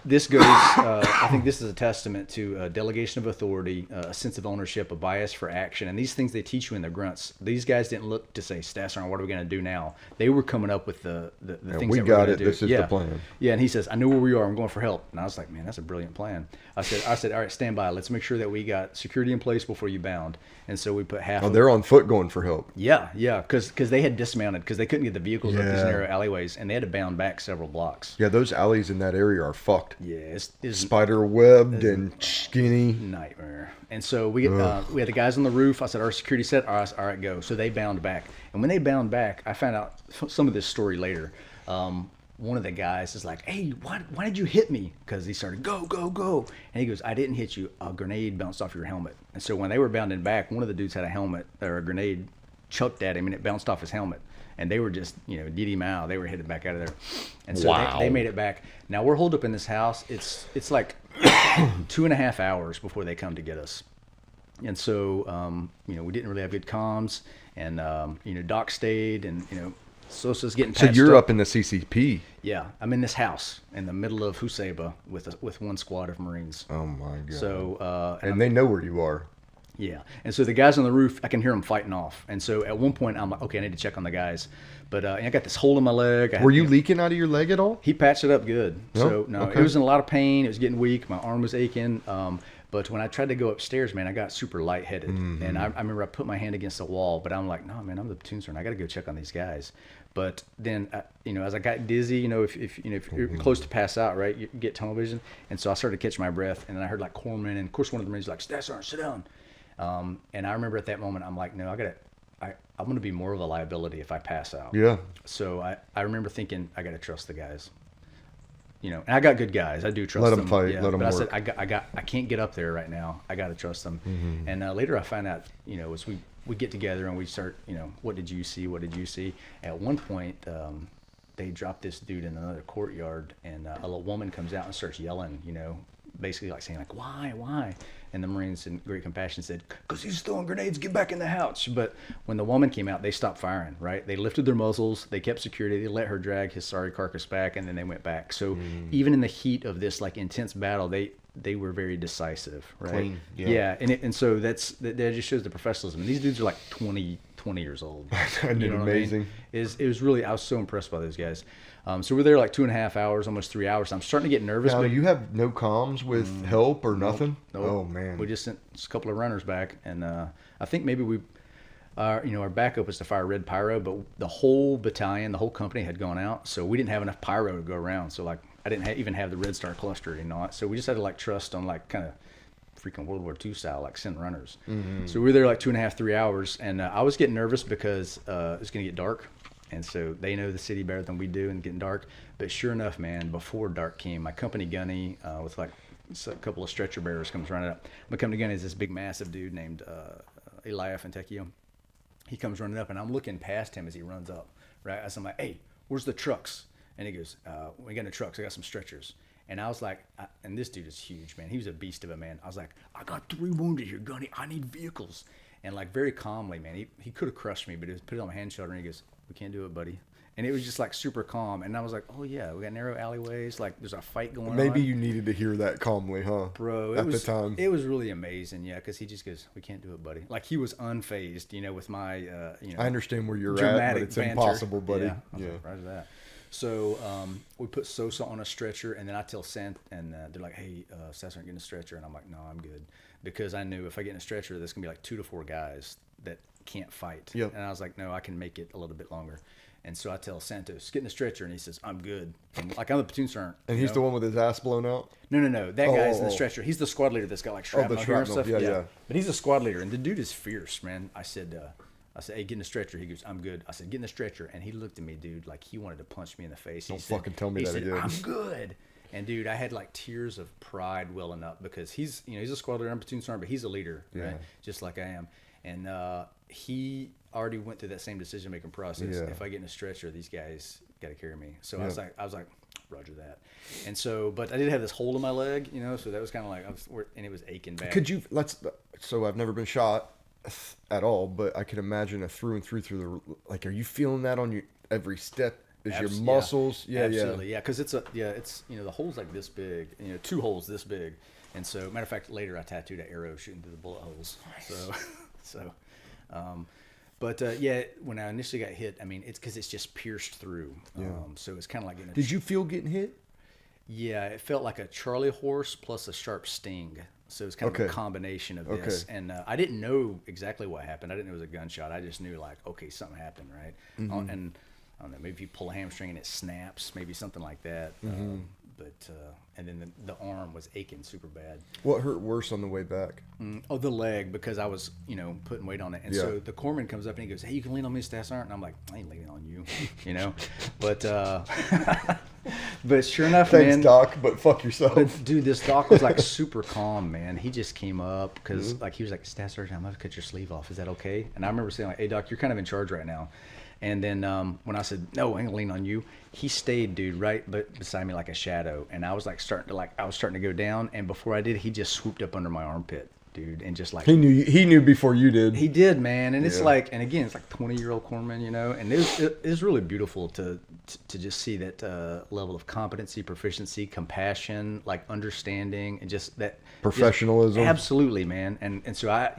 this goes, I think this is a testament to delegation of authority, a sense of ownership, a bias for action, and these things they teach you in the grunts. These guys didn't look to say, Staff Sergeant, what are we going to do now? They were coming up with the things we that got we're it. do. This is the plan. Yeah, and he says, I know where we are. I'm going for help. And I was like, man, that's a brilliant plan. I said, all right, stand by. Let's make sure that we got security in place before you bound. And so we put half. Oh, they're on foot going for help. Yeah, because they had dismounted because they couldn't get the vehicles up these narrow alleyways, and they had to bound back several blocks. Yeah, those alleys in that area are fucked. Yeah, it's spider webbed and skinny. Nightmare. And so we had the guys on the roof. I said, our security set, all right, go. So they bound back. And when they bound back, I found out some of this story later. One of the guys is like, hey, why did you hit me? Because he started, go, go, go. And he goes, I didn't hit you. A grenade bounced off your helmet. And so when they were bounding back, one of the dudes had a helmet or a grenade chucked at him and it bounced off his helmet. And they were just, did him out. They were headed back out of there. And so they made it back. Now we're holed up in this house. It's like 2.5 hours before they come to get us. And so, we didn't really have good comms. And, Doc stayed and, Sosa's getting patched up. So you're up in the CCP. Yeah, I'm in this house in the middle of Huseba with one squad of Marines. Oh my God! So and they know where you are. Yeah, and so the guys on the roof, I can hear them fighting off. And so at one point, I'm like, okay, I need to check on the guys. But I got this hole in my leg. Were you leaking out of your leg at all? He patched it up good. No? So Okay. It was in a lot of pain. It was getting weak. My arm was aching. But when I tried to go upstairs, man, I got super lightheaded. Mm-hmm. And I remember I put my hand against the wall, but I'm like, no, man, I'm the platoon sergeant. I got to go check on these guys. But then, as I got dizzy, if you're close to pass out, right, you get tunnel vision. And so I started to catch my breath, and then I heard like corpsman, and of course one of the Marines was like, Staff Sergeant, sit down. And I remember at that moment, I'm like, no, I'm going to be more of a liability if I pass out. Yeah. So I remember thinking, I got to trust the guys. And I got good guys. I do trust them. Let them fight. Yeah. Let them work. work. I said, I can't get up there right now. I got to trust them. Mm-hmm. And later I found out, as we get together and we start, what did you see? What did you see? At one point, they dropped this dude in another courtyard, and a little woman comes out and starts yelling, basically like saying like, why? And the Marines in great compassion said, because he's throwing grenades, get back in the house. But when the woman came out, they stopped firing, right? They lifted their muzzles, they kept security, they let her drag his sorry carcass back, and then they went back. So even in the heat of this like intense battle, they were very decisive, right? Clean, yeah. And so that just shows the professionalism. And these dudes are like 20 years old. Amazing. It was really, I was so impressed by those guys. So we're there like 2.5 hours, almost 3 hours. I'm starting to get nervous. Now, but you have no comms with help or nothing? Nope. Oh, man. We just sent a couple of runners back, and I think maybe our backup was to fire red pyro, but the whole battalion, the whole company had gone out, so we didn't have enough pyro to go around. So like I didn't even have the Red Star cluster, So we just had to like trust on like kind of freaking World War II style, like send runners. Mm-hmm. So we were there like 2.5, 3 hours, and I was getting nervous because it was going to get dark. And so they know the city better than we do and getting dark. But sure enough, man, before dark came, my company gunny with like a couple of stretcher bearers comes running up. My company gunny is this big, massive dude named Elias Fantecchio. he comes running up, and I'm looking past him as he runs up, right? As I'm like, hey, where's the trucks? And he goes, we got no trucks. I got some stretchers. And I was like, and this dude is huge, man. He was a beast of a man. I was like, I got 3 wounded here, Gunny. I need vehicles. And like very calmly, man, he could have crushed me, but he put it on my hand shoulder, and he goes, we can't do it, buddy. And it was just like super calm. And I was like, oh yeah, we got narrow alleyways. Like there's a fight going on. Maybe you needed to hear that calmly, huh? Bro, at the time. It was really amazing, yeah, because he just goes, we can't do it, buddy. Like he was unfazed, with my, I understand where you're at, but it's banter. impossible, buddy. Yeah. Like, right to that. So we put Sosa on a stretcher, and then I tell Sant, and they're like, hey, Staff Sergeant, get in a stretcher. And I'm like, no, I'm good. Because I knew if I get in a stretcher, there's going to be like 2 to 4 guys that can't fight. Yep. And I was like, no, I can make it a little bit longer. And so I tell Santos, get in the stretcher, and he says, I'm good. And like, I'm the platoon sergeant. And he's the one with his ass blown out? No. That guy's in the stretcher. He's the squad leader that's got like shrapnel here and stuff. Yeah. But he's the squad leader, and the dude is fierce, man. I said, hey, get in the stretcher. He goes, I'm good. I said, get in the stretcher. And he looked at me, dude, like he wanted to punch me in the face. Don't fucking tell me that he did. I'm good. And dude, I had like tears of pride welling up because he's a squad leader, I'm a platoon sergeant, but he's a leader, right? Just like I am. And he already went through that same decision-making process. Yeah. If I get in a stretcher, these guys got to carry me. So I was like, Roger that. And so, but I did have this hole in my leg, so that was kind of like, and it was aching bad. So I've never been shot at all, but I can imagine a through and through like, are you feeling that on your every step? Is your muscles? Yeah, absolutely, yeah. Because it's the hole's like this big, 2 holes this big, and so matter of fact, later I tattooed an arrow shooting through the bullet holes. But when I initially got hit, I mean, it's because it's just pierced through. So it's kind of like Did you feel getting hit? Yeah, it felt like a Charlie horse plus a sharp sting. So it's kind of a combination of this. And I didn't know exactly what happened. I didn't know it was a gunshot. I just knew like, okay, something happened, right? Mm-hmm. And I don't know, maybe if you pull a hamstring and it snaps, maybe something like that. And then the arm was aching super bad. What hurt worse on the way back? The leg, because I was, putting weight on it. And so the corpsman comes up and he goes, hey, you can lean on me, Staff Sergeant. And I'm like, I ain't leaning on you, But but sure enough, Thanks, man. Doc, but fuck yourself. But, dude, this doc was like super calm, man. He just came up because like he was like, Staff Sergeant, I'm going to cut your sleeve off. Is that okay? And I remember saying like, hey, Doc, you're kind of in charge right now. And then when I said, no, I ain't gonna lean on you, he stayed, dude, right beside me like a shadow. And I was like starting to go down. And before I did, he just swooped up under my armpit, dude, and just like he knew before you did. He did, man. And it's like, and again, it's like 20-year-old corpsman, and it was really beautiful to just see that level of competency, proficiency, compassion, like understanding, and just that professionalism. Absolutely, man. And so I,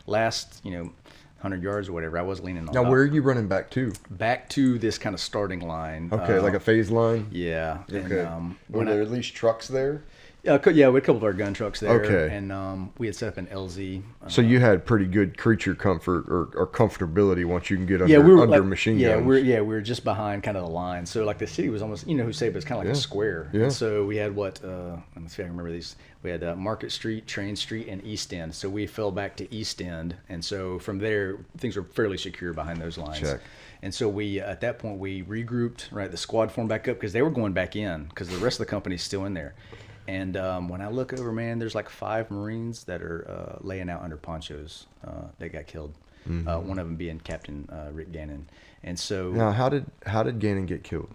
last 100 yards or whatever, I was leaning on. Now, where are you running back to? Back to this kind of starting line. Okay, like a phase line? Yeah. Okay. And, were there at least trucks there? Yeah, we had a couple of our gun trucks there. Okay. And we had set up an LZ. So you had pretty good creature comfort or comfortability once you can get under machine guns. We were just behind kind of the line. So like the city was almost, who say, but it's kind of like a square. Yeah. And so we had let me see if I can remember these. We had Market Street, Train Street, and East End. So we fell back to East End. And so from there, things were fairly secure behind those lines. Check. And so we, at that point, we regrouped, right? The squad formed back up because they were going back in because the rest of the company's still in there. And when I look over, man, there's like 5 Marines that are laying out under ponchos that got killed. Mm-hmm. One of them being Captain Rick Gannon. And so now, how did Gannon get killed?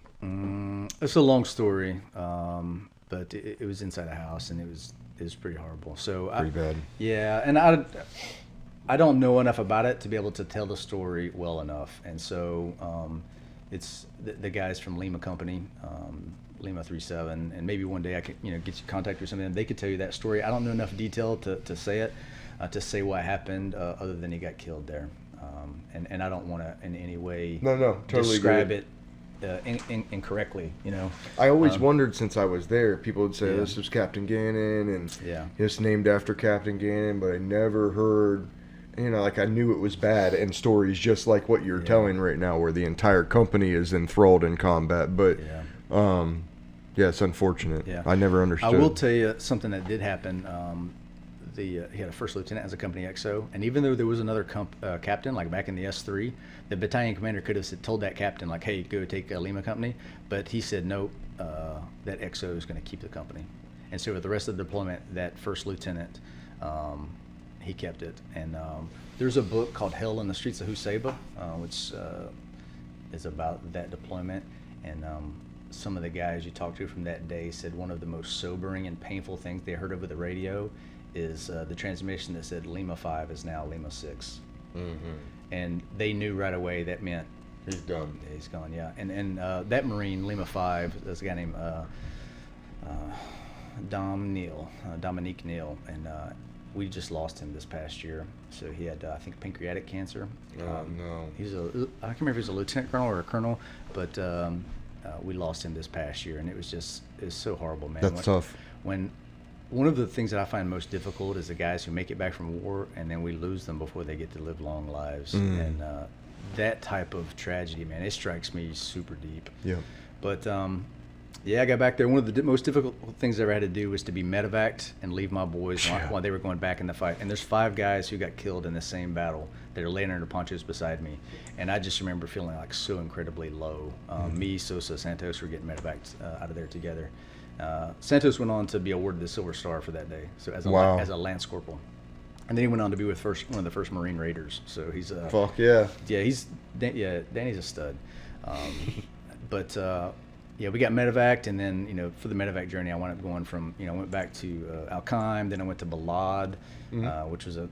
It's a long story, but it was inside a house, and it was pretty horrible. So pretty bad. Yeah, and I don't know enough about it to be able to tell the story well enough. And so it's the guys from Lima Company. Lima 37, and maybe one day I could, get you contact or something. They could tell you that story. I don't know enough detail to say it, to say what happened, other than he got killed there. And I don't want to in any way totally describe agree. it incorrectly. I always wondered since I was there. People would say this was Captain Gannon, and it's named after Captain Gannon, but I never heard. Like I knew it was bad, and stories just like what you're telling right now, where the entire company is enthralled in combat, but. It's unfortunate. Yeah. I never understood. I will tell you something that did happen. He had a first lieutenant as a company XO, and even though there was another captain, like back in the S3, the battalion commander could have told that captain, like, hey, go take a Lima company, but he said, nope, that XO is going to keep the company. And so with the rest of the deployment, that first lieutenant, he kept it. And There's a book called Hell in the Streets of Husseba, which is about that deployment. And some of the guys you talked to from that day said one of the most sobering and painful things they heard over the radio is the transmission that said Lima 5 is now Lima 6. Mm-hmm. And they knew right away that meant he's done. He's gone, yeah. And that Marine, Lima 5, there's a guy named Dominique Neal, and we just lost him this past year. So he had, I think, pancreatic cancer. Oh, no. I can't remember if he was a lieutenant colonel or a colonel, but we lost him this past year, and it was so horrible, man. That's tough. When one of the things that I find most difficult is the guys who make it back from war, and then we lose them before they get to live long lives. And that type of tragedy, man, it strikes me super deep. Yeah. But yeah, I got back there. One of the most difficult things I ever had to do was to be medevaced and leave my boys while they were going back in the fight. And there's 5 guys who got killed in the same battle that are laying under ponchos beside me. And I just remember feeling like so incredibly low. Me, Sosa, Santos were getting medevaced out of there together. Santos went on to be awarded the Silver Star for that day, so as a Lance Corporal. And then he went on to be with one of the first Marine Raiders. So he's fuck yeah. Yeah, Danny's a stud. But yeah, we got medevaced, and then for the medevac journey, I wound up going from I went back to Al Qaim, then I went to Balad, which was a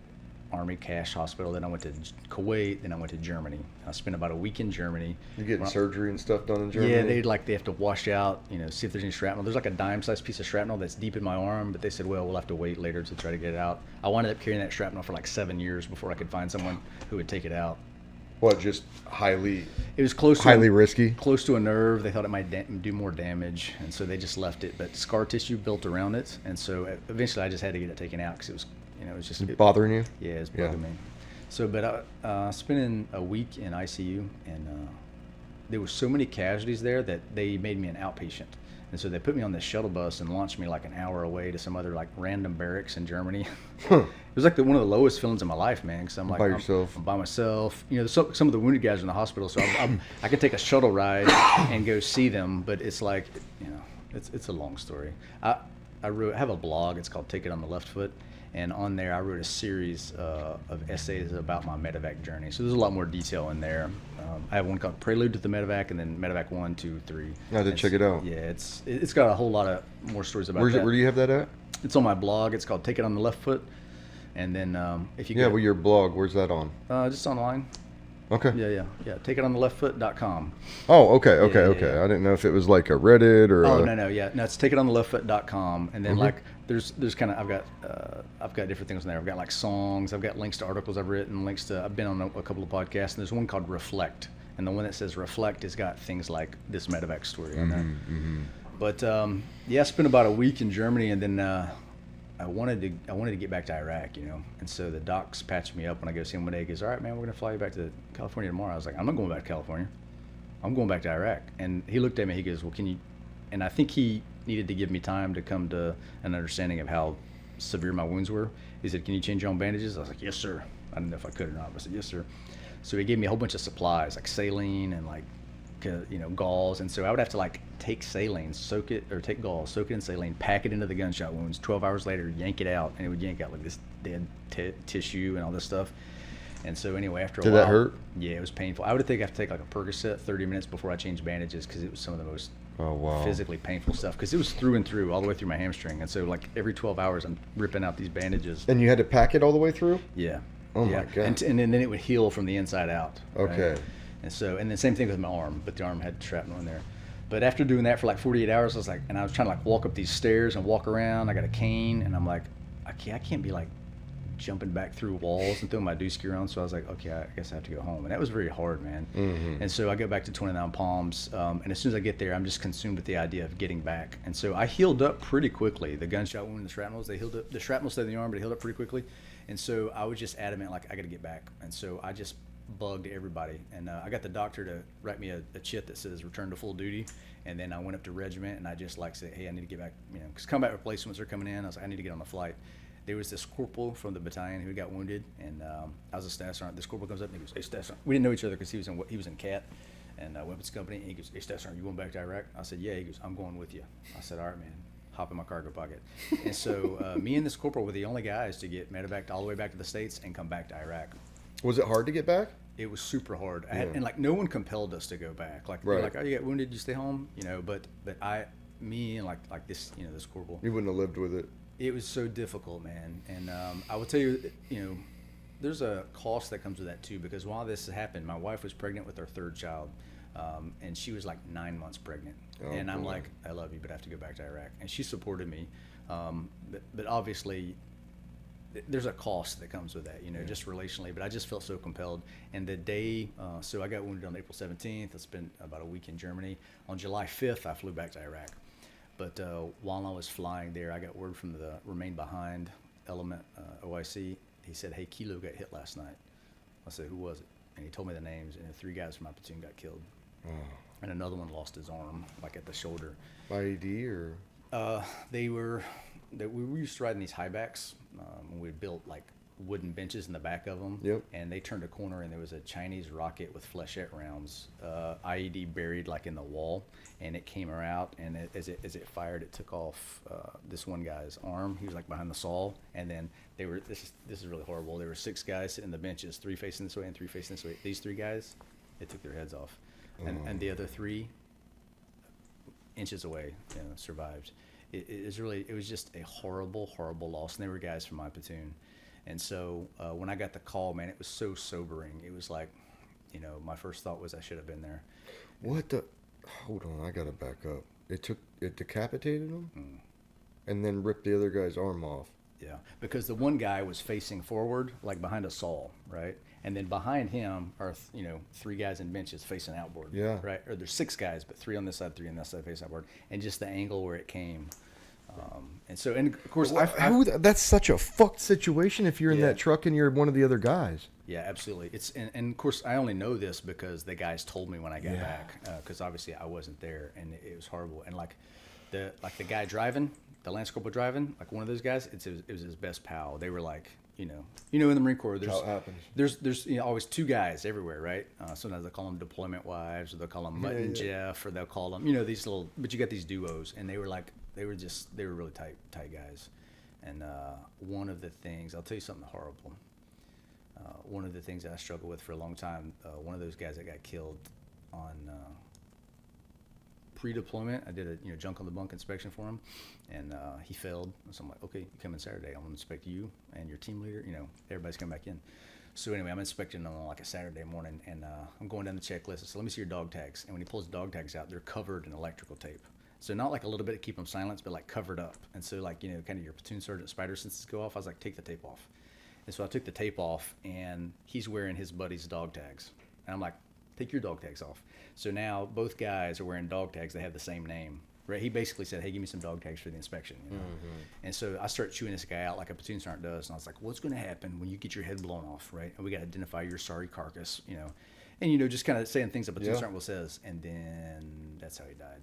Army cash hospital. Then I went to Kuwait. Then I went to Germany. I spent about a week in Germany. You getting surgery and stuff done in Germany? Yeah, they have to wash out, see if there's any shrapnel. There's like a dime-sized piece of shrapnel that's deep in my arm, but they said, well, we'll have to wait later to try to get it out. I wound up carrying that shrapnel for like 7 years before I could find someone who would take it out. What, just highly? It was highly risky. Close to a nerve. They thought it might do more damage, and so they just left it. But scar tissue built around it, and so eventually I just had to get it taken out because it was, it was just bothering you. Yeah, it was bugging me. So, but I spent a week in ICU, and there were so many casualties there that they made me an outpatient. And so they put me on this shuttle bus and launched me like an hour away to some other like random barracks in Germany. It was like one of the lowest feelings in my life, man. Because I'm like by yourself. I'm by myself. Some of the wounded guys are in the hospital, so I can take a shuttle ride and go see them. But it's like, it's a long story. I have a blog. It's called Take It on the Left Foot. And on there, I wrote a series of essays about my medevac journey. So there's a lot more detail in there. I have one called Prelude to the Medevac, and then Medevac 1, 2, 3. I had to check it out. Yeah, it's got a whole lot of more stories about that. Where do you have that at? It's on my blog. It's called Take It on the Left Foot. And then if you well, your blog, where's that on? Just online. Okay. Yeah. TakeItOnTheLeftFoot.com. Oh, okay. I didn't know if it was like a Reddit or. Oh, no, it's TakeItOnTheLeftFoot.com, and then like there's kind of I've got different things on there. I've got like songs, I've got links to articles I've written, I've been on a couple of podcasts, and there's one called Reflect, and the one that says Reflect has got things like this medevac story on there. Mm-hmm. But I spent about a week in Germany, and then I wanted to get back to Iraq, and so the docs patched me up when I go see him one day. He goes, all right, man, we're going to fly you back to California tomorrow. I was like, I'm not going back to California. I'm going back to Iraq. And he looked at me, he goes, well, can you, and I think he needed to give me time to come to an understanding of how severe my wounds were. He said, can you change your own bandages? I was like, yes, sir. I didn't know if I could or not, but I said, yes, sir. So he gave me a whole bunch of supplies, like saline and like, gauze. And so I would have to like take saline, take gauze, soak it in saline, pack it into the gunshot wounds. 12 hours later, yank it out, and it would yank out like this dead tissue and all this stuff. And so anyway, after a while. Did that hurt? Yeah, it was painful. I would think I have to take like a Percocet 30 minutes before I changed bandages because it was some of the most physically painful stuff, because it was through and through, all the way through my hamstring. And so like every 12 hours, I'm ripping out these bandages. And you had to pack it all the way through? Yeah. Oh my God. And then it would heal from the inside out. Okay. Right? And then same thing with my arm, but the arm had shrapnel in there. But after doing that for like 48 hours, I was trying to like walk up these stairs and walk around. I got a cane, and I'm like, I can't be like jumping back through walls and throwing my deuce gear on. So I was like, okay, I guess I have to go home. And that was very hard, man. Mm-hmm. And so I go back to 29 Palms, and as soon as I get there, I'm just consumed with the idea of getting back. And so I healed up pretty quickly. The gunshot wound and the shrapnels, they healed up. The shrapnel stayed in the arm, but it healed up pretty quickly. And so I was just adamant, like, I got to get back. And so I just bugged everybody, and I got the doctor to write me a chit that says return to full duty. And then I went up to regiment, and I just like said, hey, I need to get back, because combat replacements are coming in. I was like, I need to get on the flight. There was this corporal from the battalion who got wounded, and I was a staff sergeant. This corporal comes up and he goes, hey, staff sergeant. We didn't know each other because he was in CAT and weapons company. And he goes, hey, staff sergeant, you going back to Iraq? I said, yeah. He goes, I'm going with you. I said, all right, man. Hop in my cargo pocket. And so me and this corporal were the only guys to get medevaced all the way back to the States and come back to Iraq. Was it hard to get back? It was super hard. And like no one compelled us to go back. Like Right. they're like, oh, you got wounded, you stay home, you know. But me and like this, you know, this corporal. You wouldn't have lived with it. It was so difficult, man. And I will tell you, you know, there's a cost that comes with that too. Because while this happened, my wife was pregnant with our third child, and she was like 9 months pregnant. Oh, and I'm boy. like, I love you, but I have to go back to Iraq. And she supported me, but obviously there's a cost that comes with that, you know, just relationally. But I just felt so compelled. And the day, so I got wounded on April 17th. I spent about a week in Germany. On July 5th, I flew back to Iraq. But while I was flying there, I got word from the Remain Behind element, OIC. He said, hey, Kilo got hit last night. I said, who was it? And he told me the names, and 3 guys from my platoon got killed. Oh. And another one lost his arm, like at the shoulder. IED or? We were used to riding these high backs. We built like wooden benches in the back of them. Yep. And they turned a corner, and there was a Chinese rocket with flechette rounds, IED buried like in the wall, and it came out, and as it fired, it took off this one guy's arm. He was like behind the saw, and then they were this is really horrible. There were 6 guys sitting in the benches, 3 facing this way and 3 facing this way. These 3 guys, it took their heads off, and the other 3 inches away, you know, survived. It was just a horrible loss, and they were guys from my platoon. And so when I got the call, man, it was so sobering. It was like, you know, my first thought was I should have been there. What the? Hold on, I gotta back up. It decapitated him, and then ripped the other guy's arm off. Yeah, because the one guy was facing forward, like behind a saw, right? And then behind him are, you know, 3 guys in benches facing outboard. Yeah. Right? Or there's 6 guys, but 3 on this side, 3 on that side facing outboard. And just the angle where it came. And of course, That's such a fucked situation if you're in Yeah. that truck and you're one of the other guys. Yeah, absolutely. And of course, I only know this because the guys told me when I got Yeah. back, because obviously I wasn't there, and it was horrible. And like the guy driving, the Lance Corporal driving, like one of those guys, it was his best pal. They were like, you know, in the Marine Corps, How it happens. there's you know, always 2 guys everywhere, right? Sometimes they'll call them deployment wives, or they'll call them Mutt and Jeff, or they'll call them, you know, these little. But you got these duos, and they were really tight guys. And one of the things, I'll tell you something horrible. One of the things that I struggled with for a long time, one of those guys that got killed on pre-deployment, I did a junk on the bunk inspection for him, and he failed. So I'm like, okay, you come in Saturday, I'm gonna inspect you and your team leader. You know, everybody's coming back in. So anyway, I'm inspecting them on like a Saturday morning, and I'm going down the checklist. I said, let me see your dog tags. And when he pulls the dog tags out, they're covered in electrical tape. So not like a little bit to keep them silent, but like covered up. And so like, you know, kind of your platoon sergeant spider senses go off. I was like, take the tape off. And so I took the tape off, and he's wearing his buddy's dog tags. And I'm like, take your dog tags off. So now both guys are wearing dog tags that have the same name. Right? He basically said, hey, give me some dog tags for the inspection. You know? And so I start chewing this guy out like a platoon sergeant does. And I was like, what's going to happen when you get your head blown off, right? And we got to identify your sorry carcass, you know. And, you know, just kind of saying things that platoon sergeant will says. And then that's how he died.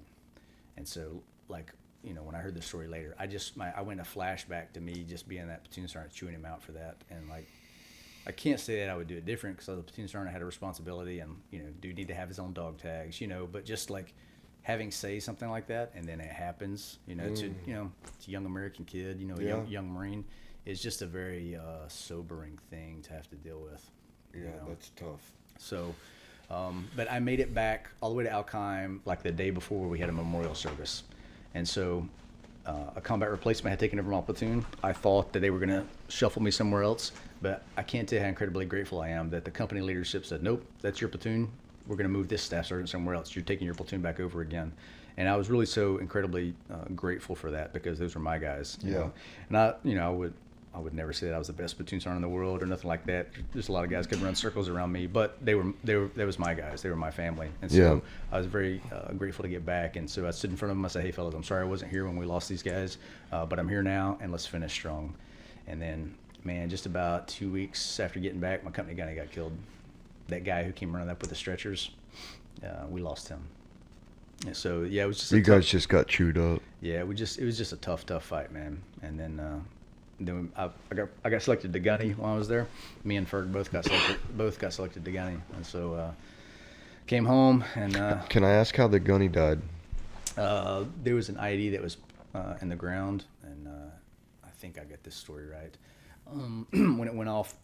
And so, like, you know, when I heard the story later, I went a flashback to me just being that platoon sergeant, chewing him out for that. And, like, I can't say that I would do it different because the platoon sergeant had a responsibility and, you know, do need to have his own dog tags, you know, but just, like, having say something like that and then it happens, you know, to a young American kid, you know, a young Marine, is just a very sobering thing to have to deal with. Yeah, you know? that's tough. So, but I made it back all the way to Alkheim like the day before we had a memorial service. And so a combat replacement had taken over my platoon. I thought that they were going to shuffle me somewhere else, but I can't tell you how incredibly grateful I am that the company leadership said, nope, that's your platoon. We're going to move this staff sergeant somewhere else. You're taking your platoon back over again. And I was really so incredibly grateful for that because those were my guys. You know? And I would never say that I was the best platoon sergeant in the world or nothing like that. Just a lot of guys could run circles around me, but that was my guys. They were my family. And so I was very grateful to get back. And so I stood in front of them. I said, hey, fellas, I'm sorry I wasn't here when we lost these guys, but I'm here now, and let's finish strong. And then, man, just about 2 weeks after getting back, my company gunny got killed. That guy who came running up with the stretchers, we lost him. And so, yeah, it was just you guys just got chewed up. Yeah, it was just a tough fight, man. And then I got selected to gunny while I was there. Me and Ferg both got selected to gunny, and so came home and. Can I ask how the gunny died? There was an IED that was in the ground, and I think I got this story right. When it went off,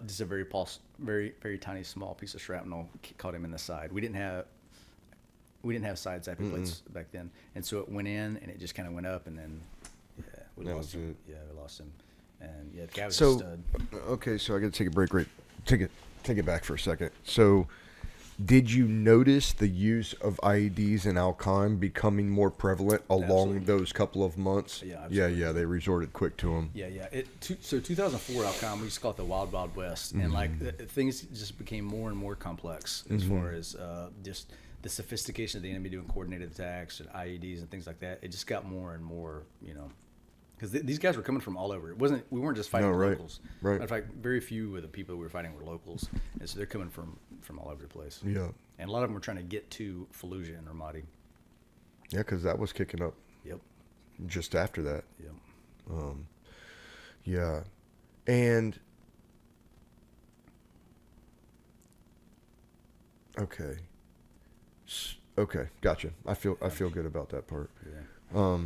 Just a very tiny, small piece of shrapnel caught him in the side. We didn't have side zapping plates back then, and so it went in and it just kind of went up, and then we lost him. Yeah, we lost him, and the guy was a stud. Okay, so I got to take a break. Right, take it back for a second. So, did you notice the use of IEDs in Al-Qaim becoming more prevalent along those couple of months? Yeah, absolutely. Yeah. They resorted quick to them. Yeah. So 2004 Al-Qaim, we used to call it the Wild Wild West, and like things just became more and more complex as far as just the sophistication of the enemy doing coordinated attacks and IEDs and things like that. It just got more and more, because these guys were coming from all over. We weren't just fighting locals. Right. In fact, very few of the people we were fighting were locals, and so they're coming from all over the place. Yeah. And a lot of them were trying to get to Fallujah and Ramadi. Yeah, because that was kicking up. Yep. Just after that. Yep. Yeah. And okay, gotcha. I feel good about that part. Yeah.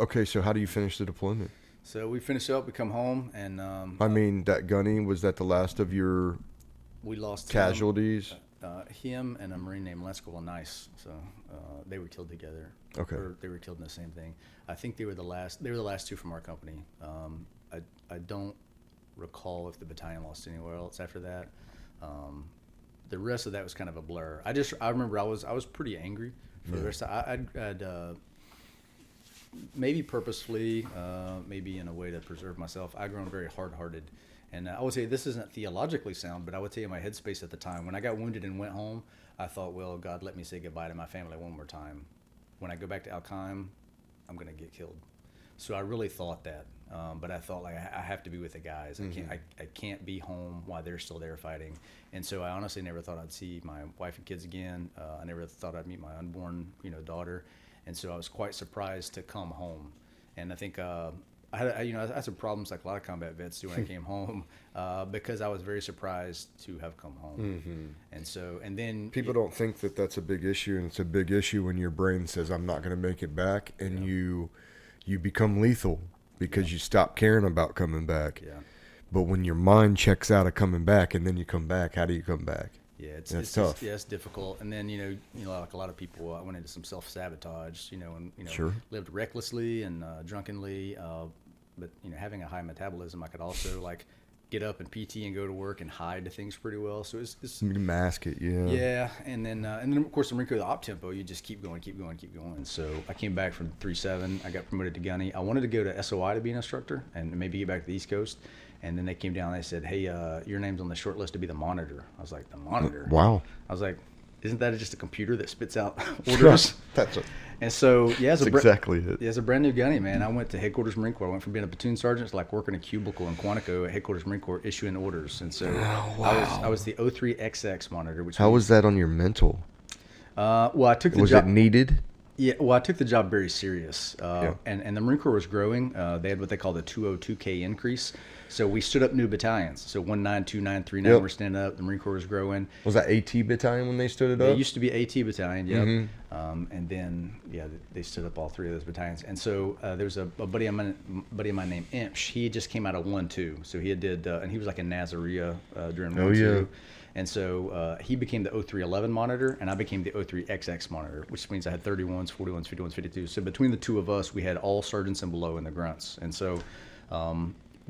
Okay, so how do you finish the deployment? So we finish up, we come home, and I mean, that Gunny, was that the last of your we lost casualties? Him and a Marine named Lenskell Nice. So they were killed together. Okay. Or they were killed in the same thing. I think they were the last. They were the last two from our company. I don't recall if the battalion lost anywhere else after that. The rest of that was kind of a blur. I remember I was pretty angry for the rest. I'd maybe purposefully, maybe in a way to preserve myself. I'd grown very hard-hearted. And I would say this isn't theologically sound, but I would tell you my headspace at the time. When I got wounded and went home, I thought, well, God, let me say goodbye to my family one more time. When I go back to Al-Qaim, I'm going to get killed. So I really thought that. But I thought, like, I have to be with the guys. I can't be home while they're still there fighting. And so I honestly never thought I'd see my wife and kids again. I never thought I'd meet my unborn, daughter. And so I was quite surprised to come home. And I think I had some problems like a lot of combat vets do when I came home, because I was very surprised to have come home. And then people don't think that that's a big issue, and it's a big issue when your brain says, I'm not going to make it back, and you become lethal because you stop caring about coming back. Yeah. But when your mind checks out of coming back and then you come back, how do you come back? Yeah, it's tough. It's difficult. And then, like a lot of people, I went into some self-sabotage, and, Sure. lived recklessly and drunkenly. But, having a high metabolism, I could also, like, get up and PT and go to work and hide things pretty well. So it's you mask it, yeah. Yeah, and then of course the Marine Corps, the op tempo, you just keep going. So I came back from 3-7. I got promoted to gunny. I wanted to go to SOI to be an instructor and maybe get back to the East Coast. And then they came down and they said, hey, your name's on the short list to be the monitor. I was like, the monitor? Wow. I was like, isn't that just a computer that spits out orders? And so, that's exactly it. Yeah, as a brand new gunny, man, I went to headquarters Marine Corps. I went from being a platoon sergeant to like working a cubicle in Quantico at headquarters Marine Corps issuing orders. And so I was the 03XX monitor. How was that on your mental? Well, I took the job. Was it needed? Yeah, well, I took the job very serious. And the Marine Corps was growing. They had what they call the 202K increase. So we stood up new battalions. So 19, 29, 39 were standing up. The Marine Corps was growing. Was that AT battalion when they stood it up? It used to be AT battalion, yep. And then, they stood up all three of those battalions. And so there was a buddy of mine named Imsh. He just came out of 1-2. So he did, and he was like in Nazaria during 1-2. And so he became the 0311 monitor, and I became the 03XX monitor, which means I had 31s, 41s, 51s, 52s. So between the two of us, we had all sergeants and below in the grunts. And so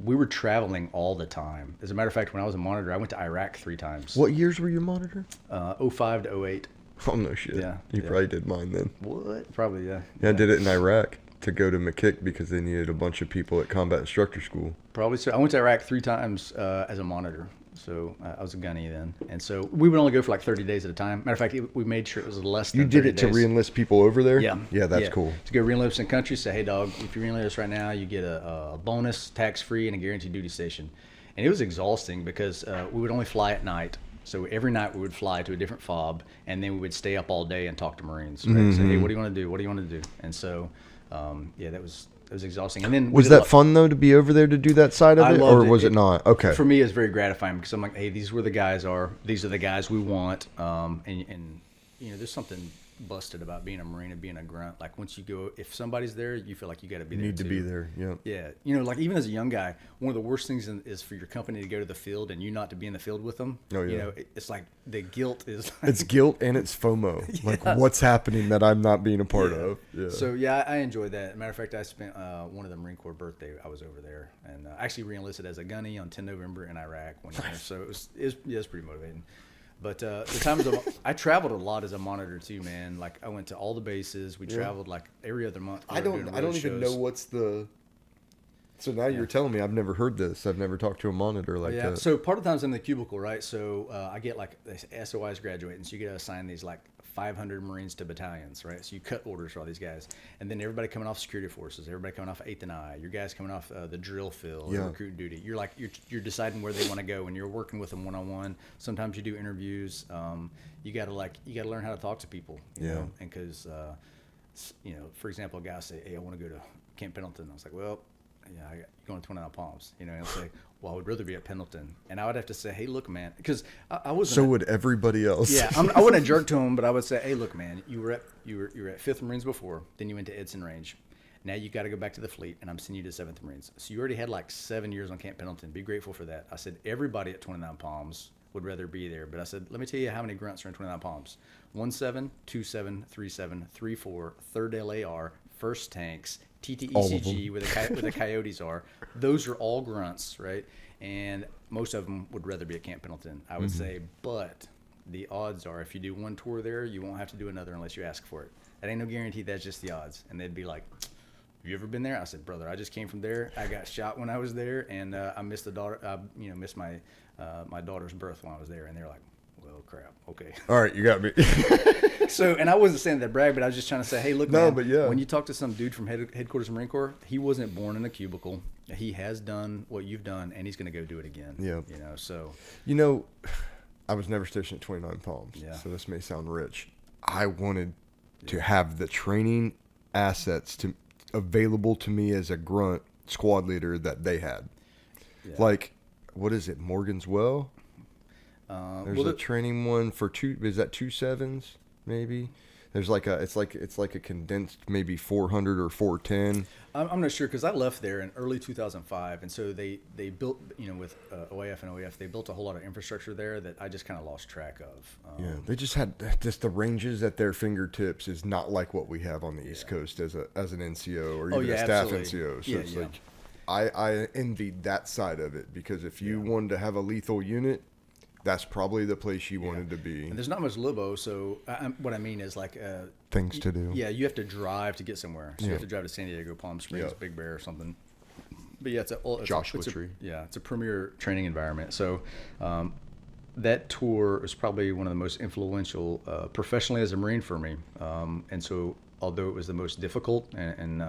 we were traveling all the time. As a matter of fact, when I was a monitor, I went to Iraq 3 times. What years were you monitor? 05 to 08. Oh, no shit. Yeah. You probably did mine then. What? Probably, yeah. Yeah, I did it in Iraq to go to McKick because they needed a bunch of people at combat instructor school. Probably so. I went to Iraq 3 times as a monitor. So I was a gunny then. And so we would only go for like 30 days at a time. Matter of fact, we made sure it was less than 30 days. You did it to re-enlist people over there? Yeah. Yeah, that's cool. To go re-enlist in country, say, hey, dog, if you re-enlist right now, you get a bonus, tax-free, and a guaranteed duty station. And it was exhausting because we would only fly at night. So every night we would fly to a different FOB, and then we would stay up all day and talk to Marines. Right? Say, hey, what do you want to do? What do you want to do? And so, that was exhausting. And then was that fun though to be over there to do that side of it, or was it not? Okay. For me, it's very gratifying because I'm like, hey, these are where the guys are. These are the guys we want. And there's something busted about being a Marine and being a grunt. Like once you go, if somebody's there, you feel like you got to be You there need to too. be there. Yeah. Yeah, you know, like even as a young guy, one of the worst things is for your company to go to the field and you not to be in the field with them. Oh, yeah. You know, it's like the guilt is. Like, It's guilt and it's FOMO. Like what's happening that I'm not being a part of. Yeah. So yeah, I enjoyed that. Matter of fact, I spent one of the Marine Corps birthday. I was over there and I actually re-enlisted as a gunny on 10 November in Iraq one year. So it was pretty motivating. But the times I traveled a lot as a monitor too, man. Like I went to all the bases. We traveled like every other month. I don't even know what's the. So now you're telling me I've never heard this. I've never talked to a monitor like that. So part of the times I'm in the cubicle, right? So I get like SOIs graduating, so you get to assign these like 500 Marines to battalions, right? So you cut orders for all these guys, and then everybody coming off security forces, everybody coming off 8th and I, your guys coming off the drill field, recruit duty. You're like you're deciding where they want to go, and you're working with them one on one. Sometimes you do interviews. You gotta learn how to talk to people, you know, and because you know, for example, a guy say, "Hey, I want to go to Camp Pendleton." I was like, "Well, yeah, you're going to 29 Palms," you know, and he'll say, "Well, I would rather be at Pendleton." And I would have to say, "Hey, look, man," because I wasn't. So would everybody else. Yeah, I wouldn't jerk to him, but I would say, "Hey, look, man, you were at 5th Marines before, then you went to Edson Range. Now you got to go back to the fleet, and I'm sending you to 7th Marines. So you already had like 7 years on Camp Pendleton. Be grateful for that." I said, "Everybody at 29 Palms would rather be there," but I said, "Let me tell you how many grunts are in 29 Palms: 1-7, 2-7, 3-7, 3-4, 3rd LAR, 1st Tanks." TTECG where the coyotes are. Those are all grunts, right? And most of them would rather be at Camp Pendleton, I would say. But the odds are, if you do one tour there, you won't have to do another unless you ask for it. That ain't no guarantee. That's just the odds. And they'd be like, "Have you ever been there?" I said, "Brother, I just came from there. I got shot when I was there, and I missed missed my my daughter's birth when I was there." And they're like, "Well, crap. Okay." All right, you got me. So, and I wasn't saying that brag, but I was just trying to say, hey, look, No, man, but yeah. when you talk to some dude from headquarters of Marine Corps, he wasn't born in a cubicle. He has done what you've done, and he's going to go do it again. Yeah. You know, so. You know, I was never stationed at 29 Palms, Yeah. so this may sound rich. I wanted to have the training assets available to me as a grunt squad leader that they had. Yeah. Like, what is it, Morgan's Well? There's a training one for is that 2-7s maybe? There's like it's like a condensed maybe 400 or 410. I'm not sure because I left there in early 2005, and so they built, you know, with OAF and OEF, they built a whole lot of infrastructure there that I just kind of lost track of. Yeah, they just had the ranges at their fingertips is not like what we have on the East Coast as an NCO or even a staff absolutely. NCO. So Yeah, it's yeah. like I envied that side of it because if you wanted to have a lethal unit, that's probably the place you wanted to be. And there's not much libo, so what I mean is like Things to do. Yeah, you have to drive to get somewhere. So you have to drive to San Diego, Palm Springs, Big Bear, or something. But yeah, Joshua Tree. It's a premier training environment. So that tour was probably one of the most influential professionally as a Marine for me. And so, although it was the most difficult and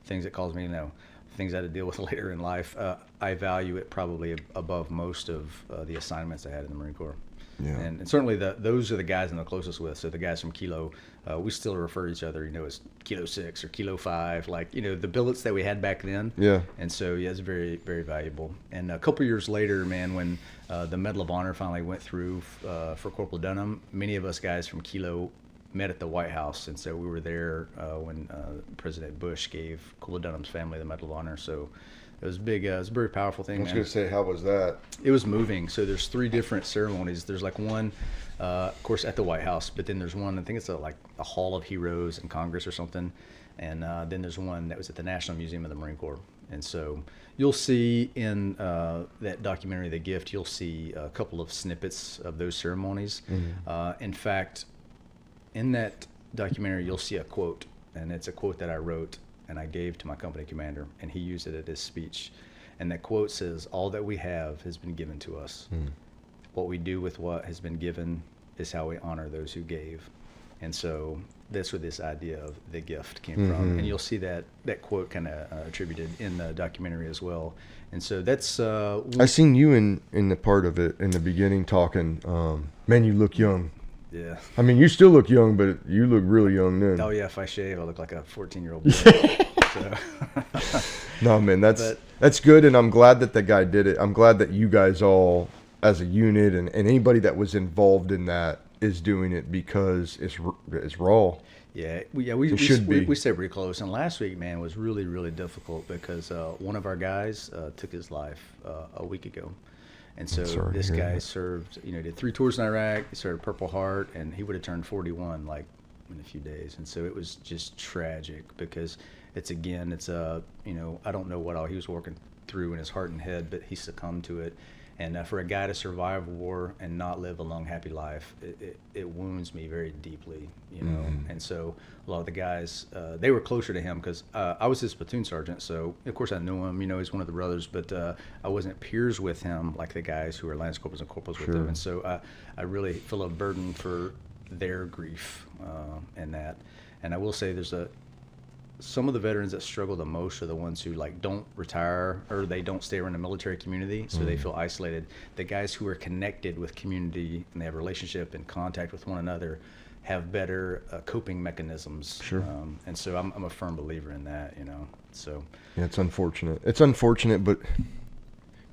things that caused me, you know, things I had to deal with later in life, I value it probably above most of the assignments I had in the Marine Corps. Yeah. And certainly those are the guys I'm the closest with. So the guys from Kilo, we still refer to each other, you know, as Kilo 6 or Kilo 5, like, you know, the billets that we had back then. Yeah. And so, yeah, it's very, very valuable. And a couple years later, man, when the Medal of Honor finally went through for Corporal Dunham, many of us guys from Kilo met at the White House. And so we were there when President Bush gave Corporal Dunham's family the Medal of Honor. So it was big. It was a very powerful thing. I was going to say, how was that? It was moving. So there's 3 different ceremonies. There's like one, of course, at the White House, but then there's one, I think it's like a Hall of Heroes in Congress or something. And then there's one that was at the National Museum of the Marine Corps. And so you'll see in that documentary, The Gift, you'll see a couple of snippets of those ceremonies. Mm-hmm. In fact, in that documentary, you'll see a quote, and it's a quote that I wrote and I gave to my company commander, and he used it at his speech. And that quote says, "All that we have has been given to us. What we do with what has been given is how we honor those who gave." And so that's where this idea of the gift came from. And you'll see that quote kind of attributed in the documentary as well. And so that's... I seen you in the part of it in the beginning talking, man, you look young. Yeah. I mean, you still look young, but you look really young then. Oh, yeah, if I shave, I look like a 14-year-old boy. So. No, man, that's good, and I'm glad that the guy did it. I'm glad that you guys all as a unit, and anybody that was involved in that is doing it because it's raw. Yeah, It should be. we stayed pretty close. And last week, man, was really, really difficult because one of our guys took his life a week ago. And so sorry to this hear guy that. served, did 3 tours in Iraq. He served Purple Heart, and he would have turned 41 like in a few days. And so it was just tragic because it's I don't know what all he was working through in his heart and head, but he succumbed to it. And for a guy to survive war and not live a long, happy life, it wounds me very deeply, And so a lot of the guys, they were closer to him because I was his platoon sergeant. So, of course, I knew him, he's one of the brothers, but I wasn't peers with him like the guys who are lance corporals and corporals with him. And so I really feel a burden for their grief and that. And I will say some of the veterans that struggle the most are the ones who don't retire or they don't stay around the military community, so they feel isolated. The guys who are connected with community and they have a relationship and contact with one another have better coping mechanisms. Sure. And so I'm a firm believer in that, So Yeah, it's unfortunate. It's unfortunate, but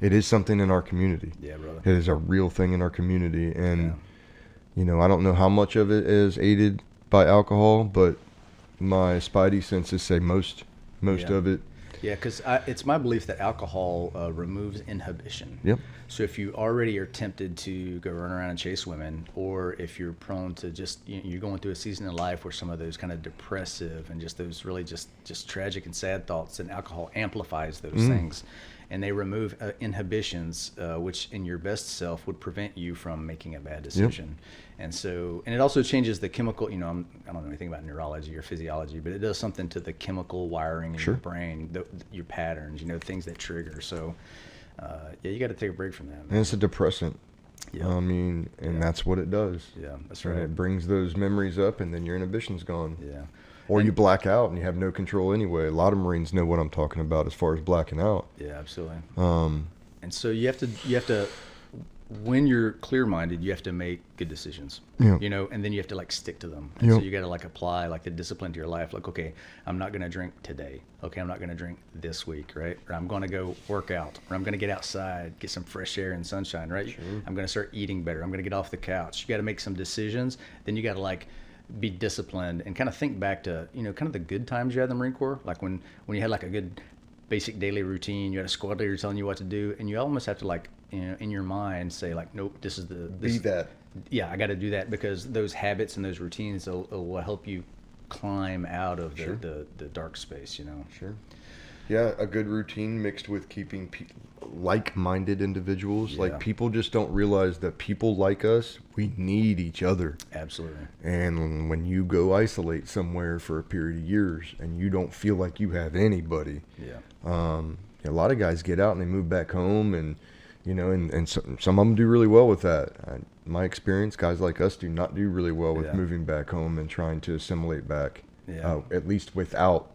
it is something in our community. Yeah, brother. It is a real thing in our community, and I don't know how much of it is aided by alcohol, but my spidey senses say most of it. Yeah, because it's my belief that alcohol removes inhibition. Yep. So if you already are tempted to go run around and chase women, or if you're prone to just you're going through a season in life where some of those kind of depressive and just those really just tragic and sad thoughts, and alcohol amplifies those things, and they remove inhibitions, which in your best self would prevent you from making a bad decision. Yep. And it also changes the chemical, I don't know anything about neurology or physiology, but it does something to the chemical wiring in your brain, your patterns, things that trigger. So, you got to take a break from that, man. And it's a depressant. Yeah. That's what it does. Yeah, that's right. And it brings those memories up, and then your inhibition's gone. Yeah. Or you black out and you have no control anyway. A lot of Marines know what I'm talking about as far as blacking out. Yeah, absolutely. And so you have to, when you're clear-minded, you have to make good decisions. Yeah. And then you have to stick to them. And so you got to apply the discipline to your life. Okay, I'm not going to drink today. Okay, I'm not going to drink this week, right? Or I'm going to go work out, or I'm going to get outside, get some fresh air and sunshine, right? Sure. I'm going to start eating better. I'm going to get off the couch. You got to make some decisions. Then you got to be disciplined and kind of think back to, kind of the good times you had in the Marine Corps. Like when you had a good basic daily routine, you had a squad leader telling you what to do, and you almost have to in your mind say nope, this is that. Yeah, I got to do that, because those habits and those routines will help you climb out of the dark space, Sure. Yeah, a good routine mixed with keeping like-minded individuals. Yeah. People just don't realize that people like us, we need each other. Absolutely. And when you go isolate somewhere for a period of years and you don't feel like you have anybody, a lot of guys get out and they move back home, and and some of them do really well with that. My experience, guys like us do not do really well with moving back home and trying to assimilate back, at least without.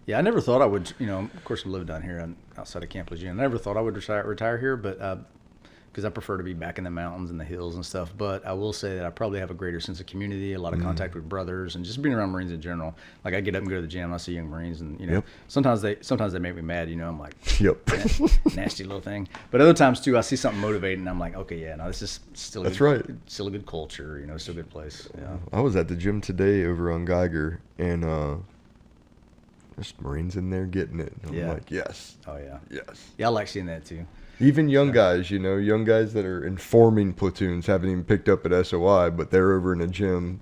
Yeah, I never thought I would, of course I live down here outside of Camp Lejeune. I never thought I would retire here, but because I prefer to be back in the mountains and the hills and stuff. But I will say that I probably have a greater sense of community, a lot of contact with brothers, and just being around Marines in general. I get up and go to the gym, I see young Marines, and sometimes they make me mad. I'm like, nasty little thing. But other times too, I see something motivating, and I'm like, okay, yeah, no, this is still still a good culture, still a good place. Yeah. I was at the gym today over on Geiger, and there's Marines in there getting it. And I'm like, yes. Oh yeah. Yes. Yeah, I like seeing that too. Even young guys, young guys that are informing platoons haven't even picked up at SOI, but they're over in a gym,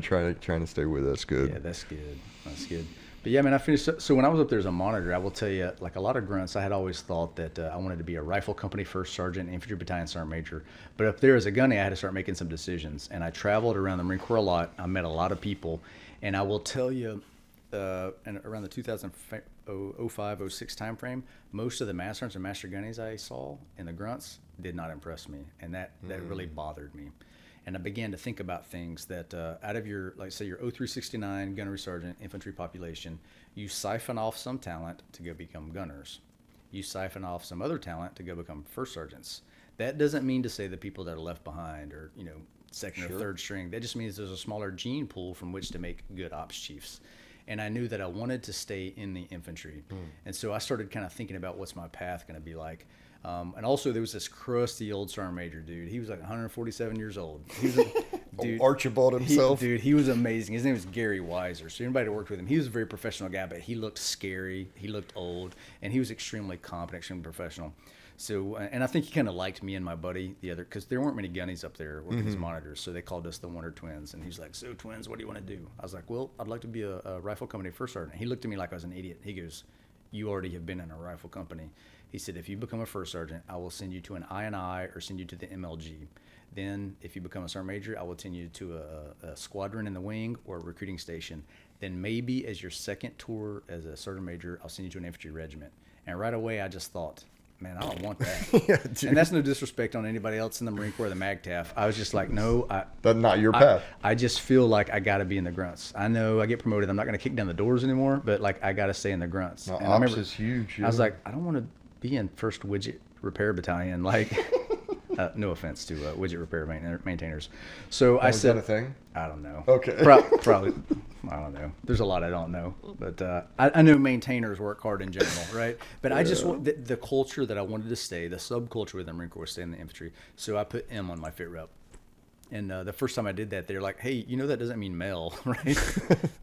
trying to stay with us. Good. Yeah, that's good. That's good. But yeah, man, I finished. So when I was up there as a monitor, I will tell you, a lot of grunts, I had always thought that I wanted to be a rifle company first sergeant, infantry battalion sergeant major. But up there as a gunny, I had to start making some decisions. And I traveled around the Marine Corps a lot. I met a lot of people. And I will tell you, and around the 2005, 06 time frame, most of the master sergeants and master gunnies I saw in the grunts did not impress me, and that really bothered me. And I began to think about things that out of your, say your 0369 gunnery sergeant infantry population, you siphon off some talent to go become gunners. You siphon off some other talent to go become first sergeants. That doesn't mean to say the people that are left behind are, second or third string. That just means there's a smaller gene pool from which to make good ops chiefs. And I knew that I wanted to stay in the infantry. And so I started kind of thinking about what's my path going to be like. And also there was this crusty old sergeant major dude. He was like 147 years old. He was a, dude, Archibald himself. He was amazing. His name was Gary Weiser. So anybody that worked with him, he was a very professional guy, but he looked scary. He looked old, and he was extremely competent, extremely professional. So, and I think he kind of liked me and my buddy, the other, because there weren't many gunnies up there working as monitors. So they called us the Wonder Twins. And he's like, so twins, what do you want to do? I was like, well, I'd like to be a rifle company first sergeant. He looked at me like I was an idiot. He goes, you already have been in a rifle company. He said, if you become a first sergeant, I will send you to an I&I or send you to the MLG. Then if you become a sergeant major, I will send you to a squadron in the wing or a recruiting station. Then maybe as your second tour as a sergeant major, I'll send you to an infantry regiment. And right away, I just thought, man, I don't want that. Yeah, and that's no disrespect on anybody else in the Marine Corps or the MAGTAF. I was just like, no, That's not your path. I just feel like I got to be in the grunts. I know I get promoted. I'm not going to kick down the doors anymore, but like I got to stay in the grunts. No, and ops I remember, is huge. Yeah. I was like, I don't want to be in first widget repair battalion. Like, no offense to widget repair maintainers. So I said, that a thing? I don't know. Okay. Probably. I don't know. There's a lot I don't know, but I know maintainers work hard in general, right? But I just want the culture that I wanted to stay, the subculture within the Marine Corps, stay in the infantry. So I put M on my fit rep. And the first time I did that, they're like, hey, you know that doesn't mean male, right?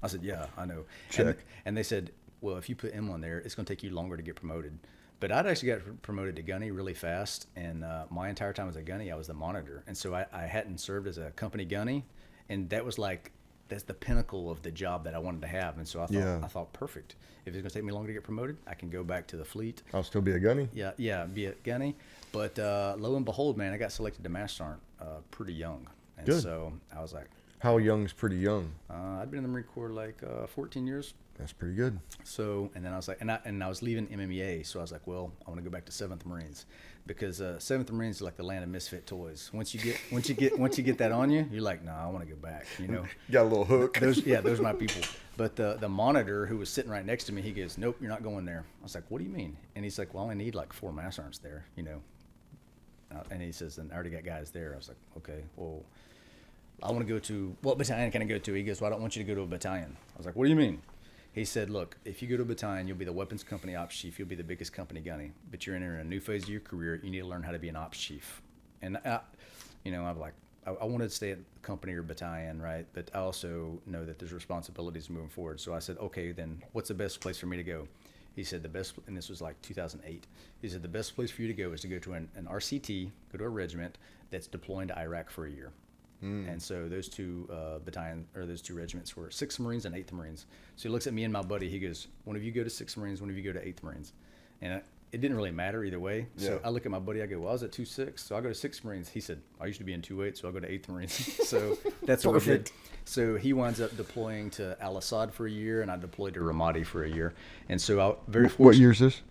I said, yeah, I know. Check. And they said, well, if you put M on there, it's going to take you longer to get promoted. But I'd actually got promoted to gunny really fast. And my entire time as a gunny, I was the monitor. And so I hadn't served as a company gunny. And that was like, that's the pinnacle of the job that I wanted to have. And so I thought, perfect. If it's going to take me longer to get promoted, I can go back to the fleet. I'll still be a gunny. Yeah, be a gunny. But lo and behold, man, I got selected to Master Sergeant pretty young. And Good. so I was like, How young's pretty young? I'd been in the Marine Corps like 14 years. That's pretty good. So, and then I was like, and I was leaving MEA, so I was like, well, I want to go back to 7th Marines, because 7th Marines is like the land of misfit toys. Once you get that on you, you're like, nah, I want to go back. You know, You got a little hook. those are my people. But the monitor who was sitting right next to me, he goes, nope, you're not going there. I was like, what do you mean? And he's like, well, I only need like 4 mass sergeants there, you know. And he says, and I already got guys there. I was like, okay, well, I want to go to, what battalion can I go to? He goes, well, I don't want you to go to a battalion. I was like, what do you mean? He said, look, if you go to a battalion, you'll be the weapons company ops chief. You'll be the biggest company gunny. But you're entering a new phase of your career. You need to learn how to be an ops chief. And, I'm like, I wanted to stay at company or battalion, right? But I also know that there's responsibilities moving forward. So I said, okay, then what's the best place for me to go? He said the best, and this was like 2008. He said the best place for you to go is to go to an RCT, go to a regiment that's deploying to Iraq for a year. And so those two those two regiments were 6th Marines and 8th Marines. So he looks at me and my buddy. He goes, one of you go to 6th Marines, one of you go to 8th Marines. And it didn't really matter either way. So Yeah. I look at my buddy. I go, well, I was at 2-6, so I go to 6th Marines. He said, I used to be in 2-8, so I'll go to 8th Marines. So that's what we did. Perfect. So he winds up deploying to Al-Assad for a year, and I deployed to Ramadi for a year. And so I very fortunate. What year is this?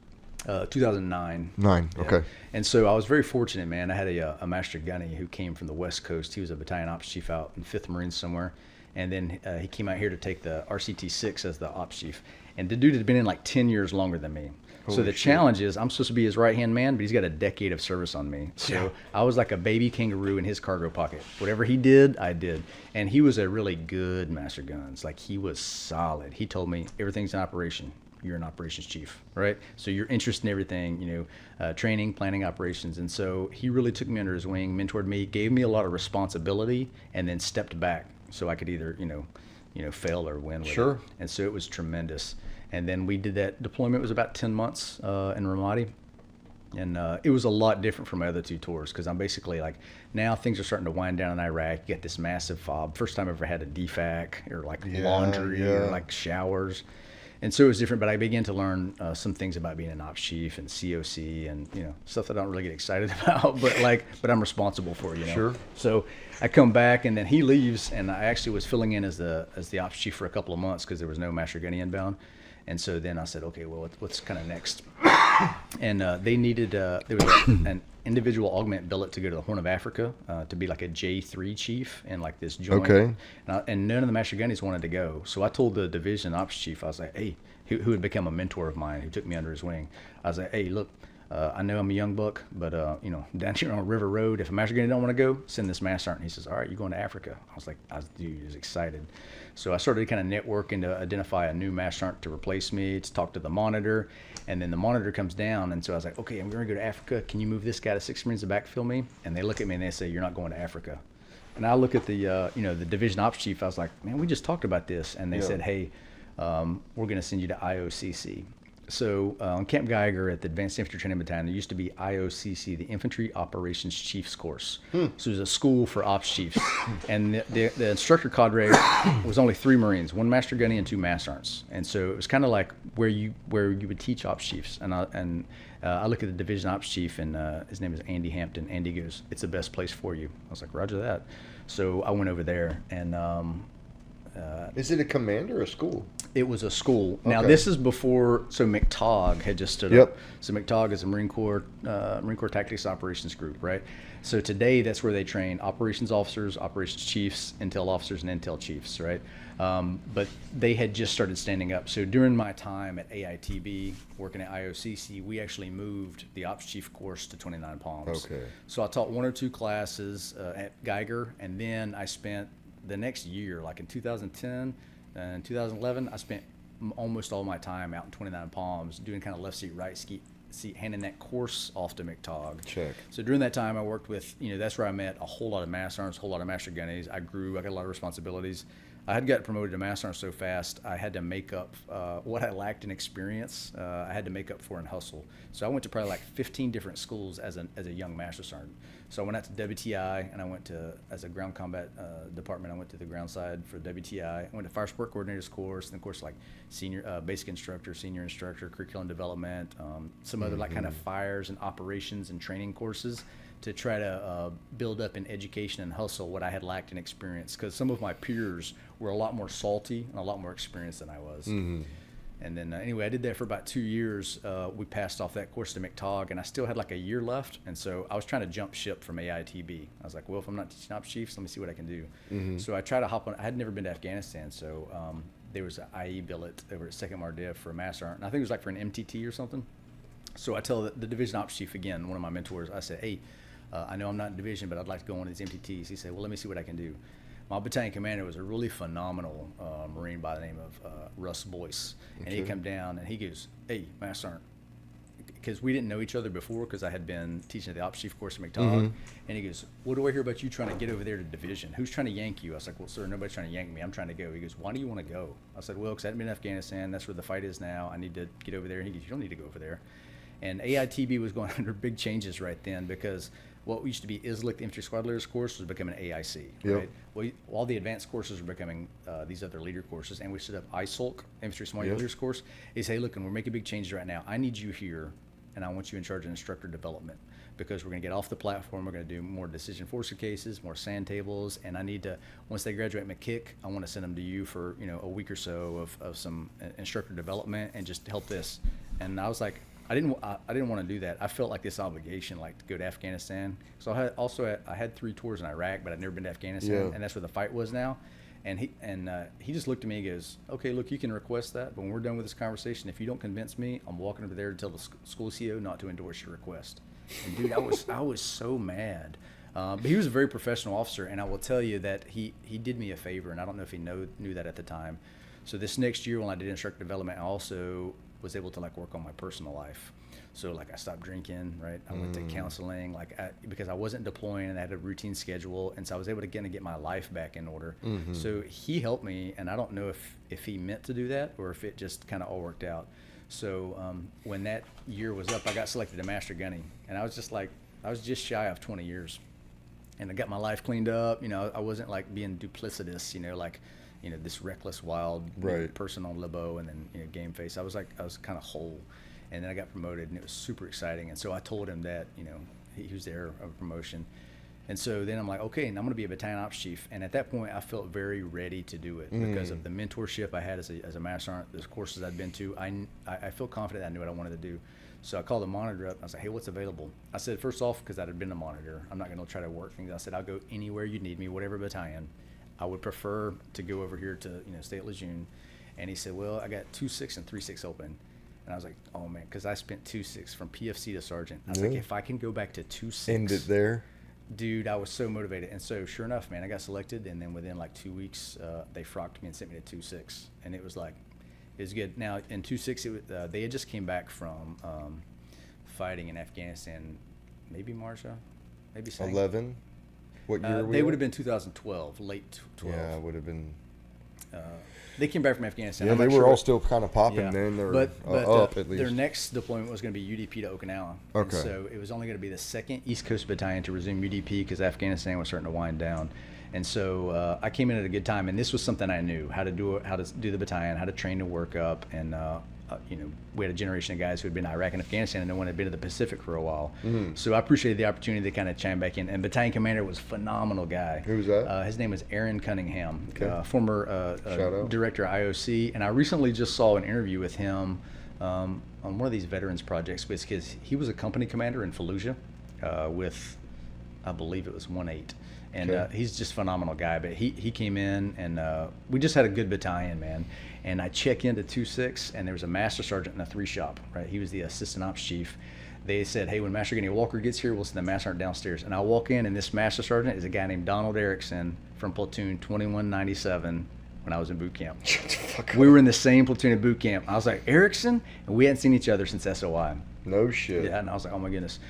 2009. 9. Yeah. Okay. And so I was very fortunate, man. I had a master gunny who came from the West Coast. He was a battalion ops chief out in 5th Marines somewhere. And then he came out here to take the RCT-6 as the ops chief. And the dude had been in like 10 years longer than me. So the challenge is I'm supposed to be his right-hand man, but he's got a decade of service on me. So I was like a baby kangaroo in his cargo pocket. Whatever he did, I did. And he was a really good master guns. Like, he was solid. He told me, everything's in operation. You're an operations chief, right? So you're interested in everything, training, planning, operations. And so he really took me under his wing, mentored me, gave me a lot of responsibility, and then stepped back so I could either, fail or win with Sure. it. And so it was tremendous. And then we did that deployment. It was about 10 months in Ramadi. And it was a lot different from my other 2 tours, because I'm basically like, now things are starting to wind down in Iraq. You get this massive fob. First time I ever had a DFAC or like laundry or like showers. And so it was different, but I began to learn some things about being an ops chief and COC and, stuff that I don't really get excited about, but I'm responsible for, Sure. So I come back, and then he leaves, and I actually was filling in as the ops chief for a couple of months because there was no master gunny inbound. And so then I said, okay, well, what's kind of next? And they needed, there was an individual augment billet to go to the Horn of Africa to be like a J3 chief and like this joint. Okay. And none of the master gunnies wanted to go. So I told the division ops chief, I was like, hey, who had become a mentor of mine, who took me under his wing. I was like, hey, look, I know I'm a young buck, but down here on River Road, if a master gunny don't want to go, send this master sergeant. He says, all right, you're going to Africa. I was like, dude, I was excited. So I started kind of networking to identify a new master sergeant to replace me, to talk to the monitor, and then the monitor comes down, and so I was like, okay, I'm going to go to Africa. Can you move this guy to 6th Marines to backfill me? And they look at me and they say, you're not going to Africa. And I look at the the division ops chief. I was like, man, we just talked about this, and they said, hey, we're going to send you to IOCC. So on Camp Geiger at the Advanced Infantry Training Battalion, there used to be IOCC, the Infantry Operations Chiefs Course. So it was a school for ops chiefs. And the instructor cadre was only 3 Marines, 1 master gunny and 2 master sergeants. And so it was kind of like where you would teach ops chiefs. And I look at the division ops chief, and his name is Andy Hampton. Andy goes, it's the best place for you. I was like, roger that. So I went over there, and is it a command or a school? It was a school. Now Okay. this is before, so McTOG had just stood Yep. up. So McTOG is a Marine Corps Tactics Operations Group, right? So today that's where they train operations officers, operations chiefs, intel officers, and intel chiefs, right? But they had just started standing up. So during my time at AITB, working at IOCC, we actually moved the ops chief course to 29 Palms. Okay. So I taught 1 or 2 classes at Geiger, and then I spent the next year, like in 2010 and 2011, I spent almost all my time out in 29 Palms doing kind of left seat, right seat, handing that course off to McTOG. Check. So during that time, I worked with, that's where I met a whole lot of master sergeants, a whole lot of master gunnies. I got a lot of responsibilities. I had gotten promoted to master sergeant so fast, I had to make up what I lacked in experience. I had to make up for in hustle. So I went to probably like 15 different schools as a young master sergeant. So I went out to WTI, and I went to, as a ground combat department, I went to the ground side for WTI. I went to fire support coordinators course, and of course like senior basic instructor, senior instructor, curriculum development, some other like kind of fires and operations and training courses to try to build up in education and hustle what I had lacked in experience, because some of my peers were a lot more salty and a lot more experienced than I was. And then anyway, I did that for about 2 years. We passed off that course to McTOG, and I still had like a year left. And so I was trying to jump ship from AITB. I was like, well, if I'm not teaching ops chiefs, let me see what I can do. So I tried to hop on. I had never been to Afghanistan, so there was an IE billet over at 2nd Mardiv for a master sergeant. And I think it was like for an MTT or something. So I tell the division ops chief again, one of my mentors, I said, hey, I know I'm not in division, but I'd like to go on one of these MTTs. He said, well, let me see what I can do. My battalion commander was a really phenomenal Marine by the name of Russ Boyce. And he'd come down and he goes, hey, Master Sergeant, because we didn't know each other before, because I had been teaching at the ops chief course at McTOG. And he goes, what do I hear about you trying to get over there to division? Who's trying to yank you? I was like, well, sir, nobody's trying to yank me. I'm trying to go. He goes, why do you want to go? I said, well, because I hadn't been in Afghanistan. That's where the fight is now. I need to get over there. And he goes, you don't need to go over there. And AITB was going under big changes right then, because what used to be ISLIC, the Infantry Squad Leaders course, was becoming AIC, right? Well, all the advanced courses were becoming these other leader courses, and we set up ISULC, Infantry Small Unit Leaders course. They say, look, and we're making big changes right now. I need you here, and I want you in charge of instructor development, because we're going to get off the platform. We're going to do more decision forcer cases, more sand tables, and I need to, once they graduate McKick, I want to send them to you for a week or so of some instructor development and just help this. And I was like, I didn't want to do that. I felt like this obligation, like to go to Afghanistan. So I had 3 tours in Iraq, but I'd never been to Afghanistan, and that's where the fight was now. And he just looked at me and goes, okay, look, you can request that, but when we're done with this conversation, if you don't convince me, I'm walking over there to tell the school CO not to endorse your request. And dude, I was so mad. But he was a very professional officer, and I will tell you that he did me a favor, and I don't know if he knew that at the time. So this next year when I did instructor development, I also was able to like work on my personal life. So like I stopped drinking, right? I went to counseling, because I wasn't deploying and I had a routine schedule, and so I was able to get my life back in order. So he helped me, and I don't know if he meant to do that or if it just kind of all worked out. So when that year was up, I got selected to Master Gunny, and I was just shy of 20 years, and I got my life cleaned up. I wasn't like being duplicitous, this reckless, wild person on Libo and then game face. I was kind of whole, and then I got promoted, and it was super exciting. And so I told him that he was there of a promotion, and so then I'm like, okay, and I'm going to be a battalion ops chief. And at that point, I felt very ready to do it because of the mentorship I had as a master sergeant, the courses I'd been to. I felt confident I knew what I wanted to do. So I called the monitor up. I was like, hey, what's available? I said, first off, because I had been a monitor, I'm not going to try to work things. I said, I'll go anywhere you need me, whatever battalion. I would prefer to go over here to stay at Lejeune. And he said, well, I got 2-6 and 3-6 open. And I was like, oh man, because I spent 2.6 from PFC to sergeant. I was like, if I can go back to 2.6, end it there. Dude, I was so motivated. And so sure enough, man, I got selected, and then within like 2 weeks, they frocked me and sent me to 2.6, and it was like, it was good. Now in 2.6, they had just came back from fighting in Afghanistan, maybe Marsha, maybe Sang. 11. What year? They would have been 2012, late 12. Yeah, it would have been. They came back from Afghanistan. Yeah, they were all still kind of popping then. They were but up at least. Their next deployment was going to be UDP to Okinawa. Okay. And so it was only going to be the 2nd East Coast Battalion to resume UDP because Afghanistan was starting to wind down. And so I came in at a good time, and this was something I knew how to do the battalion, how to train to work up, and we had a generation of guys who had been in Iraq and Afghanistan, and no one had been to the Pacific for a while. Mm-hmm. So I appreciated the opportunity to kind of chime back in. And battalion commander was a phenomenal guy. Who was that? His name was Aaron Cunningham, okay. Former director of IOC. And I recently just saw an interview with him on one of these veterans projects because he was a company commander in Fallujah with, I believe it was 1-8. And he's just a phenomenal guy. But he came in, and we just had a good battalion, man. And I check into 2.6, and there was a master sergeant in the 3 shop, right? He was the assistant ops chief. They said, hey, when Master Gunny Walker gets here, we'll send the master sergeant downstairs. And I walk in, and this master sergeant is a guy named Donald Erickson from platoon 2197 when I was in boot camp. We were in the same platoon at boot camp. I was like, Erickson? And we hadn't seen each other since SOI. No shit. Yeah, and I was like, oh my goodness.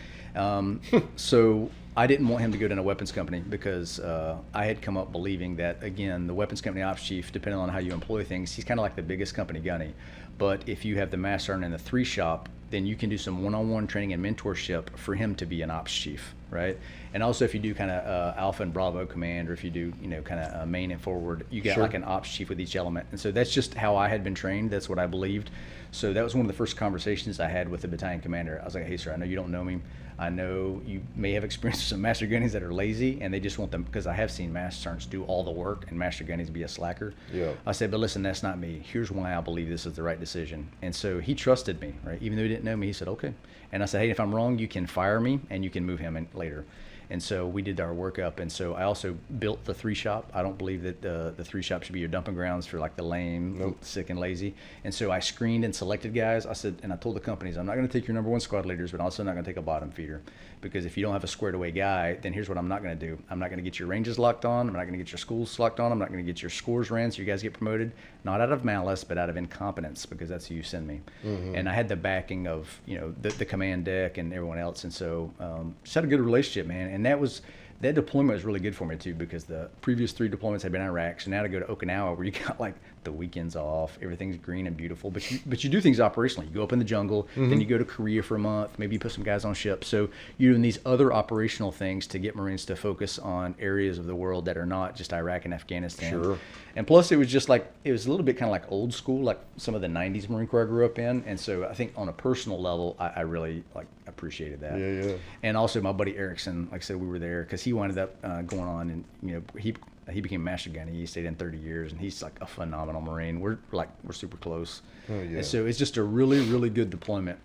So I didn't want him to go down a weapons company because I had come up believing that, again, the weapons company ops chief, depending on how you employ things, he's kind of like the biggest company gunny. But if you have the master sergeant in the 3 shop, then you can do some one-on-one training and mentorship for him to be an ops chief, right? And also if you do kind of Alpha and Bravo command, or if you do, kind of main and forward, you get like an ops chief with each element. And so that's just how I had been trained. That's what I believed. So that was one of the first conversations I had with the battalion commander. I was like, hey, sir, I know you don't know me. I know you may have experienced some master gunnies that are lazy, and they just want them, because I have seen master sergeants do all the work and master gunnies be a slacker. Yeah. I said, but listen, that's not me. Here's why I believe this is the right decision. And so he trusted me, right? Even though he didn't know me, he said, okay. And I said, hey, if I'm wrong, you can fire me and you can move him in later. And so we did our workup. And so I also built the 3 shop. I don't believe that the 3 shop should be your dumping grounds for like the lame, sick, and lazy. And so I screened and selected guys. I said, and I told the companies, I'm not going to take your number 1 squad leaders, but also not going to take a bottom feeder. Because if you don't have a squared away guy, then here's what I'm not going to do. I'm not going to get your ranges locked on. I'm not going to get your schools locked on. I'm not going to get your scores ran so you guys get promoted. Not out of malice, but out of incompetence, because that's who you send me. Mm-hmm. And I had the backing of, the command deck and everyone else. And so just had a good relationship, man. And that deployment was really good for me too, because the previous 3 deployments had been in Iraq. So now to go to Okinawa, where you got like the weekends off, everything's green and beautiful, but you do things operationally. You go up in the jungle, then you go to Korea for a month, maybe you put some guys on ships. So you're doing these other operational things to get Marines to focus on areas of the world that are not just Iraq and Afghanistan. Sure. And plus it was just like, it was a little bit kind of like old school, like some of the 90s Marine Corps I grew up in. And so I think on a personal level, I really like appreciated that. Yeah. And also my buddy Erickson, like I said, we were there because he wound up going on, and he became master gunny. He stayed in 30 years, and he's like a phenomenal Marine. We're super close. Oh, yeah. And so it's just a really, really good deployment.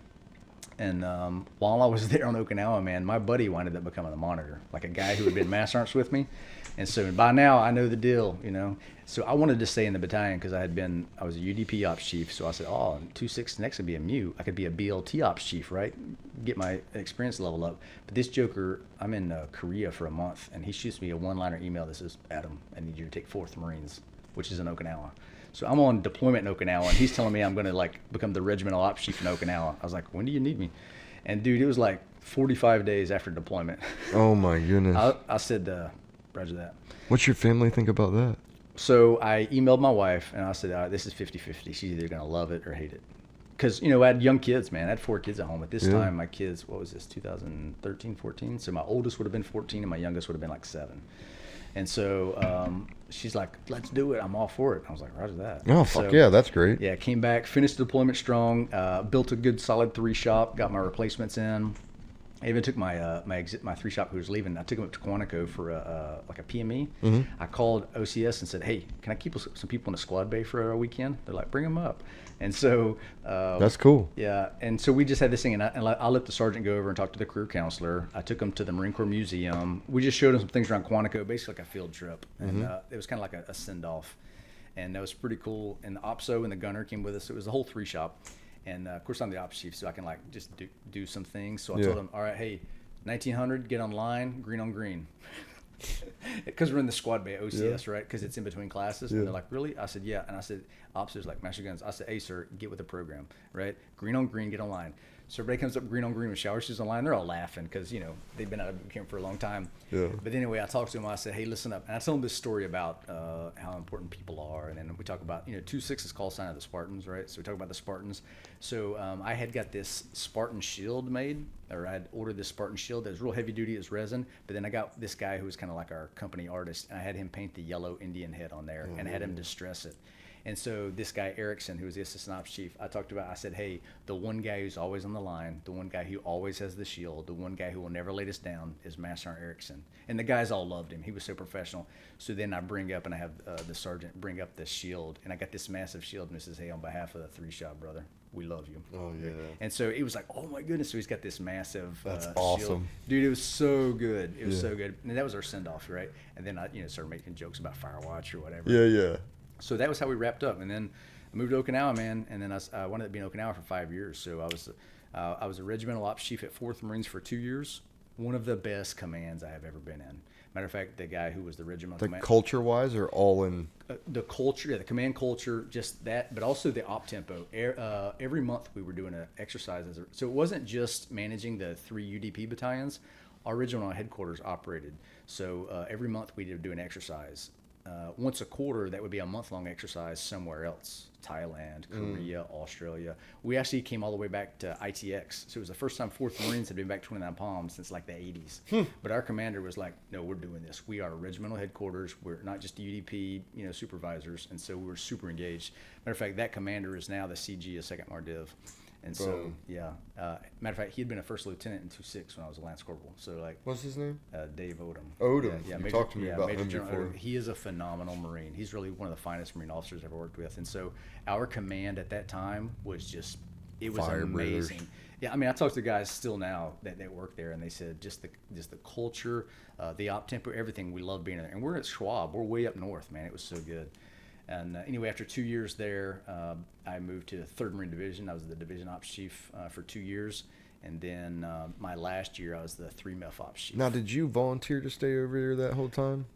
And while I was there on Okinawa, man, my buddy wound up becoming a monitor, like a guy who had been master sergeants with me. And so by now I know the deal, So I wanted to stay in the battalion because I was a UDP ops chief. So I said, 2.6 next would be a MU. I could be a BLT ops chief, right? Get my experience level up. But this joker, I'm in Korea for a month, and he shoots me a 1-liner email that says, Adam, I need you to take 4th Marines, which is in Okinawa. So I'm on deployment in Okinawa, and he's telling me I'm going to become the regimental ops chief in Okinawa. I was like, when do you need me? And dude, it was like 45 days after deployment. Oh my goodness. I said, roger that. What's your family think about that? So I emailed my wife, and I said, this is 50-50. She's either going to love it or hate it. Because, I had young kids, man. I had 4 kids at home. At this time, my kids, 2013, 14? So my oldest would have been 14, and my youngest would have been like 7. And so she's like, let's do it. I'm all for it. I was like, roger that. Oh, fuck yeah. That's great. Yeah, came back, finished the deployment strong, built a good solid 3 shop, got my replacements in. I even took my 3 shop who was leaving. I took him up to Quantico for a PME. Mm-hmm. I called OCS and said, hey, can I keep some people in the squad bay for a weekend? They're like, bring them up. And so that's cool. Yeah, and so we just had this thing, and I let the sergeant go over and talk to the career counselor. I took him to the Marine Corps Museum. We just showed him some things around Quantico, basically like a field trip, and it was kind of like a send off, and that was pretty cool. And the OPSO and the gunner came with us. It was the whole 3 shop. And of course, I'm the ops chief, so I can like just do some things. So I told them, all right, hey, 1900, get on line, green on green. Because we're in the squad bay OCS, right? Because it's in between classes. And they're like, really? I said, yeah. And I said, officers like Master Guns. I said, hey, sir, get with the program, right? Green on green, get on line. So everybody comes up green on green with shower shoes on line. They're all laughing because, you know, they've been out of boot camp for a long time. Yeah. But anyway, I talked to them. I said, hey, listen up. And I tell them this story about how important people are. And then we talk about, you know, 2-6 is call sign of the Spartans, right? So we talk about the Spartans. So I had got this Spartan shield made, or I had ordered this Spartan shield that was real heavy duty as resin. But then I got this guy who was kind of like our company artist, and I had him paint the yellow Indian head on there and had him distress it. And so this guy, Erickson, who was the assistant ops chief, I said, hey, the one guy who's always on the line, the one guy who always has the shield, the one guy who will never let us down is Master Sergeant Erickson. And the guys all loved him. He was so professional. So then I bring up, and I have the sergeant bring up the shield, and I got this massive shield, and it says, hey, on behalf of the 3-shot brother, we love you. Oh, yeah. And so it was like, oh, my goodness. So he's got this massive That's awesome. shield. Dude, it was so good. It was so good. And that was our send-off, right? And then I started making jokes about Firewatch or whatever. Yeah. So that was how we wrapped up. And then I moved to Okinawa, man. And then I wanted to be in Okinawa for 5 years. So I was a regimental ops chief at 4th Marines for 2 years. One of the best commands I have ever been in. Matter of fact, the guy who was the regimental commander. Culture-wise, or all in? The culture, the command culture, just that, but also the op tempo. Every month we were doing an exercise. So it wasn't just managing the 3 UDP battalions. Our regional headquarters operated. So every month we would do an exercise. Once a quarter, that would be a month-long exercise somewhere else. Thailand, Korea, Australia. We actually came all the way back to ITX. So it was the first time 4th Marines had been back 29 Palms since like the 80s. But our commander was like, no, we're doing this. We are regimental headquarters. We're not just UDP, supervisors. And so we were super engaged. Matter of fact, that commander is now the CG of 2nd Mardiv. And so, matter of fact, he had been a first lieutenant in 2-6 when I was a Lance Corporal. So, like, what's his name? Dave Odom. Odom. Yeah, you talked to me about him General before. Odom. He is a phenomenal Marine. He's really one of the finest Marine officers I've ever worked with. And so, our command at that time was just, it was Fire amazing. breathers. Yeah, I mean, I talk to guys still now that work there, and they said just the culture, the op tempo, everything. We love being there. And we're at Schwab. We're way up north, man. It was so good. And anyway, after 2 years there, I moved to the 3rd Marine Division. I was the division ops chief for 2 years. And then my last year, I was the 3 MEF ops chief. Now, did you volunteer to stay over here that whole time?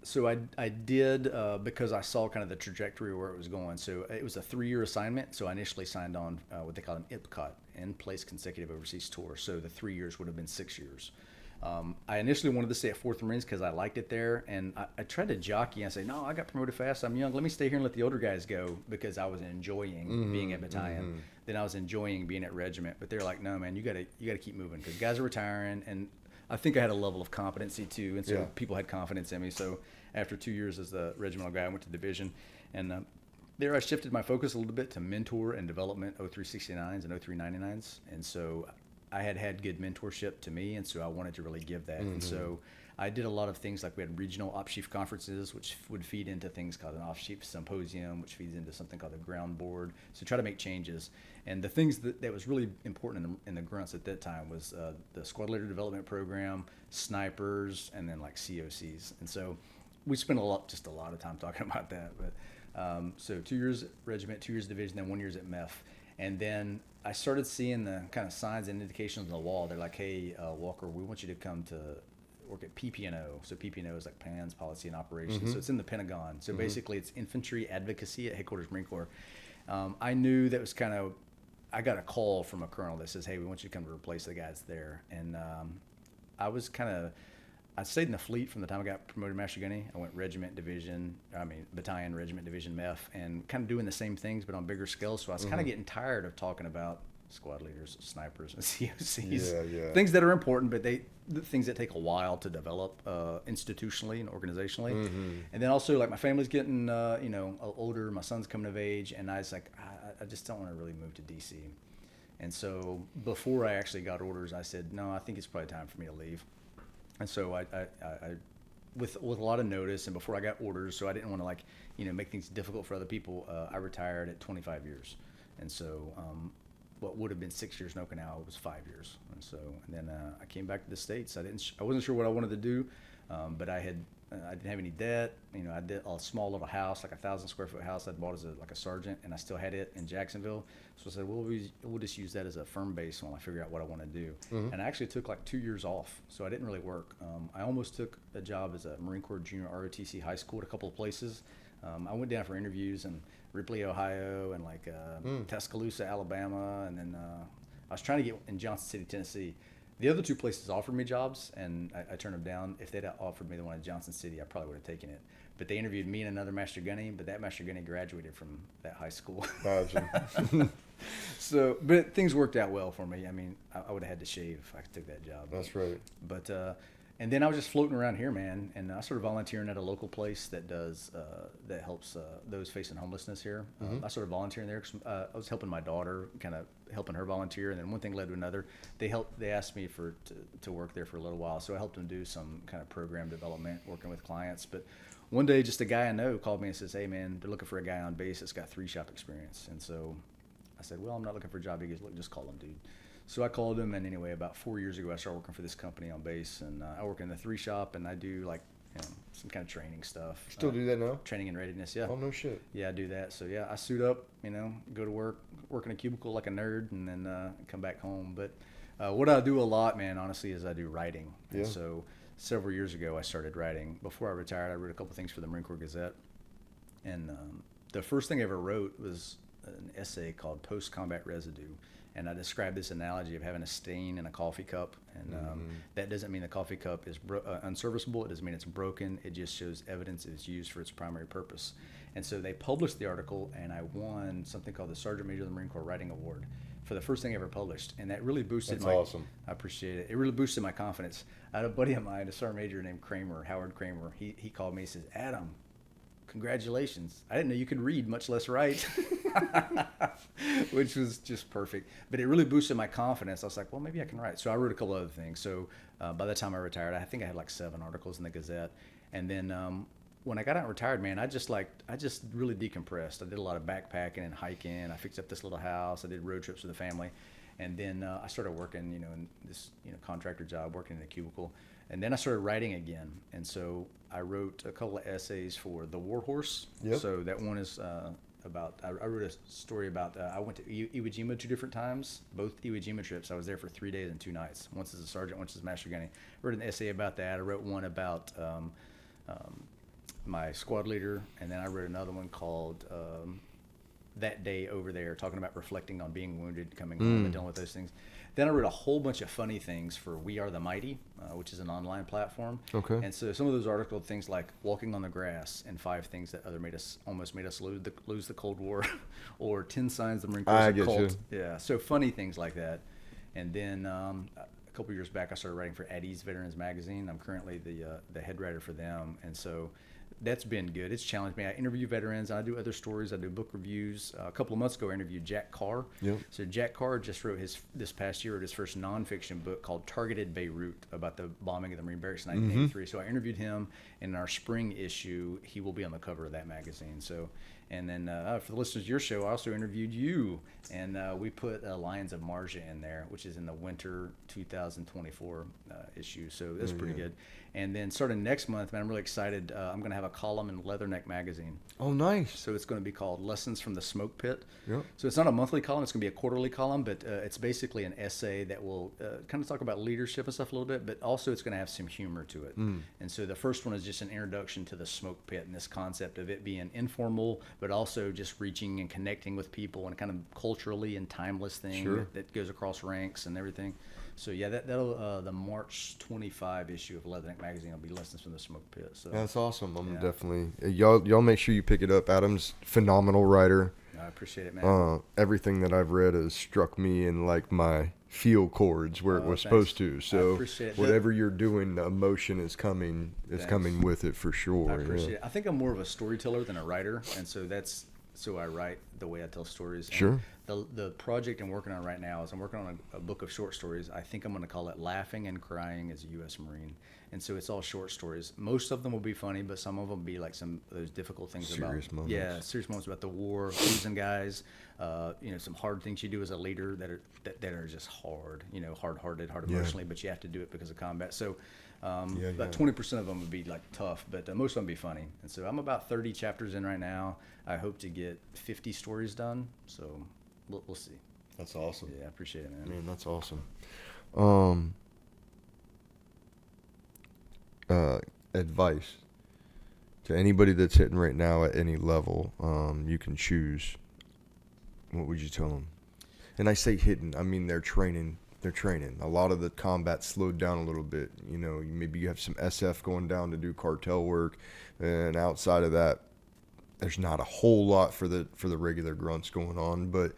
So I did because I saw kind of the trajectory where it was going. So it was a 3-year assignment. So I initially signed on what they call an IPCOT, in-place consecutive overseas tour. So the 3 years would have been 6 years. I initially wanted to stay at 4th Marines because I liked it there, and I tried to jockey and say, no, I got promoted fast, I'm young, let me stay here and let the older guys go, because I was enjoying being at battalion. Then I was enjoying being at regiment, but they're like, no, man, you gotta keep moving, because guys are retiring, and I think I had a level of competency too, and so people had confidence in me. So after 2 years as the regimental guy, I went to division, and there I shifted my focus a little bit to mentor and development 0369s and 0399s, and so I had good mentorship to me, and so I wanted to really give that. And so I did a lot of things, like we had regional ops chief conferences, which would feed into things called an ops chief symposium, which feeds into something called the ground board. So try to make changes. And the things that was really important in the grunts at that time was the squad leader development program, snipers, and then like COCs. And so we spent a lot of time talking about that. But so 2 years regiment, 2 years division, then 1 year at MEF. And then I started seeing the kind of signs and indications on the wall. They're like, hey, Walker, we want you to come to work at PPNO. So PPNO is like Plans, Policy, and Operations. So it's in the Pentagon. So basically it's infantry advocacy at Headquarters Marine Corps. I knew that was kind of, I got a call from a colonel that says, hey, we want you to come to replace the guys there. And I stayed in the fleet from the time I got promoted to Master Gunny. I went battalion, regiment, division, MEF, and kind of doing the same things, but on bigger scale. So I was kind of getting tired of talking about squad leaders, snipers, and COCs. Things that are important, but the things that take a while to develop institutionally and organizationally. And then also, like, my family's getting, older. My son's coming of age, and I was like, I just don't want to really move to DC. And so before I actually got orders, I said, no, I think it's probably time for me to leave. And so I with a lot of notice, and before I got orders, so I didn't want to make things difficult for other people. I retired at 25 years, and so what would have been 6 years in Okinawa was 5 years. And then I came back to the States. I wasn't sure what I wanted to do, but I had I didn't have any debt. You know, I did a small little house, like 1,000 square foot house I'd bought as a sergeant, and I still had it in Jacksonville. So I said, well, we'll just use that as a firm base while I figure out what I want to do. And I actually took like 2 years off, so I didn't really work. I almost took a job as a Marine Corps junior ROTC high school at a couple of places. I went down for interviews in Ripley, Ohio, and like Tuscaloosa, Alabama, and then I was trying to get in Johnson City, Tennessee. The other 2 places offered me jobs, and I turned them down. If they'd offered me the one in Johnson City, I probably would have taken it. But they interviewed me and another Master Gunny, but that Master Gunny graduated from that high school. Gotcha. So, but things worked out well for me. I mean, I would have had to shave if I took that job. That's right. But and then I was just floating around here, man, and I started volunteering at a local place that does that helps those facing homelessness here. I started volunteering there 'cause, I was helping my daughter, kind of helping her volunteer, and then one thing led to another. They asked me to work there for a little while, so I helped them do some kind of program development, working with clients. But one day, just a guy I know called me and says, "Hey, man, they're looking for a guy on base that's got 3-shop experience." And so I said, "Well, I'm not looking for a job." He goes, "Look, just call him, dude." So I called him, and anyway, about 4 years ago, I started working for this company on base, and I work in the 3-shop, and I do like some kind of training stuff. Still do that now? Training and readiness, yeah. Oh, no shit. Yeah, I do that. So yeah, I suit up, go to work in a cubicle like a nerd, and then come back home. But what I do a lot, man, honestly, is I do writing. Yeah. And so several years ago, I started writing. Before I retired, I wrote a couple things for the Marine Corps Gazette, and the first thing I ever wrote was an essay called Post-Combat Residue. And I described this analogy of having a stain in a coffee cup. And that doesn't mean the coffee cup is unserviceable. It doesn't mean it's broken. It just shows evidence it's used for its primary purpose. And so they published the article, and I won something called the Sergeant Major of the Marine Corps Writing Award for the first thing I ever published. And that really boosted That's awesome. I appreciate it. It really boosted my confidence. I had a buddy of mine, a Sergeant Major named Kramer, Howard Kramer. He called me and says, "Adam, congratulations. I didn't know you could read, much less write." Which was just perfect. But it really boosted my confidence. I was like, well, maybe I can write. So I wrote a couple other things. So by the time I retired, I think I had like 7 articles in the Gazette. And then when I got out and retired, man, I just really decompressed. I did a lot of backpacking and hiking. I fixed up this little house. I did road trips with the family. And then I started working, in this, contractor job, working in a cubicle. And then I started writing again. And so I wrote a couple of essays for The War Horse. Yep. So that one is I wrote a story about, I went to Iwo Jima 2 different times, both Iwo Jima trips. I was there for 3 days and 2 nights, once as a sergeant, once as Master Gunny. I wrote an essay about that. I wrote one about my squad leader, and then I wrote another one called That Day Over There, talking about reflecting on being wounded, coming home and dealing with those things. Then I wrote a whole bunch of funny things for We Are the Mighty, which is an online platform. Okay. And so some of those articles, things like walking on the grass and 5 things that almost made us lose the Cold War, or 10 signs the Marine Corps is a cult. Yeah. So funny things like that. And then a couple years back, I started writing for At Ease Veterans Magazine. I'm currently the head writer for them, and so that's been good. It's challenged me. I interview veterans. I do other stories. I do book reviews. A couple of months ago, I interviewed Jack Carr. Yep. So Jack Carr just wrote this past year, his first nonfiction book called Targeted Beirut, about the bombing of the Marine Barracks in 1983. So I interviewed him, and in our spring issue, he will be on the cover of that magazine. So, and then for the listeners of your show, I also interviewed you, and we put Lions of Marja in there, which is in the winter 2024 issue. So that's pretty good. And then starting next month, man, I'm really excited. I'm going to have a column in Leatherneck magazine. Oh, nice. So it's going to be called Lessons from the Smoke Pit. Yep. So it's not a monthly column. It's going to be a quarterly column, but it's basically an essay that will kind of talk about leadership and stuff a little bit, but also it's going to have some humor to it. And so the first one is just an introduction to the smoke pit and this concept of it being informal, but also just reaching and connecting with people, and kind of culturally and timeless thing that goes across ranks and everything. So yeah, that'll the March 25 issue of Leatherneck magazine will be Lessons from the Smoke Pit. So that's awesome. I'm definitely y'all make sure you pick it up. Adam's phenomenal writer. I appreciate it, man. Everything that I've read has struck me in like my feel chords where it was supposed to. So whatever you're doing, the emotion is coming with it for sure. I appreciate it. I think I'm more of a storyteller than a writer, and so so I write the way I tell stories. Sure. And the project I'm working on right now is I'm working on a book of short stories. I think I'm going to call it Laughing and Crying as a U.S. Marine. And so it's all short stories. Most of them will be funny, but some of them will be like some of those difficult things serious moments. Yeah, serious moments about the war, losing guys, some hard things you do as a leader that are just hard, hard-hearted, hard emotionally, but you have to do it because of combat. So About 20% of them would be like tough, but most of them would be funny. And so I'm about 30 chapters in right now. I hope to get 50 stories done. So we'll see. That's awesome. Yeah, I appreciate it, man. Man, that's awesome. Advice to anybody that's hitting right now at any level, you can choose. What would you tell them? And I say hitting, I mean they're training. They're training. A lot of the combat slowed down a little bit. You know, maybe you have some SF going down to do cartel work, and outside of that, there's not a whole lot for the regular grunts going on, but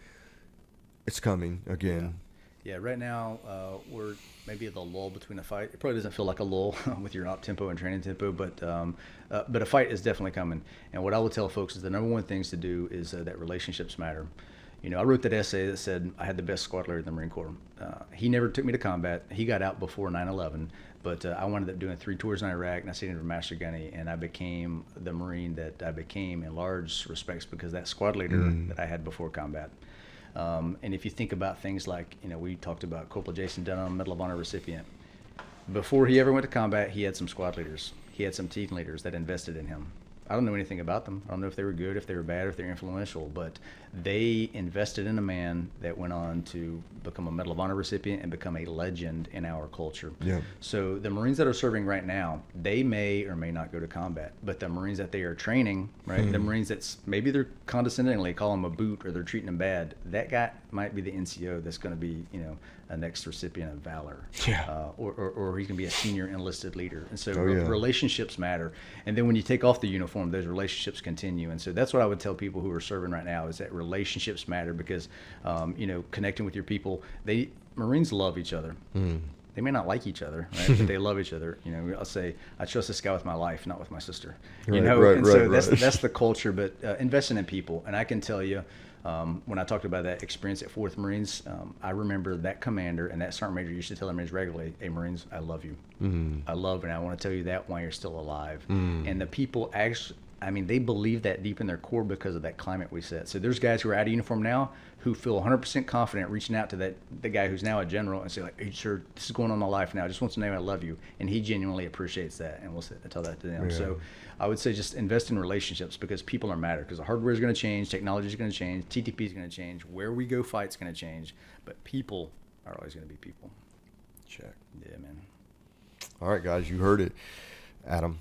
it's coming again. Yeah, right now we're maybe at the lull between a fight. It probably doesn't feel like a lull with your op tempo and training tempo, but a fight is definitely coming. And what I will tell folks is the number one things to do is that relationships matter. You know, I wrote that essay that said I had the best squad leader in the Marine Corps. He never took me to combat. He got out before 9/11, but I wound up doing 3 tours in Iraq, and I stayed under Master Gunny, and I became the Marine that I became in large respects because that squad leader that I had before combat. And if you think about things like, you know, we talked about Corporal Jason Dunham, Medal of Honor recipient. Before he ever went to combat, he had some squad leaders. He had some team leaders that invested in him. I don't know anything about them. I don't know if they were good, if they were bad, or if they're influential, but they invested in a man that went on to become a Medal of Honor recipient and become a legend in our culture. Yeah. So the Marines that are serving right now, they may or may not go to combat, but the Marines that they are training, right, the Marines that's maybe they're condescendingly call them a boot or they're treating them bad, that guy might be the NCO that's going to be, you know, a next recipient of valor. Yeah. Or he can be a senior enlisted leader. And so relationships matter. And then when you take off the uniform, those relationships continue. And so that's what I would tell people who are serving right now is that relationships matter because, you know, connecting with your people, Marines love each other. They may not like each other, right? But they love each other. You know, I'll say, I trust this guy with my life, not with my sister. You know, that's the culture, but investing in people. And I can tell you, when I talked about that experience at 4th Marines, I remember that commander and that sergeant major used to tell the Marines regularly, hey, Marines, I love you. I love and I want to tell you that while you're still alive. And the people actually, I mean, they believe that deep in their core because of that climate we set. So there's guys who are out of uniform now who feel 100% confident reaching out to the guy who's now a general and say, like, hey, sir, this is going on in my life now. I just want to know I love you. And he genuinely appreciates that. And we'll tell that to them. Yeah. So I would say just invest in relationships because people are matter. Because the hardware is going to change. Technology is going to change. TTP is going to change. Where we go fight's going to change. But people are always going to be people. Check. Yeah, man. All right, guys. You heard it. Adam.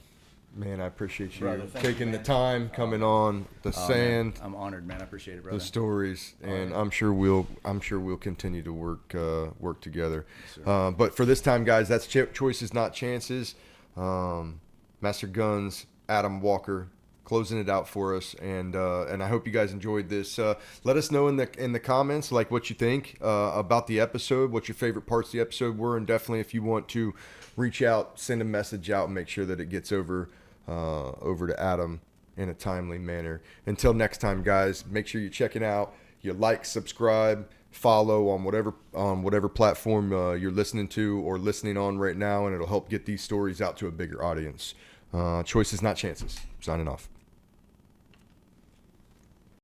Man, I appreciate you taking the time, coming on the sand. Man, I'm honored, man. I appreciate it, brother. The stories, and I'm sure we'll continue to work together. Yes, but for this time, guys, that's choices, not chances. Master Guns, Adam Walker, closing it out for us, and I hope you guys enjoyed this. Let us know in the comments like what you think about the episode, what your favorite parts of the episode were, and definitely if you want to reach out, send a message out, and make sure that it gets over to Adam in a timely manner. Until next time, guys, make sure you check it out. You like, subscribe, follow on whatever platform you're listening to or listening on right now, and it'll help get these stories out to a bigger audience. Choices, not chances. Signing off.